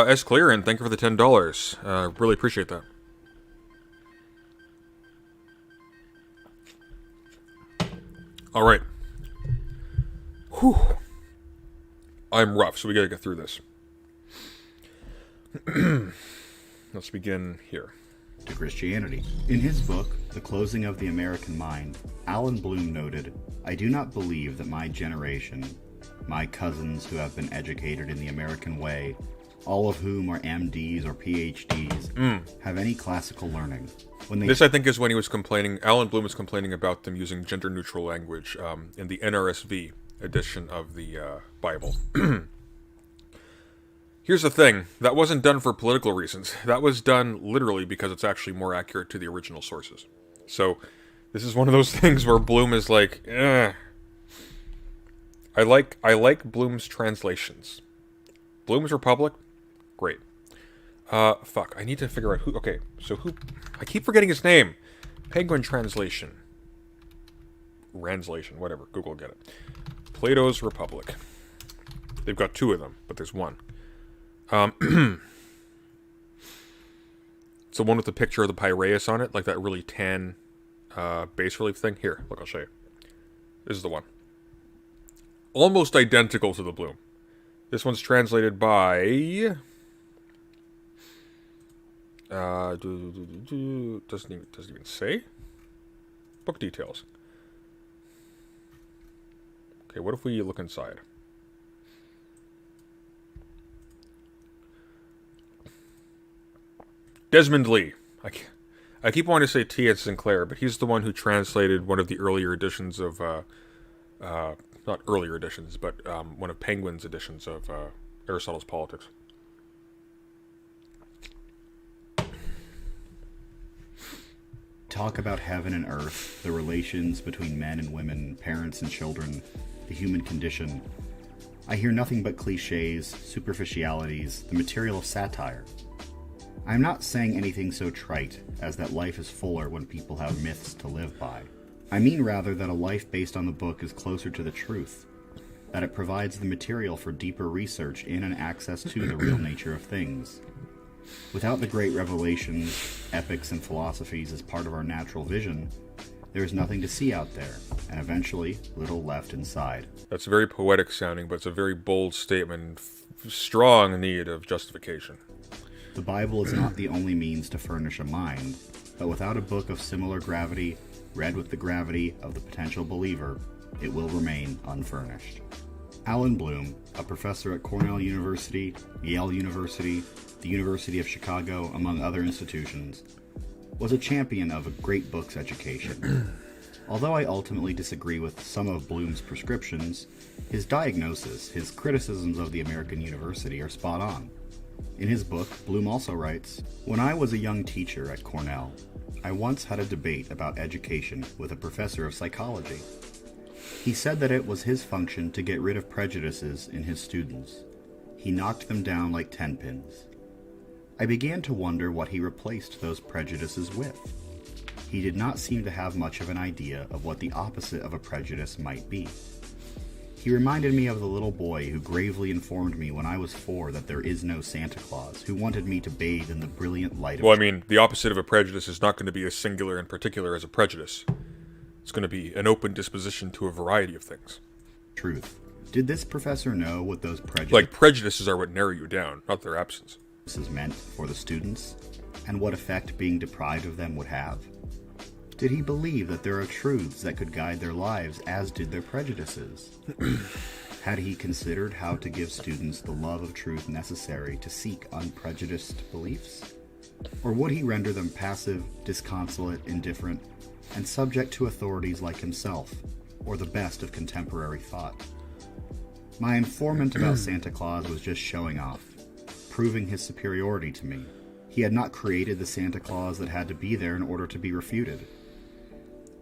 S. Clearin, thank you for the $10. Really appreciate that. All right. Whew. I'm rough, so we gotta get through this. Let's begin here. To Christianity. In his book, The Closing of the American Mind, Alan Bloom noted, "I do not believe that my generation, my cousins who have been educated in the American way, all of whom are MDs or PhDs, have any classical learning." When they This, I think, is when he was complaining, Alan Bloom was complaining about them using gender-neutral language in the NRSV edition of the Bible. Here's the thing, that wasn't done for political reasons. That was done literally because it's actually more accurate to the original sources. So, this is one of those things where Bloom is like, eh. I like Bloom's translations. Bloom's Republic, great. Fuck, I need to figure out who, okay, so who, I keep forgetting his name. Penguin Translation. Ranslation, whatever, Google will get it. Plato's Republic. They've got two of them, but there's one. It's the one with the picture of the Piraeus on it, like that really tan bas relief thing. Here, look, I'll show you. This is the one. Almost identical to the Bloom. This one's translated by... doesn't even say. Book details. Okay, what if we look inside? Desmond Lee. I keep wanting to say T. and Sinclair, but he's the one who translated one of the earlier editions of, not earlier editions, but one of Penguin's editions of Aristotle's Politics. talk about heaven and earth, the relations between men and women, parents and children, the human condition, I hear nothing but cliches, superficialities, the material of satire. I'm not saying anything so trite as that life is fuller when people have myths to live by. I mean rather that a life based on the book is closer to the truth, that it provides the material for deeper research in and access to the real nature of things. Without the great revelations, epics, and philosophies as part of our natural vision, there is nothing to see out there, and eventually little left inside. That's very poetic sounding, but it's a very bold statement, strong need of justification. The Bible is not the only means to furnish a mind, but without a book of similar gravity, read with the gravity of the potential believer, it will remain unfurnished. Alan Bloom, a professor at Cornell University, Yale University, the University of Chicago, among other institutions, was a champion of a great books education. Although I ultimately disagree with some of Bloom's prescriptions, his diagnosis, his criticisms of the American university are spot on. In his book, Bloom also writes, "When I was a young teacher at Cornell, I once had a debate about education with a professor of psychology. He said that it was his function to get rid of prejudices in his students. He knocked them down like 10 pins. I began to wonder what he replaced those prejudices with. He did not seem to have much of an idea of what the opposite of a prejudice might be. He reminded me of the little boy who gravely informed me when I was 4 that there is no Santa Claus, who wanted me to bathe in the brilliant light of... Well, I mean, the opposite of a prejudice is not going to be as singular and particular as a prejudice. It's going to be an open disposition to a variety of things. Truth. Did this professor know what those prejudices are what narrow you down, not their absence. Meant for the students, and what effect being deprived of them would have? Did he believe that there are truths that could guide their lives as did their prejudices? Had he considered how to give students the love of truth necessary to seek unprejudiced beliefs? Or would he render them passive, disconsolate, indifferent, and subject to authorities like himself, or the best of contemporary thought? My informant about Santa Claus was just showing off, proving his superiority to me. He had not created the Santa Claus that had to be there in order to be refuted.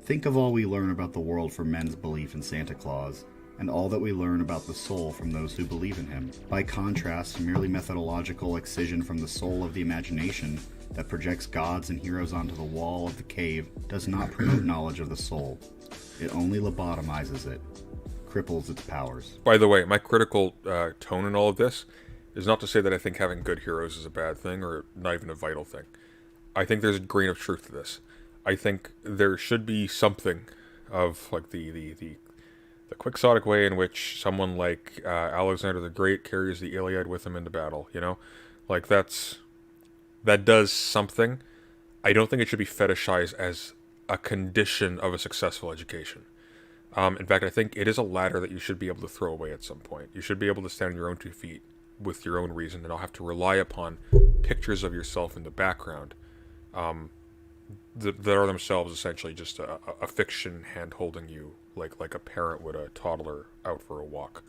Think of all we learn about the world from men's belief in Santa Claus, and all that we learn about the soul from those who believe in him. By contrast, merely methodological excision from the soul of the imagination that projects gods and heroes onto the wall of the cave does not promote knowledge of the soul. It only lobotomizes it, cripples its powers. By the way, my critical tone in all of this is not to say that I think having good heroes is a bad thing or not even a vital thing. I think there's a grain of truth to this. I think there should be something of like the quixotic way in which someone like Alexander the Great carries the Iliad with him into battle, you know? Like that does something. I don't think it should be fetishized as a condition of a successful education. In fact, I think it is a ladder that you should be able to throw away at some point. You should be able to stand on your own 2 feet with your own reason, and I'll have to rely upon pictures of yourself in the background that are themselves essentially just a fiction hand holding you like a parent would a toddler out for a walk.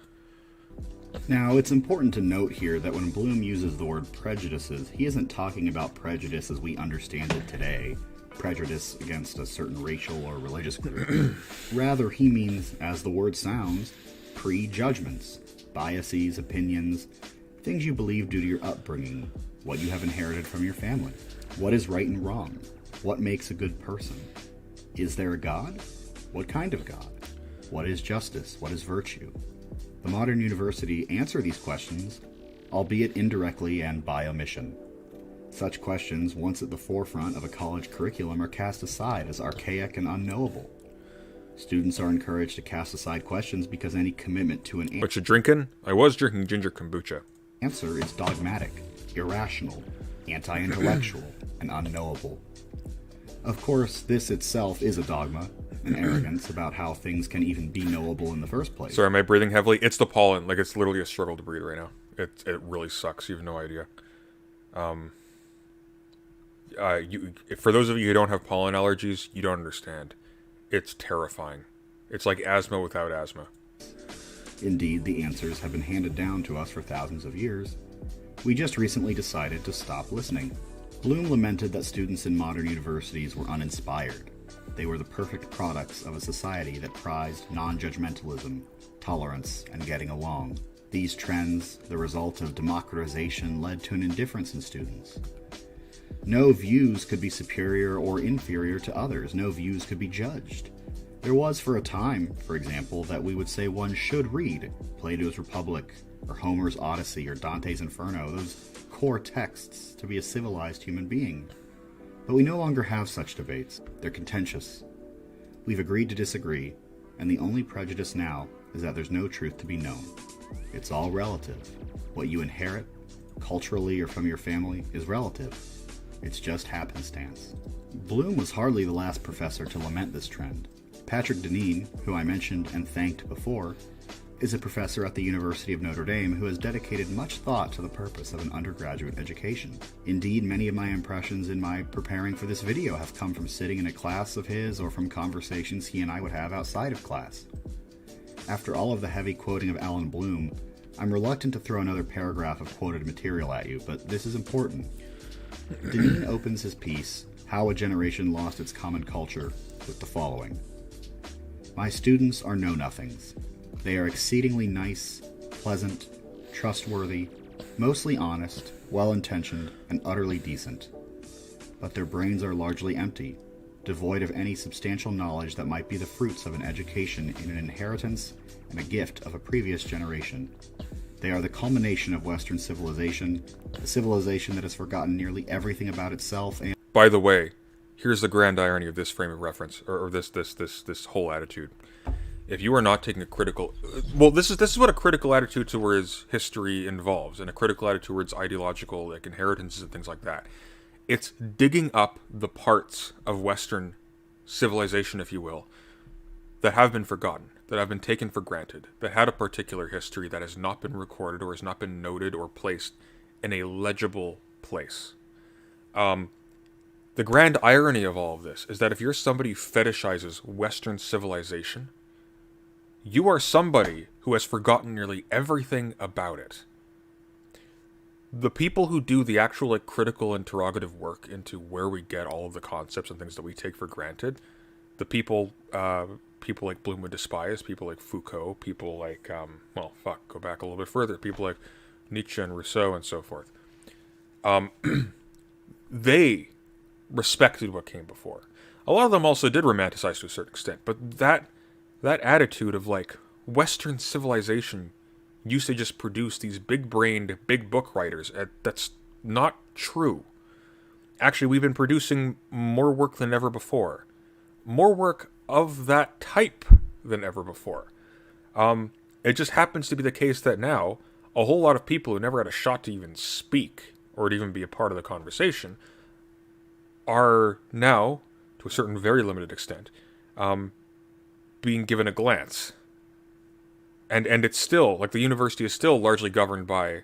Now, it's important to note here that when Bloom uses the word prejudices, he isn't talking about prejudice as we understand it today, prejudice against a certain racial or religious group. Rather, he means, as the word sounds, prejudgments, biases, opinions, things you believe due to your upbringing, what you have inherited from your family, what is right and wrong, what makes a good person. Is there a God? What kind of God? What is justice? What is virtue? The modern university answer these questions, albeit indirectly and by omission. Such questions, once at the forefront of a college curriculum, are cast aside as archaic and unknowable. Students are encouraged to cast aside questions because any commitment to an What you drinking? I was drinking ginger kombucha. Answer is dogmatic, irrational, anti-intellectual, and unknowable. Of course, this itself is a dogma, an arrogance about how things can even be knowable in the first place. Sorry, am I breathing heavily? It's the pollen. Like, it's literally a struggle to breathe right now. It really sucks. You have no idea. For those of you who don't have pollen allergies, you don't understand. It's terrifying. It's like asthma without asthma. Indeed, the answers have been handed down to us for thousands of years. We just recently decided to stop listening. Bloom lamented that students in modern universities were uninspired. They were the perfect products of a society that prized non-judgmentalism, tolerance, and getting along. These trends, the result of democratization, led to an indifference in students. No views could be superior or inferior to others. No views could be judged. There was for a time, for example, that we would say one should read Plato's Republic, or Homer's Odyssey, or Dante's Inferno, those core texts, to be a civilized human being. But we no longer have such debates. They're contentious. We've agreed to disagree, and the only prejudice now is that there's no truth to be known. It's all relative. What you inherit, culturally or from your family, is relative. It's just happenstance. Bloom was hardly the last professor to lament this trend. Patrick Deneen, who I mentioned and thanked before, is a professor at the University of Notre Dame who has dedicated much thought to the purpose of an undergraduate education. Indeed, many of my impressions in my preparing for this video have come from sitting in a class of his or from conversations he and I would have outside of class. After all of the heavy quoting of Alan Bloom, I'm reluctant to throw another paragraph of quoted material at you, but this is important. Deneen opens his piece, How a Generation Lost Its Common Culture, with the following. My students are know-nothings. They are exceedingly nice, pleasant, trustworthy, mostly honest, well-intentioned, and utterly decent. But their brains are largely empty, devoid of any substantial knowledge that might be the fruits of an education in an inheritance and a gift of a previous generation. They are the culmination of Western civilization, a civilization that has forgotten nearly everything about itself and... By the way, here's the grand irony of this frame of reference, or this whole attitude. If you are not taking a critical... Well, this is what a critical attitude towards history involves, and a critical attitude towards ideological inheritances and things like that. It's digging up the parts of Western civilization, if you will, that have been forgotten, that have been taken for granted, that had a particular history that has not been recorded or has not been noted or placed in a legible place. The grand irony of all of this is that if you're somebody who fetishizes Western civilization, you are somebody who has forgotten nearly everything about it. The people who do the actual critical interrogative work into where we get all of the concepts and things that we take for granted, the people like Bloom would despise, people like Foucault, people like, go back a little bit further, people like Nietzsche and Rousseau and so forth. They respected what came before. A lot of them also did romanticize to a certain extent, but that attitude of Western civilization used to just produce these big-brained, big book writers, that's not true. Actually, we've been producing more work than ever before. More work of that type than ever before. It just happens to be the case that now, a whole lot of people who never had a shot to even speak, or to even be a part of the conversation, are now, to a certain very limited extent, being given a glance. And it's still, the university is still largely governed by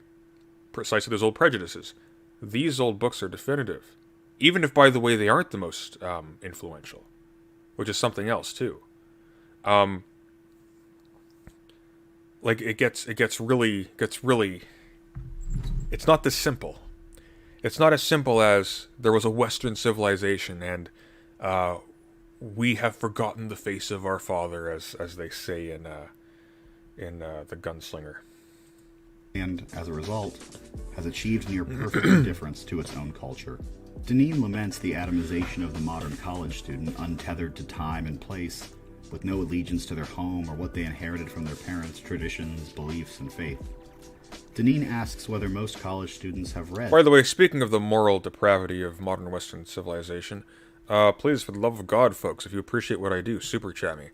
precisely those old prejudices. These old books are definitive. Even if, by the way, they aren't the most influential. Which is something else, too. It gets really... It's not this simple. It's not as simple as there was a Western civilization and we have forgotten the face of our father, as they say in The Gunslinger. And, as a result, has achieved near perfect indifference to its own culture. Deneen laments the atomization of the modern college student, untethered to time and place, with no allegiance to their home or what they inherited from their parents' traditions, beliefs, and faith. Deneen asks whether most college students have read... By the way, speaking of the moral depravity of modern Western civilization, please, for the love of God, folks, if you appreciate what I do, super chat me.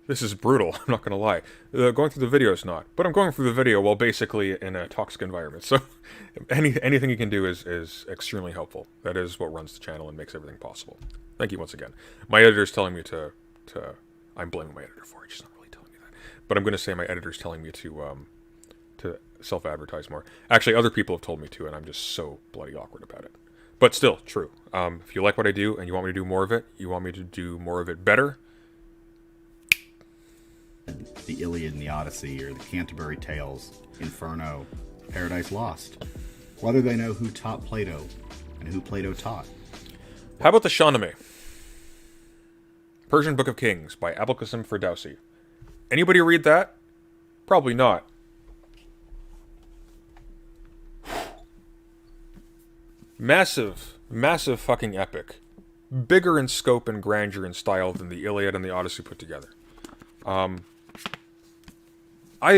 This is brutal, I'm not going to lie. Going through the video is not. But I'm going through the video while basically in a toxic environment. So anything you can do is extremely helpful. That is what runs the channel and makes everything possible. Thank you once again. My editor's telling me to I'm blaming my editor for it. She's not really telling me that. But I'm going to say my editor's telling me to self-advertise more. Actually, other people have told me to, and I'm just so bloody awkward about it. But still, true. If you like what I do and you want me to do more of it, you want me to do more of it better, the Iliad and the Odyssey, or the Canterbury Tales, Inferno, Paradise Lost. Whether they know who taught Plato and who Plato taught. How about the Shahnameh? Persian Book of Kings by Abulqasim Ferdowsi. Anybody read that? Probably not. Massive, massive fucking epic. Bigger in scope and grandeur and style than the Iliad and the Odyssey put together. I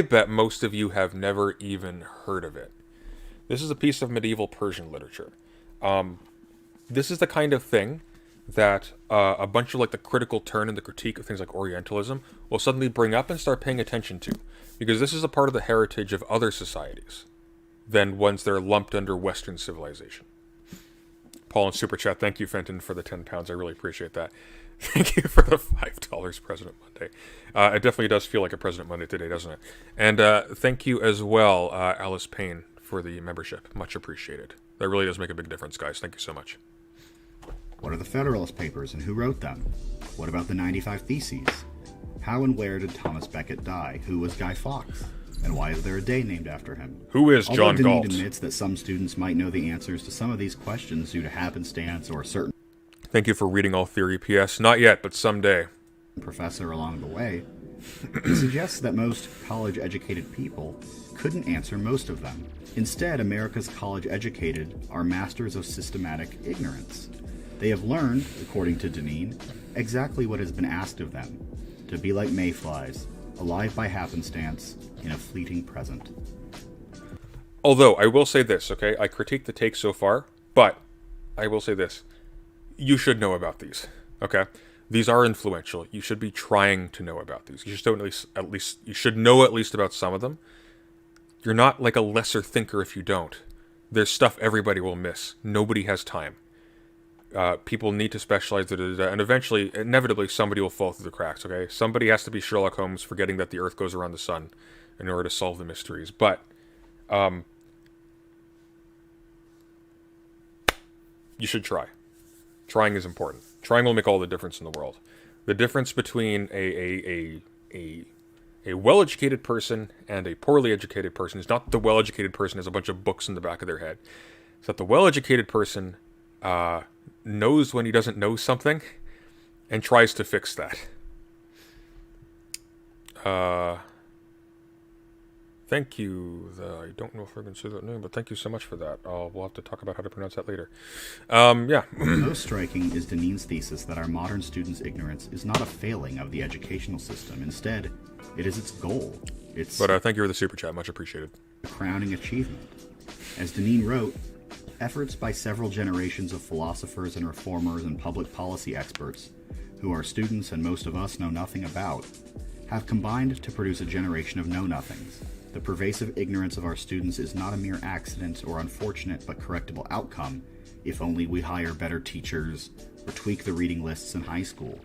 bet most of you have never even heard of it. This is a piece of medieval Persian literature. This is the kind of thing that a bunch of like the critical turn and the critique of things like Orientalism will suddenly bring up and start paying attention to, because this is a part of the heritage of other societies than ones that are lumped under Western civilization. Paul in Super Chat, thank you, Fenton, for the £10. I really appreciate that. Thank you for the $5 President Monday. It definitely does feel like a President Monday today, doesn't it? And thank you as well, Alice Payne, for the membership. Much appreciated. That really does make a big difference, guys. Thank you so much. What are the Federalist Papers and who wrote them? What about the 95 Theses? How and where did Thomas Becket die? Who was Guy Fawkes? And why is there a day named after him? Who is John Although Galt? Deneen admits that some students might know the answers to some of these questions due to happenstance or a certain Thank you for reading all theory, P.S. Not yet, but someday. professor along the way, he suggests that most college-educated people couldn't answer most of them. Instead, America's college-educated are masters of systematic ignorance. They have learned, according to Deneen, exactly what has been asked of them, to be like mayflies, alive by happenstance, in a fleeting present. Although, I will say this, okay? I critique the take so far, but I will say this. You should know about these, okay? These are influential. You should be trying to know about these. You should know at least about some of them. You're not like a lesser thinker if you don't. There's stuff everybody will miss. Nobody has time. People need to specialize, and eventually, inevitably, somebody will fall through the cracks, okay? Somebody has to be Sherlock Holmes, forgetting that the Earth goes around the sun in order to solve the mysteries. But, you should try. Trying is important. Trying will make all the difference in the world. The difference between a well-educated person and a poorly educated person is not the well-educated person has a bunch of books in the back of their head. It's that the well-educated person knows when he doesn't know something and tries to fix that. Thank you. I don't know if I can say that name, but thank you so much for that. We'll have to talk about how to pronounce that later. Yeah. Most striking is Deneen's thesis that our modern students' ignorance is not a failing of the educational system. Instead, it is its goal. It's But thank you for the super chat. Much appreciated. a crowning achievement. As Deneen wrote, efforts by several generations of philosophers and reformers and public policy experts, who our students and most of us know nothing about, have combined to produce a generation of know-nothings. The pervasive ignorance of our students is not a mere accident or unfortunate but correctable outcome if only we hire better teachers or tweak the reading lists in high school.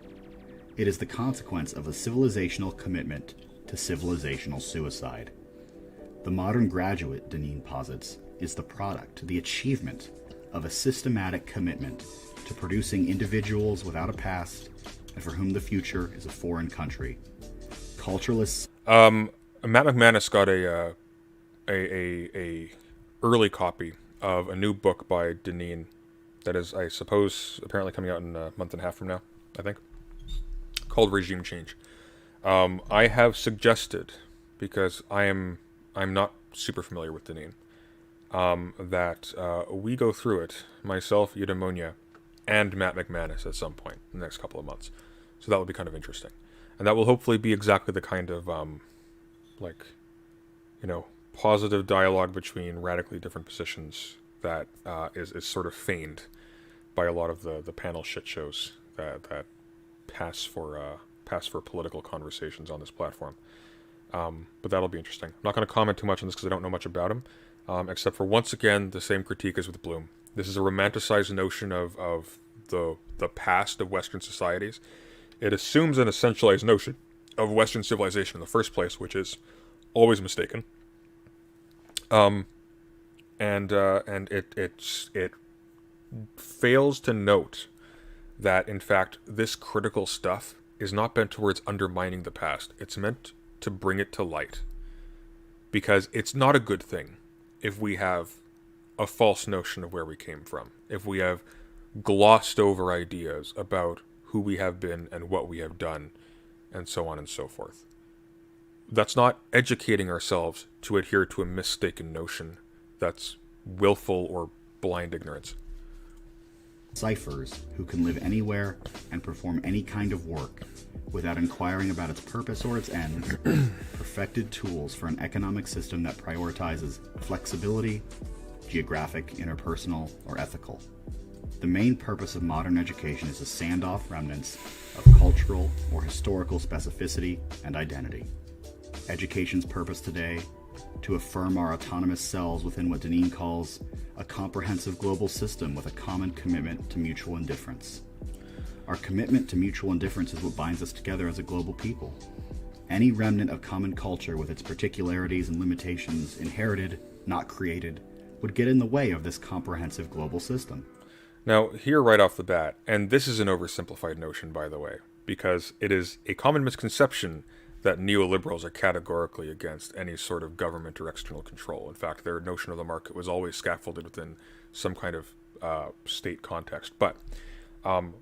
It is the consequence of a civilizational commitment to civilizational suicide. The modern graduate, Deneen posits, is the product, the achievement of a systematic commitment to producing individuals without a past and for whom the future is a foreign country. Culturalists. Matt McManus got a early copy of a new book by Deneen that is, I suppose, apparently coming out in a month and a half from now, I think, called Regime Change. I have suggested, because I'm not super familiar with Deneen, that we go through it, myself, Eudaimonia, and Matt McManus at some point in the next couple of months. So that will be kind of interesting. And that will hopefully be exactly the kind of, positive dialogue between radically different positions that is sort of feigned by a lot of the panel shit shows that pass for political conversations on this platform. But that'll be interesting. I'm not going to comment too much on this because I don't know much about him, except for, once again, the same critique as with Bloom. This is a romanticized notion of the past of Western societies. It assumes an essentialized notion of Western civilization in the first place, which is always mistaken. And it fails to note that, in fact, this critical stuff is not meant towards undermining the past. It's meant to bring it to light. Because it's not a good thing if we have a false notion of where we came from. If we have glossed over ideas about who we have been and what we have done, and so on and so forth. That's not educating ourselves to adhere to a mistaken notion that's willful or blind ignorance. ciphers who can live anywhere and perform any kind of work without inquiring about its purpose or its end, perfected tools for an economic system that prioritizes flexibility, geographic, interpersonal, or ethical. The main purpose of modern education is to sand off remnants of cultural or historical specificity and identity. Education's purpose today, to affirm our autonomous selves within what Deneen calls a comprehensive global system with a common commitment to mutual indifference. Our commitment to mutual indifference is what binds us together as a global people. Any remnant of common culture with its particularities and limitations, inherited, not created, would get in the way of this comprehensive global system. Now, here right off the bat, and this is an oversimplified notion, by the way, because it is a common misconception that neoliberals are categorically against any sort of government or external control. In fact, their notion of the market was always scaffolded within some kind of state context. But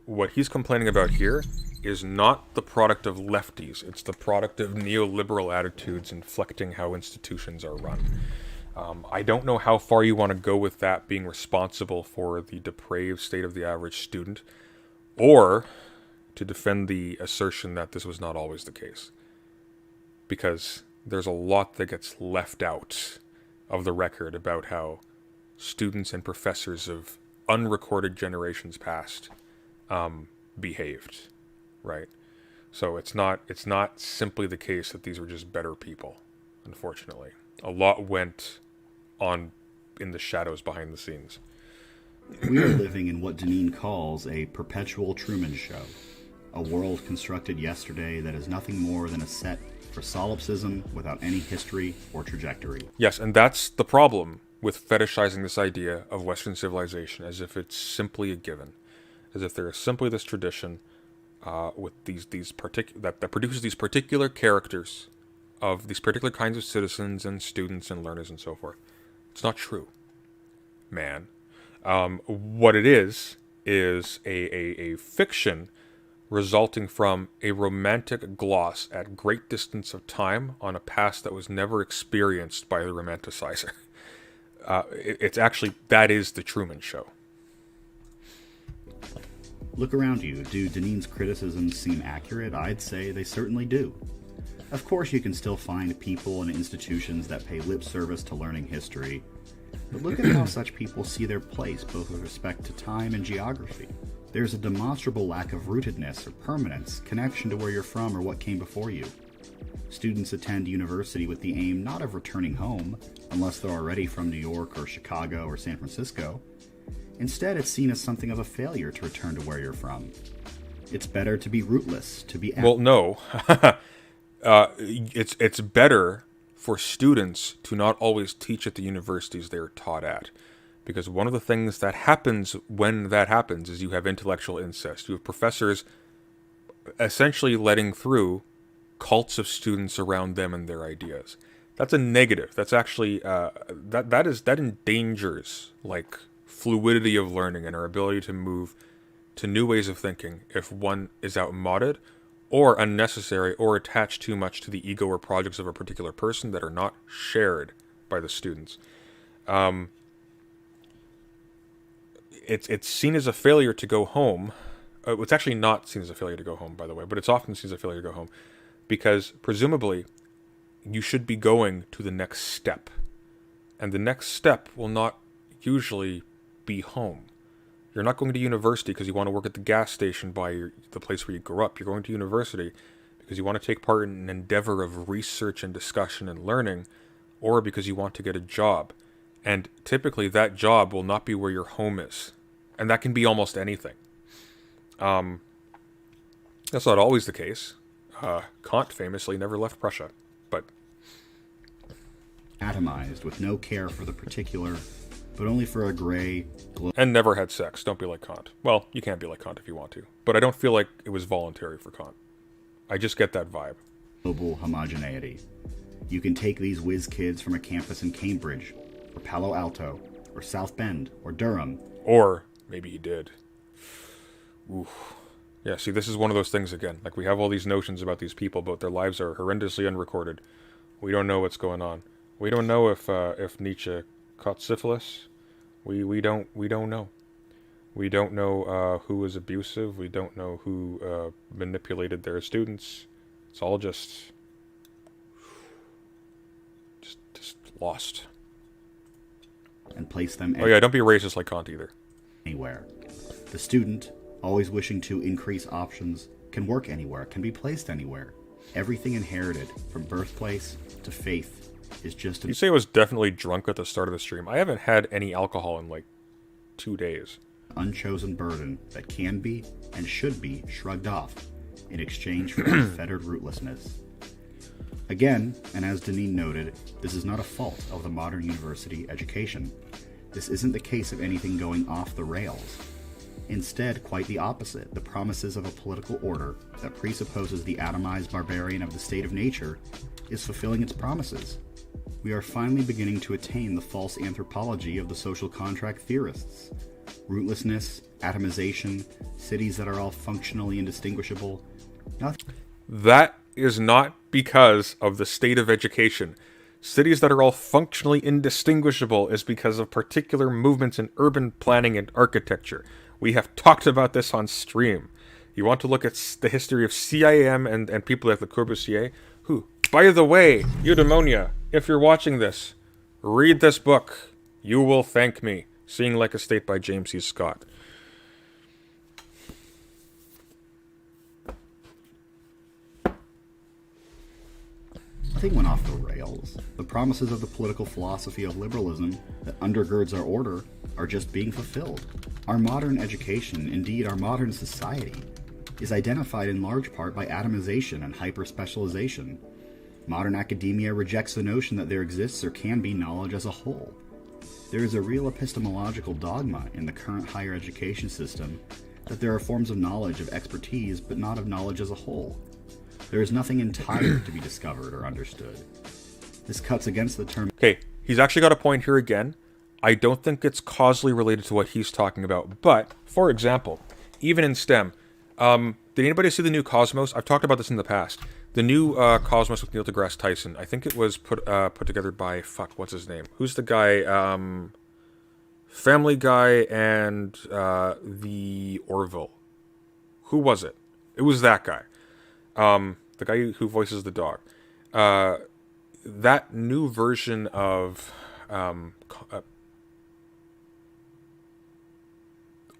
what he's complaining about here is not the product of lefties. It's the product of neoliberal attitudes inflecting how institutions are run. I don't know how far you want to go with that being responsible for the depraved state of the average student, or to defend the assertion that this was not always the case. Because there's a lot that gets left out of the record about how students and professors of unrecorded generations past behaved, right? So it's not simply the case that these were just better people, unfortunately. A lot went on in the shadows behind the scenes. We are living in what Deneen calls a perpetual Truman Show, a world constructed yesterday that is nothing more than a set for solipsism without any history or trajectory. Yes, and that's the problem with fetishizing this idea of Western civilization as if it's simply a given, as if there is simply this tradition with that produces these particular characters of these particular kinds of citizens and students and learners and so forth. It's not true, man. What it is a fiction resulting from a romantic gloss at great distance of time on a past that was never experienced by the romanticizer. It's actually, that is the Truman Show. Look around you. Do Deneen's criticisms seem accurate? I'd say they certainly do. Of course, you can still find people and institutions that pay lip service to learning history, but look at how such people see their place, both with respect to time and geography. There's a demonstrable lack of rootedness or permanence, connection to where you're from or what came before you. Students attend university with the aim not of returning home, unless they're already from New York or Chicago or San Francisco. Instead, it's seen as something of a failure to return to where you're from. It's better to be rootless, to be... Well, no. It's better for students to not always teach at the universities they're taught at. Because one of the things that happens when that happens is you have intellectual incest. You have professors essentially letting through cults of students around them and their ideas. That's a negative. That's actually that endangers like fluidity of learning and our ability to move to new ways of thinking if one is outmoded or unnecessary or attached too much to the ego or projects of a particular person that are not shared by the students. It's seen as a failure to go home. It's actually not seen as a failure to go home, by the way, but it's often seen as a failure to go home because presumably you should be going to the next step. And the next step will not usually be home. You're not going to university because you want to work at the gas station by the place where you grew up. You're going to university because you want to take part in an endeavor of research and discussion and learning, or because you want to get a job. And typically that job will not be where your home is. And that can be almost anything. That's not always the case. Kant famously never left Prussia, but... atomized, with no care for the particular, but only for a gray... and never had sex. Don't be like Kant. Well, you can't be like Kant if you want to. But I don't feel like it was voluntary for Kant. I just get that vibe. Global homogeneity. You can take these whiz kids from a campus in Cambridge, or Palo Alto, or South Bend, or Durham. Or maybe he did. Oof. Yeah, see, this is one of those things again. Like, we have all these notions about these people, but their lives are horrendously unrecorded. We don't know what's going on. We don't know if Nietzsche caught syphilis. We don't know. We don't know who was abusive. We don't know who manipulated their students. It's all just lost. And place them Oh yeah, don't be racist like Kant either. anywhere. The student, always wishing to increase options, can work anywhere, can be placed anywhere. Everything inherited, from birthplace to faith, is just You say I was definitely drunk at the start of the stream. I haven't had any alcohol in like 2 days. unchosen burden that can be and should be shrugged off in exchange for unfettered rootlessness. Again, and as Deneen noted, this is not a fault of the modern university education. This isn't the case of anything going off the rails. Instead, quite the opposite. The promises of a political order that presupposes the atomized barbarian of the state of nature is fulfilling its promises. We are finally beginning to attain the false anthropology of the social contract theorists. Rootlessness, atomization, cities that are all functionally indistinguishable. That is not because of the state of education. Cities that are all functionally indistinguishable is because of particular movements in urban planning and architecture. We have talked about this on stream. You want to look at the history of CIAM and people like Le Corbusier, who, by the way, Eudaimonia, if you're watching this, read this book. You will thank me. Seeing Like a State by James C. Scott. Nothing went off the rails. The promises of the political philosophy of liberalism that undergirds our order are just being fulfilled. Our modern education, indeed our modern society, is identified in large part by atomization and hyper-specialization. Modern academia rejects the notion that there exists or can be knowledge as a whole. There is a real epistemological dogma in the current higher education system that there are forms of knowledge, of expertise, but not of knowledge as a whole. There is nothing entire to be discovered or understood. This cuts against the term. Okay, he's actually got a point here again. I don't think it's causally related to what he's talking about. But, for example, even in STEM, did anybody see the new Cosmos? I've talked about this in the past. The new Cosmos with Neil deGrasse Tyson. I think it was put together by, what's his name? Who's the guy? Family Guy and the Orville. Who was it? It was that guy. The guy who voices the dog. That new version of...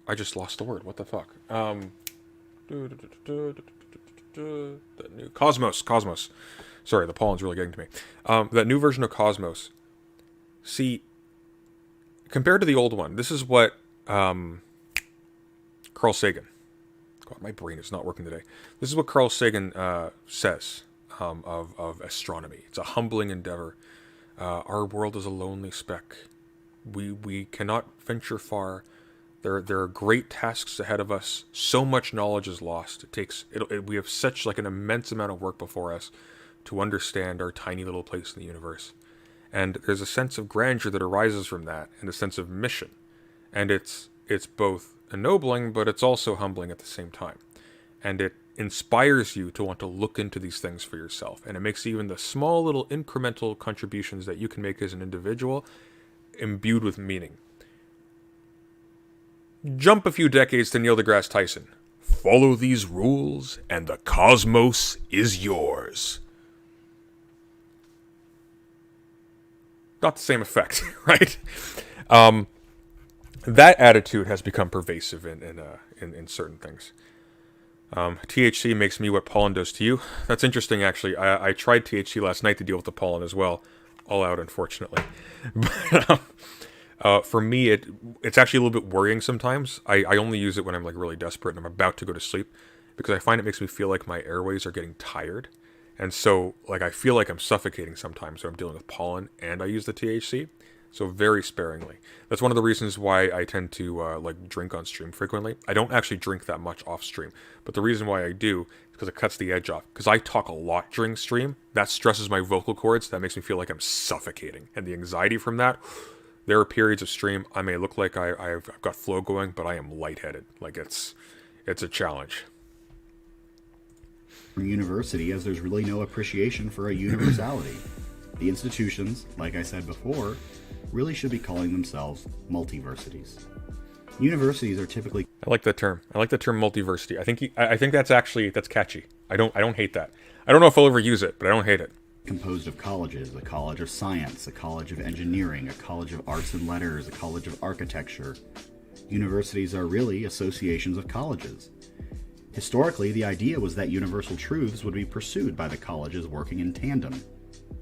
I just lost the word. What the fuck? The new Cosmos. Sorry, the pollen's really getting to me. That new version of Cosmos. See, compared to the old one, this is what Carl Sagan. God, my brain is not working today. This is what Carl Sagan says of astronomy. It's a humbling endeavor. Our world is a lonely speck. We cannot venture far. There are great tasks ahead of us. So much knowledge is lost. We have such like an immense amount of work before us to understand our tiny little place in the universe. And there's a sense of grandeur that arises from that, and a sense of mission. And it's both ennobling, but it's also humbling at the same time. And it inspires you to want to look into these things for yourself. And it makes even the small little incremental contributions that you can make as an individual imbued with meaning. Jump a few decades to Neil deGrasse Tyson. Follow these rules, and the cosmos is yours. Not the same effect, right? That attitude has become pervasive in certain things. THC makes me what pollen does to you. That's interesting, actually. I tried THC last night to deal with the pollen as well. All out, unfortunately. But for me, it's actually a little bit worrying sometimes. I only use it when I'm like really desperate and I'm about to go to sleep, because I find it makes me feel like my airways are getting tired. And so, like, I feel like I'm suffocating sometimes when I'm dealing with pollen and I use the THC. So very sparingly. That's one of the reasons why I tend to like drink on stream frequently. I don't actually drink that much off stream, but the reason why I do is because it cuts the edge off. Because I talk a lot during stream, that stresses my vocal cords. That makes me feel like I'm suffocating, and the anxiety from that. There are periods of stream I may look like I've got flow going, but I am lightheaded. Like it's a challenge. University, as there's really no appreciation for a universality. The institutions, like I said before, really should be calling themselves multiversities. Universities are typically I like that term. I like the term multiversity. I think that's catchy. I don't hate that. I don't know if I'll ever use it, but I don't hate it. composed of colleges: a college of science, a college of engineering, a college of arts and letters, a college of architecture. Universities are really associations of colleges. Historically, the idea was that universal truths would be pursued by the colleges working in tandem.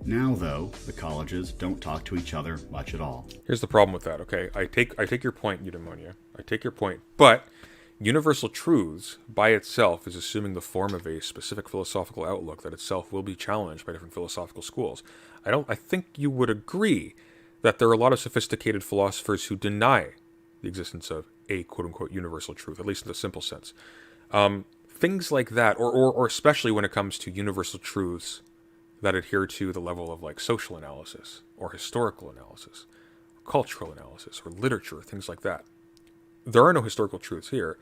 Now, though, the colleges don't talk to each other much at all. Here's the problem with that, okay? I take your point, Eudaimonia. I take your point. But universal truths by itself is assuming the form of a specific philosophical outlook that itself will be challenged by different philosophical schools. I think you would agree that there are a lot of sophisticated philosophers who deny the existence of a quote-unquote universal truth, at least in the simple sense. Things like that, or especially when it comes to universal truths that adhere to the level of like social analysis or historical analysis, or cultural analysis or literature, things like that. There are no historical truths here.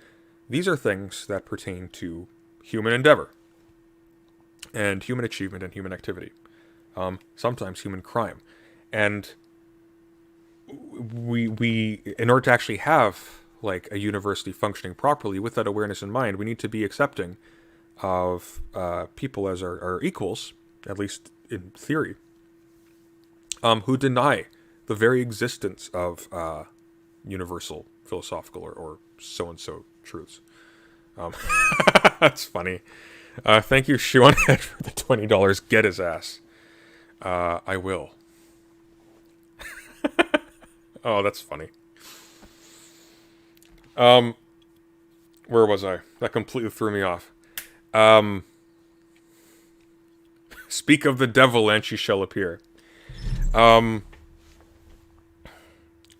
These are things that pertain to human endeavor and human achievement and human activity. Sometimes human crime. And we in order to actually have like a university functioning properly with that awareness in mind, we need to be accepting of people as our equals, at least in theory, who deny the very existence of universal philosophical or so-and-so truths. That's funny. Thank you, Shoe on Head, for the $20. Get his ass. I will. Oh, that's funny. Where was I? That completely threw me off. Speak of the devil and she shall appear.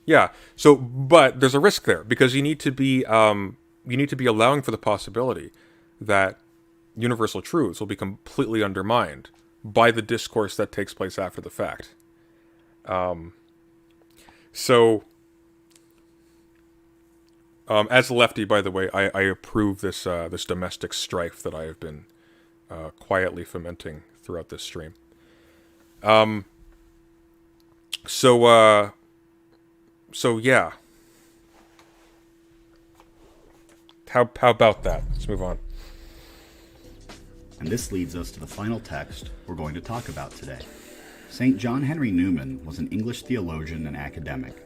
Yeah. So, but there's a risk there because you need to be allowing for the possibility that universal truths will be completely undermined by the discourse that takes place after the fact. As a lefty, by the way, I approve this domestic strife that I have been quietly fomenting throughout this stream. So yeah. How about that? Let's move on. And this leads us to the final text we're going to talk about today. St. John Henry Newman was an English theologian and academic.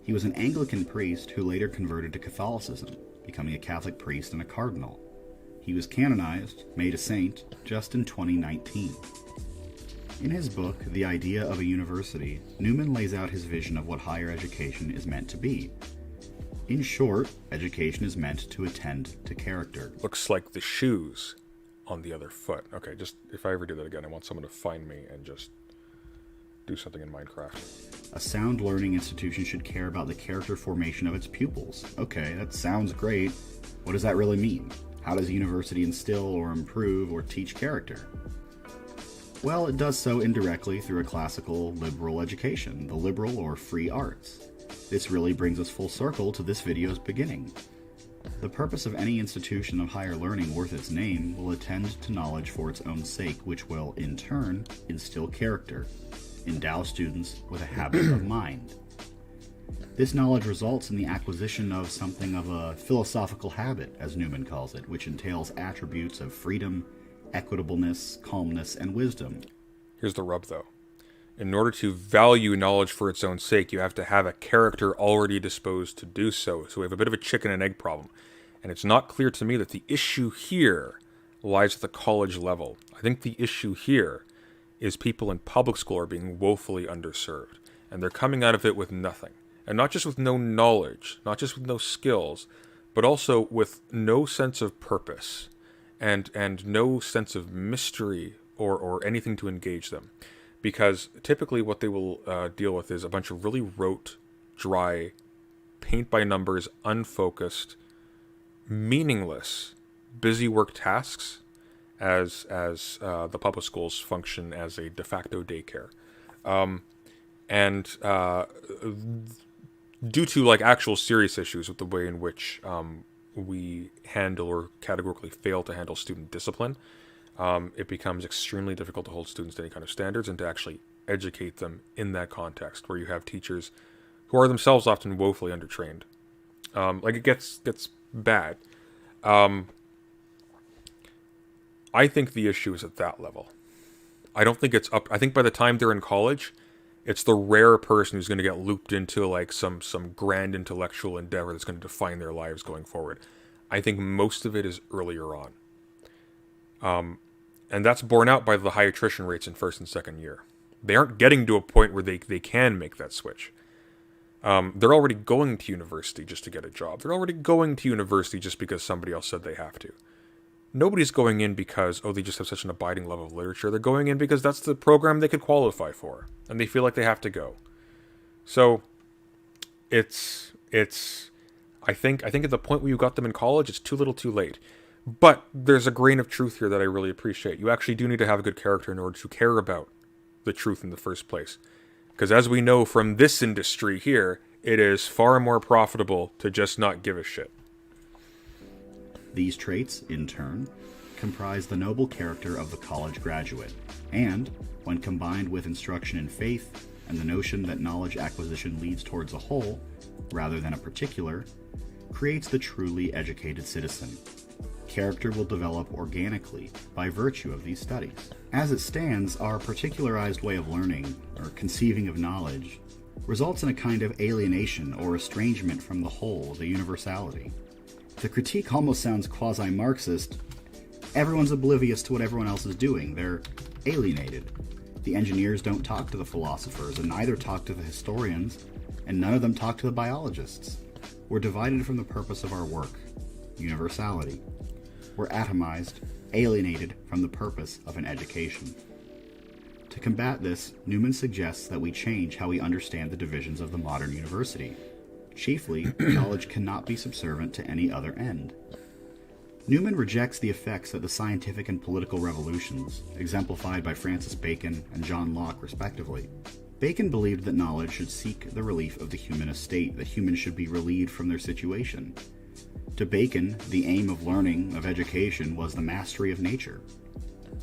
He was an Anglican priest who later converted to Catholicism, becoming a Catholic priest and a cardinal. He was canonized, made a saint, just in 2019. In his book, The Idea of a University, Newman lays out his vision of what higher education is meant to be. In short, education is meant to attend to character. Looks like the shoes on the other foot. Okay, just if I ever do that again, I want someone to find me and just do something in Minecraft. A sound learning institution should care about the character formation of its pupils. Okay, that sounds great. What does that really mean? How does a university instill or improve or teach character? Well, it does so indirectly through a classical liberal education, the liberal or free arts. This really brings us full circle to this video's beginning. The purpose of any institution of higher learning worth its name will attend to knowledge for its own sake, which will, in turn, instill character, endow students with a habit of mind. This knowledge results in the acquisition of something of a philosophical habit, as Newman calls it, which entails attributes of freedom, equitableness, calmness, and wisdom. Here's the rub, though. In order to value knowledge for its own sake, you have to have a character already disposed to do so. So we have a bit of a chicken and egg problem. And it's not clear to me that the issue here lies at the college level. I think the issue here is people in public school are being woefully underserved. And they're coming out of it with nothing. And not just with no knowledge, not just with no skills, but also with no sense of purpose and no sense of mystery or anything to engage them. Because typically what they will deal with is a bunch of really rote, dry, paint-by-numbers, unfocused, meaningless, busy work tasks as the public schools function as a de facto daycare. Due to like actual serious issues with the way in which we handle or categorically fail to handle student discipline, it becomes extremely difficult to hold students to any kind of standards and to actually educate them in that context where you have teachers who are themselves often woefully undertrained Like it gets bad. Um, I think the issue is at that level. I don't think it's up. I think by the time they're in college, it's the rare person who's going to get looped into like some grand intellectual endeavor that's going to define their lives going forward. I think most of it is earlier on, and that's borne out by the high attrition rates in first and second year. They aren't getting to a point where they can make that switch. They're already going to university just to get a job. They're already going to university just because somebody else said they have to. Nobody's going in because, oh, they just have such an abiding love of literature. They're going in because that's the program they could qualify for, and they feel like they have to go. So, it's. I think at the point where you got them in college, it's too little, too late. But there's a grain of truth here that I really appreciate. You actually do need to have a good character in order to care about the truth in the first place, because as we know from this industry here, it is far more profitable to just not give a shit. These traits, in turn, comprise the noble character of the college graduate, and, when combined with instruction in faith and the notion that knowledge acquisition leads towards a whole, rather than a particular, creates the truly educated citizen. Character will develop organically by virtue of these studies. As it stands, our particularized way of learning, or conceiving of knowledge, results in a kind of alienation or estrangement from the whole, the universality. The critique almost sounds quasi-Marxist. Everyone's oblivious to what everyone else is doing. They're alienated. The engineers don't talk to the philosophers, and neither talk to the historians, and none of them talk to the biologists. We're divided from the purpose of our work, universality. We're atomized, alienated from the purpose of an education. To combat this, Newman suggests that we change how we understand the divisions of the modern university. Chiefly, knowledge cannot be subservient to any other end. Newman rejects the effects that the scientific and political revolutions, exemplified by Francis Bacon and John Locke respectively. Bacon believed that knowledge should seek the relief of the human estate, that humans should be relieved from their situation. To Bacon, the aim of learning, of education, was the mastery of nature.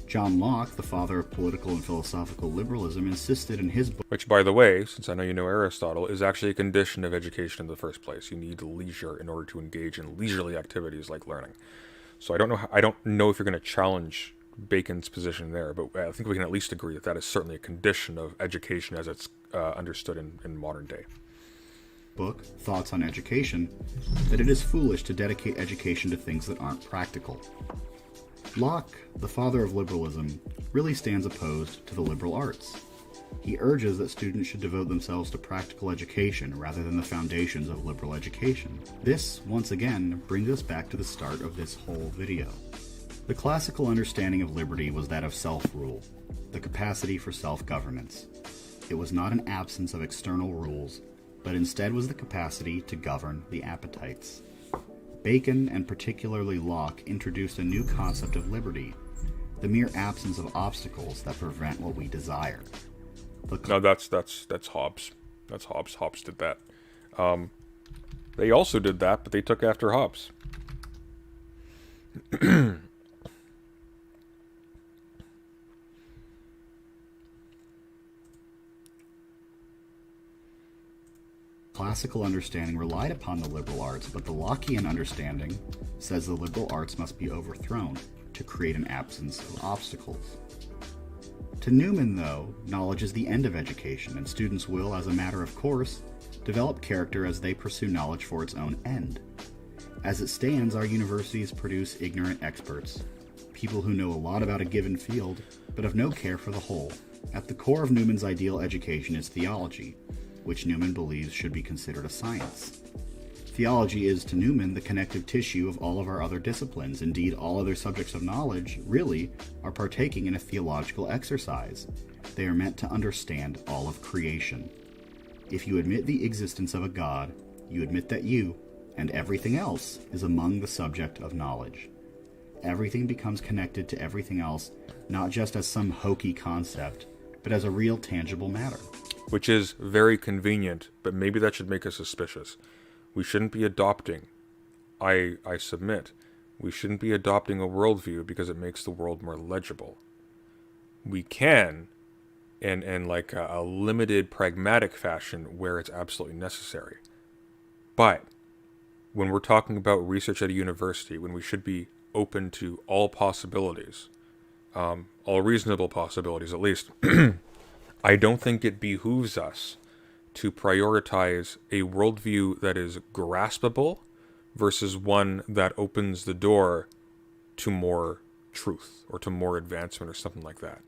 John Locke, the father of political and philosophical liberalism, insisted in his book... Which, by the way, since I know you know Aristotle, is actually a condition of education in the first place. You need leisure in order to engage in leisurely activities like learning. So I don't know if you're going to challenge Bacon's position there, but I think we can at least agree that that is certainly a condition of education as it's understood in modern day. Book, Thoughts on Education, that it is foolish to dedicate education to things that aren't practical. Locke, the father of liberalism, really stands opposed to the liberal arts. He urges that students should devote themselves to practical education rather than the foundations of liberal education. This, once again, brings us back to the start of this whole video. The classical understanding of liberty was that of self-rule, the capacity for self-governance. It was not an absence of external rules, but instead was the capacity to govern the appetites. Bacon, and particularly Locke, introduced a new concept of liberty, the mere absence of obstacles that prevent what we desire. No, that's Hobbes. That's Hobbes. Hobbes did that. They also did that, but they took after Hobbes. Classical understanding relied upon the liberal arts, but the Lockean understanding says the liberal arts must be overthrown to create an absence of obstacles. To Newman, though, knowledge is the end of education, and students will, as a matter of course, develop character as they pursue knowledge for its own end. As it stands, our universities produce ignorant experts, people who know a lot about a given field, but have no care for the whole. At the core of Newman's ideal education is theology, which Newman believes should be considered a science. Theology is, to Newman, the connective tissue of all of our other disciplines. Indeed, all other subjects of knowledge, really, are partaking in a theological exercise. They are meant to understand all of creation. If you admit the existence of a God, you admit that you, and everything else, is among the subject of knowledge. Everything becomes connected to everything else, not just as some hokey concept, but as a real tangible matter. Which is very convenient, but maybe that should make us suspicious. We shouldn't be adopting, I submit, we shouldn't be adopting a worldview because it makes the world more legible. We can, in like a limited pragmatic fashion where it's absolutely necessary. But when we're talking about research at a university, when we should be open to all possibilities, all reasonable possibilities at least, I don't think it behooves us to prioritize a worldview that is graspable versus one that opens the door to more truth or to more advancement or something like that.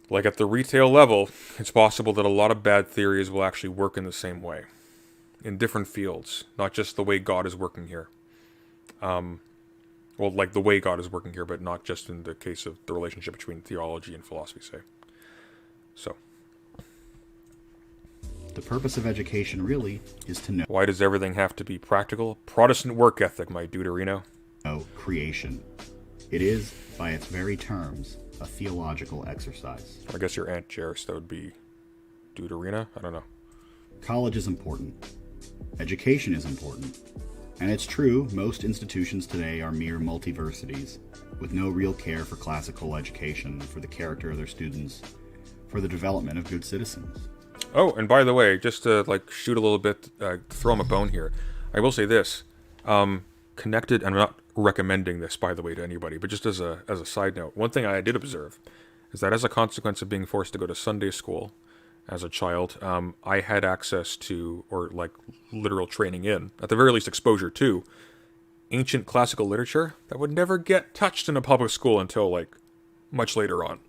Like at the retail level, it's possible that a lot of bad theories will actually work in the same way, in different fields, not just the way God is working here. Well, like the way God is working here, but not just in the case of the relationship between theology and philosophy, say. So. The purpose of education really is to know Why does everything have to be practical? Protestant work ethic, my Deuterino. creation. It is, by its very terms, a theological exercise. I guess your Aunt Jairus, that would be Deuterina? I don't know. College is important. Education is important. And it's true, most institutions today are mere multiversities, with no real care for classical education, for the character of their students, for the development of good citizens. Oh, and by the way, just to like shoot a little bit, throw him a bone here, I will say this. Connected, I'm not recommending this, by the way, to anybody, but just as a side note, one thing I did observe is that as a consequence of being forced to go to Sunday school as a child, I had access to, or like literal training in, at the very least exposure to, ancient classical literature that would never get touched in a public school until like much later on.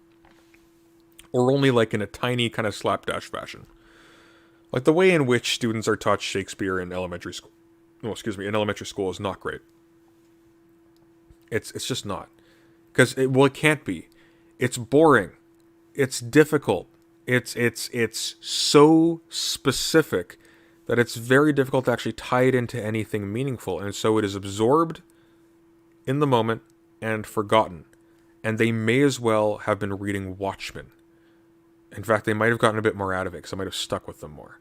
Or only like in a tiny kind of slapdash fashion. Like the way in which students are taught Shakespeare in elementary school. In elementary school is not great. It's just not. Because, it can't be. It's boring. It's difficult. It's so specific that it's very difficult to actually tie it into anything meaningful. And so it is absorbed in the moment and forgotten. And they may as well have been reading Watchmen. In fact, they might have gotten a bit more out of it because I might have stuck with them more.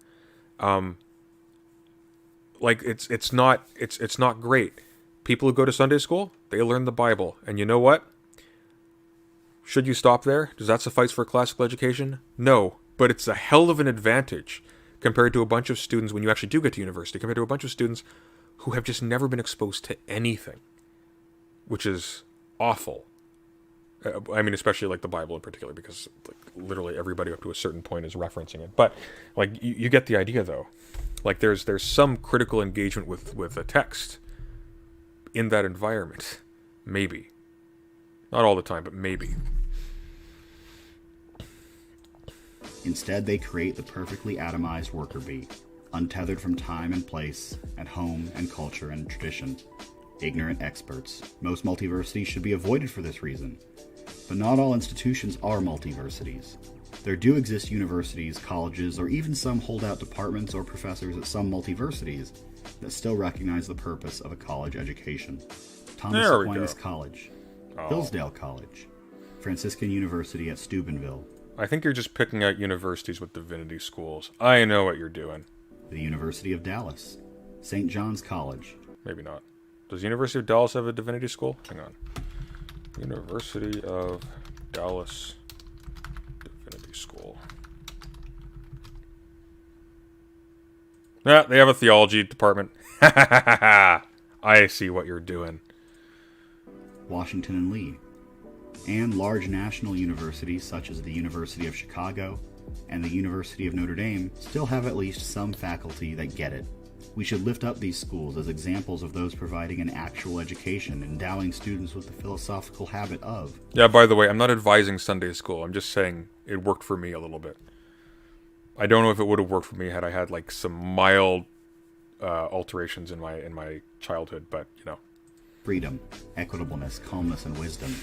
It's not great. People who go to Sunday school, they learn the Bible. And you know what? Should you stop there? Does that suffice for classical education? No. But it's a hell of an advantage compared to a bunch of students, when you actually do get to university, compared to a bunch of students who have just never been exposed to anything. Which is awful. I mean, especially like the Bible in particular, because like, literally everybody up to a certain point is referencing it. But like you get the idea, though. Like there's some critical engagement with a text in that environment, maybe. Not all the time, but maybe. Instead, they create the perfectly atomized worker bee, untethered from time and place, and home and culture and tradition. Ignorant experts. Most multiversities should be avoided for this reason. But not all institutions are multiversities. There do exist universities, colleges, or even some holdout departments or professors at some multiversities that still recognize the purpose of a college education. Thomas Aquinas College, Hillsdale College, Franciscan University at Steubenville. I think you're just picking out universities with divinity schools. I know what you're doing. The University of Dallas, St. John's College. Maybe not. Does the University of Dallas have a divinity school? Hang on. University of Dallas Divinity School. Yeah, they have a theology department. I see what you're doing. Washington and Lee. And large national universities such as the University of Chicago and the University of Notre Dame still have at least some faculty that get it. We should lift up these schools as examples of those providing an actual education, endowing students with the philosophical habit of. Yeah, by the way, I'm not advising Sunday school. I'm just saying it worked for me a little bit. I don't know if it would have worked for me had I had like some mild alterations in my childhood, but you know. Freedom, equitableness, calmness, and wisdom.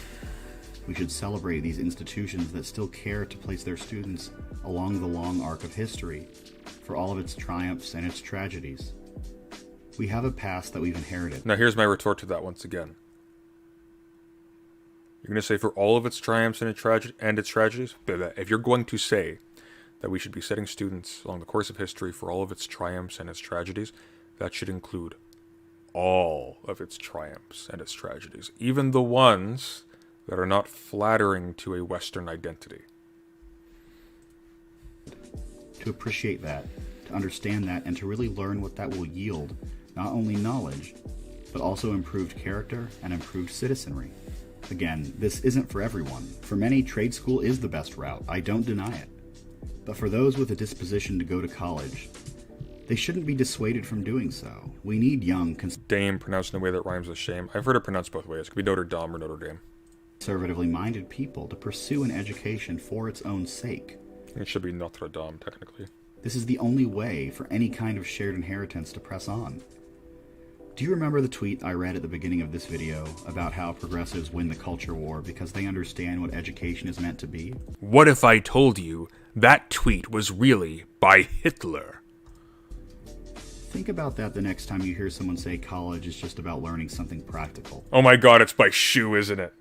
We should celebrate these institutions that still care to place their students along the long arc of history, for all of its triumphs and its tragedies. We have a past that we've inherited. Now here's my retort to that once again. You're going to say for all of its triumphs and its tragedies? If you're going to say that we should be setting students along the course of history for all of its triumphs and its tragedies, that should include all of its triumphs and its tragedies, even the ones that are not flattering to a Western identity. To appreciate that, to understand that and to really learn what that will yield, not only knowledge, but also improved character and improved citizenry. Again, this isn't for everyone. For many, trade school is the best route. I don't deny it. But for those with a disposition to go to college, they shouldn't be dissuaded from doing so. We need young, Dame pronounced in a way that rhymes with shame. I've heard it pronounced both ways. It could be Notre Dame or Notre Dame. conservatively minded people to pursue an education for its own sake. It should be Notre Dame, technically. This is the only way for any kind of shared inheritance to press on. Do you remember the tweet I read at the beginning of this video about how progressives win the culture war because they understand what education is meant to be? What if I told you that tweet was really by Hitler? Think about that the next time you hear someone say college is just about learning something practical. Oh my god, it's by Shu, isn't it?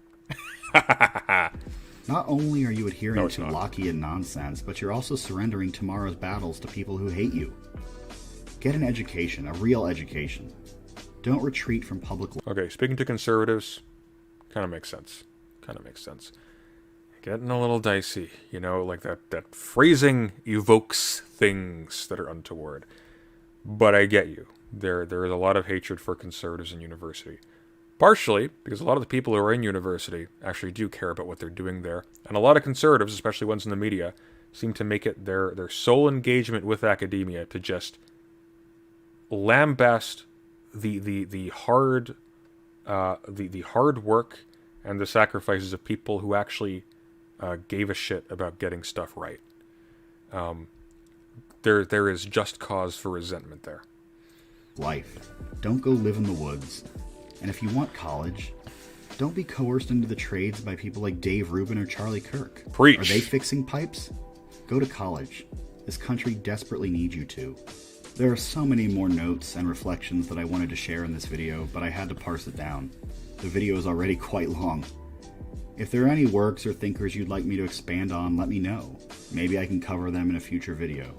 Not only are you adhering it's to not. Lockean nonsense, but you're also surrendering tomorrow's battles to people who hate you. Get an education, a real education. Don't retreat from public life. Okay, speaking to conservatives, kind of makes sense. Kind of makes sense. Getting a little dicey, you know, like that phrasing evokes things that are untoward. But I get you. There is a lot of hatred for conservatives in university. Partially because a lot of the people who are in university actually do care about what they're doing there. And a lot of conservatives, especially ones in the media, seem to make it their sole engagement with academia to just lambast the hard work and the sacrifices of people who actually gave a shit about getting stuff right. There is just cause for resentment there. Life. Don't go live in the woods. And if you want college, don't be coerced into the trades by people like Dave Rubin or Charlie Kirk. Preach. Are they fixing pipes? Go to college. This country desperately needs you to. There are so many more notes and reflections that I wanted to share in this video, but I had to parse it down. The video is already quite long. If there are any works or thinkers you'd like me to expand on, let me know. Maybe I can cover them in a future video.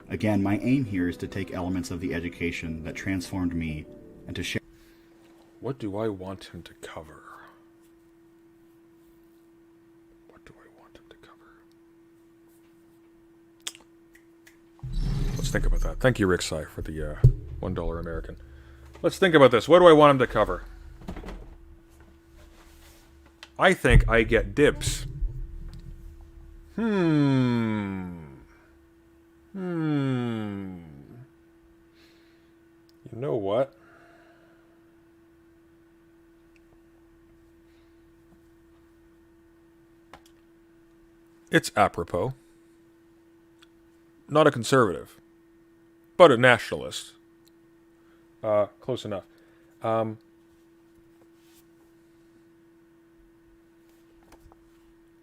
Again, my aim here is to take elements of the education that transformed me and to share. What do I want him to cover? What do I want him to cover? Let's think about that. Thank you, Rick Sai, for the $1 American. Let's think about this. What do I want him to cover? I think I get dibs. You know what? It's apropos. Not a conservative, but a nationalist. Close enough.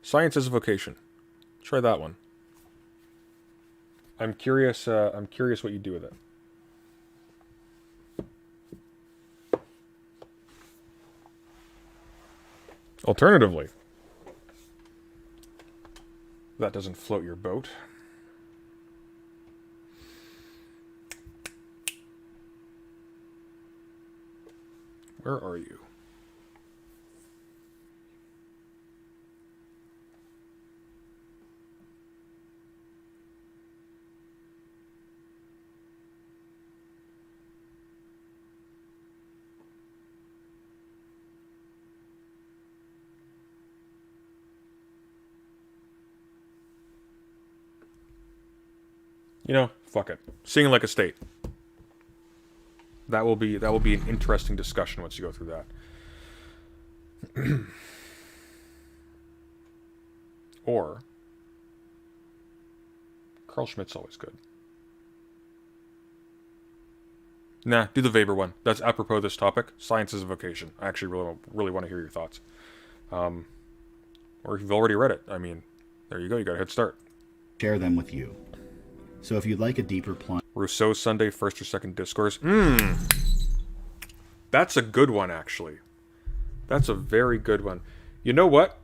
Science as a vocation. Try that one. I'm curious. I'm curious what you do with it. Alternatively, that doesn't float your boat. Where are you? You know, fuck it. Singing like a state. That will be an interesting discussion once you go through that. Or Carl Schmitt's always good. Nah, do the Weber one. That's apropos this topic. Science is a vocation. I actually really want to hear your thoughts. Or if you've already read it, I mean, there you go. You got a head start. Share them with you. So if you'd like a deeper plunge, Rousseau's Sunday First or Second Discourse. That's a good one, actually. That's a very good one. You know what?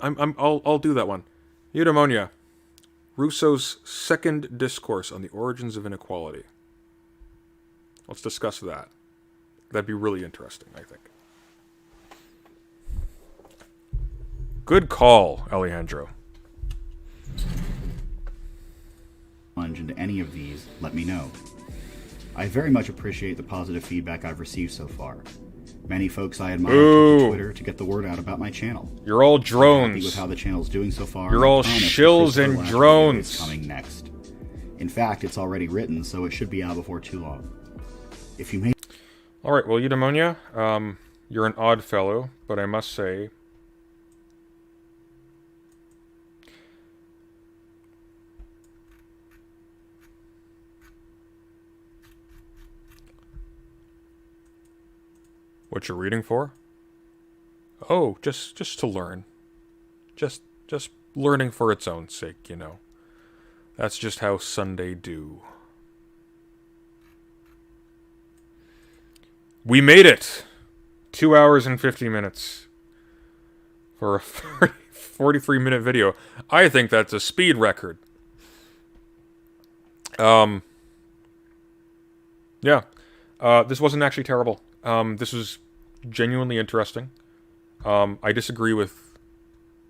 I'll do that one. Eudaimonia. Rousseau's Second Discourse on the Origins of Inequality. Let's discuss that. That'd be really interesting, I think. Good call, Alejandro. plunge into any of these, let me know. I very much appreciate the positive feedback I've received so far. Many folks I admire took to Twitter to get the word out about my channel. You're all I'm happy drones. with how the channel's doing so far. You're and I all promise the shills Christopher and Lash drones. video is coming next. In fact, it's already written, so it should be out before too long. If you may... Alright, well, Eudaimonia, you're an odd fellow, but I must say... What you're reading for? Oh, just to learn. Just learning for its own sake, you know. That's just how Sunday do. We made it! 2 hours and 50 minutes. For a 43-minute video. I think that's a speed record. Yeah. This wasn't actually terrible. This was genuinely interesting. I disagree with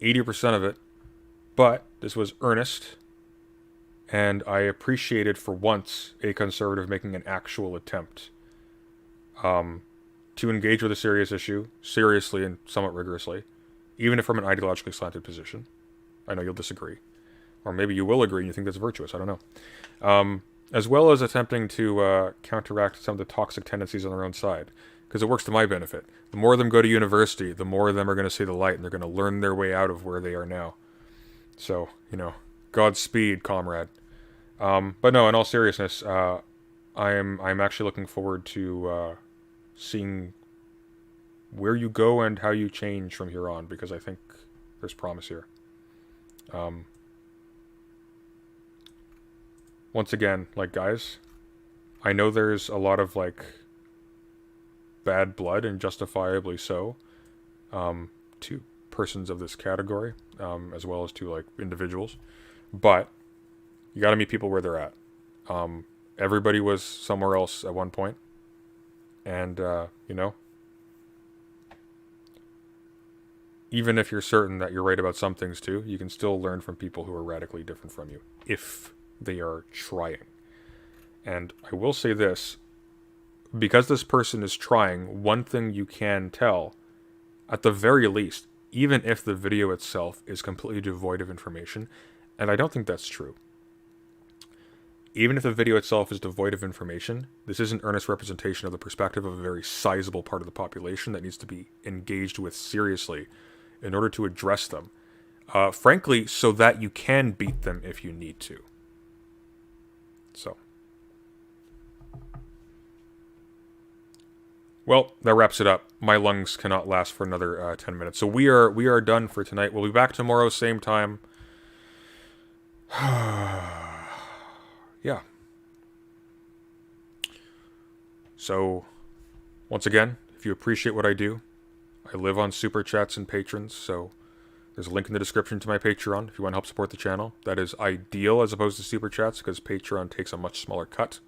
80% of it, but this was earnest, and I appreciated for once a conservative making an actual attempt to engage with a serious issue, seriously and somewhat rigorously, even if from an ideologically slanted position. I know you'll disagree. Or maybe you will agree and you think that's virtuous, I don't know. As well as attempting to counteract some of the toxic tendencies on their own side. Because it works to my benefit. The more of them go to university, the more of them are going to see the light, and they're going to learn their way out of where they are now. So, you know, Godspeed, comrade. But no, in all seriousness, I'm actually looking forward to seeing where you go and how you change from here on, because I think there's promise here. Once again, like, guys, I know there's a lot of, like, bad blood, and justifiably so, to persons of this category, as well as to, like, individuals. But you gotta meet people where they're at. Everybody was somewhere else at one point. And, you know, even if you're certain that you're right about some things too, you can still learn from people who are radically different from you, if they are trying. And I will say this, because this person is trying, one thing you can tell, at the very least, even if the video itself is completely devoid of information, and I don't think that's true. Even if the video itself is devoid of information, this is an earnest representation of the perspective of a very sizable part of the population that needs to be engaged with seriously in order to address them. Frankly, so that you can beat them if you need to. So. Well, that wraps it up. My lungs cannot last for another 10 minutes. So we are done for tonight. We'll be back tomorrow, same time. Yeah. So, once again, if you appreciate what I do, I live on super chats and patrons, so there's a link in the description to my Patreon if you want to help support the channel. That is ideal as opposed to super chats, because Patreon takes a much smaller cut.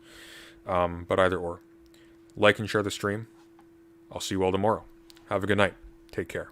But either or. Like and share the stream. I'll see you all tomorrow. Have a good night. Take care.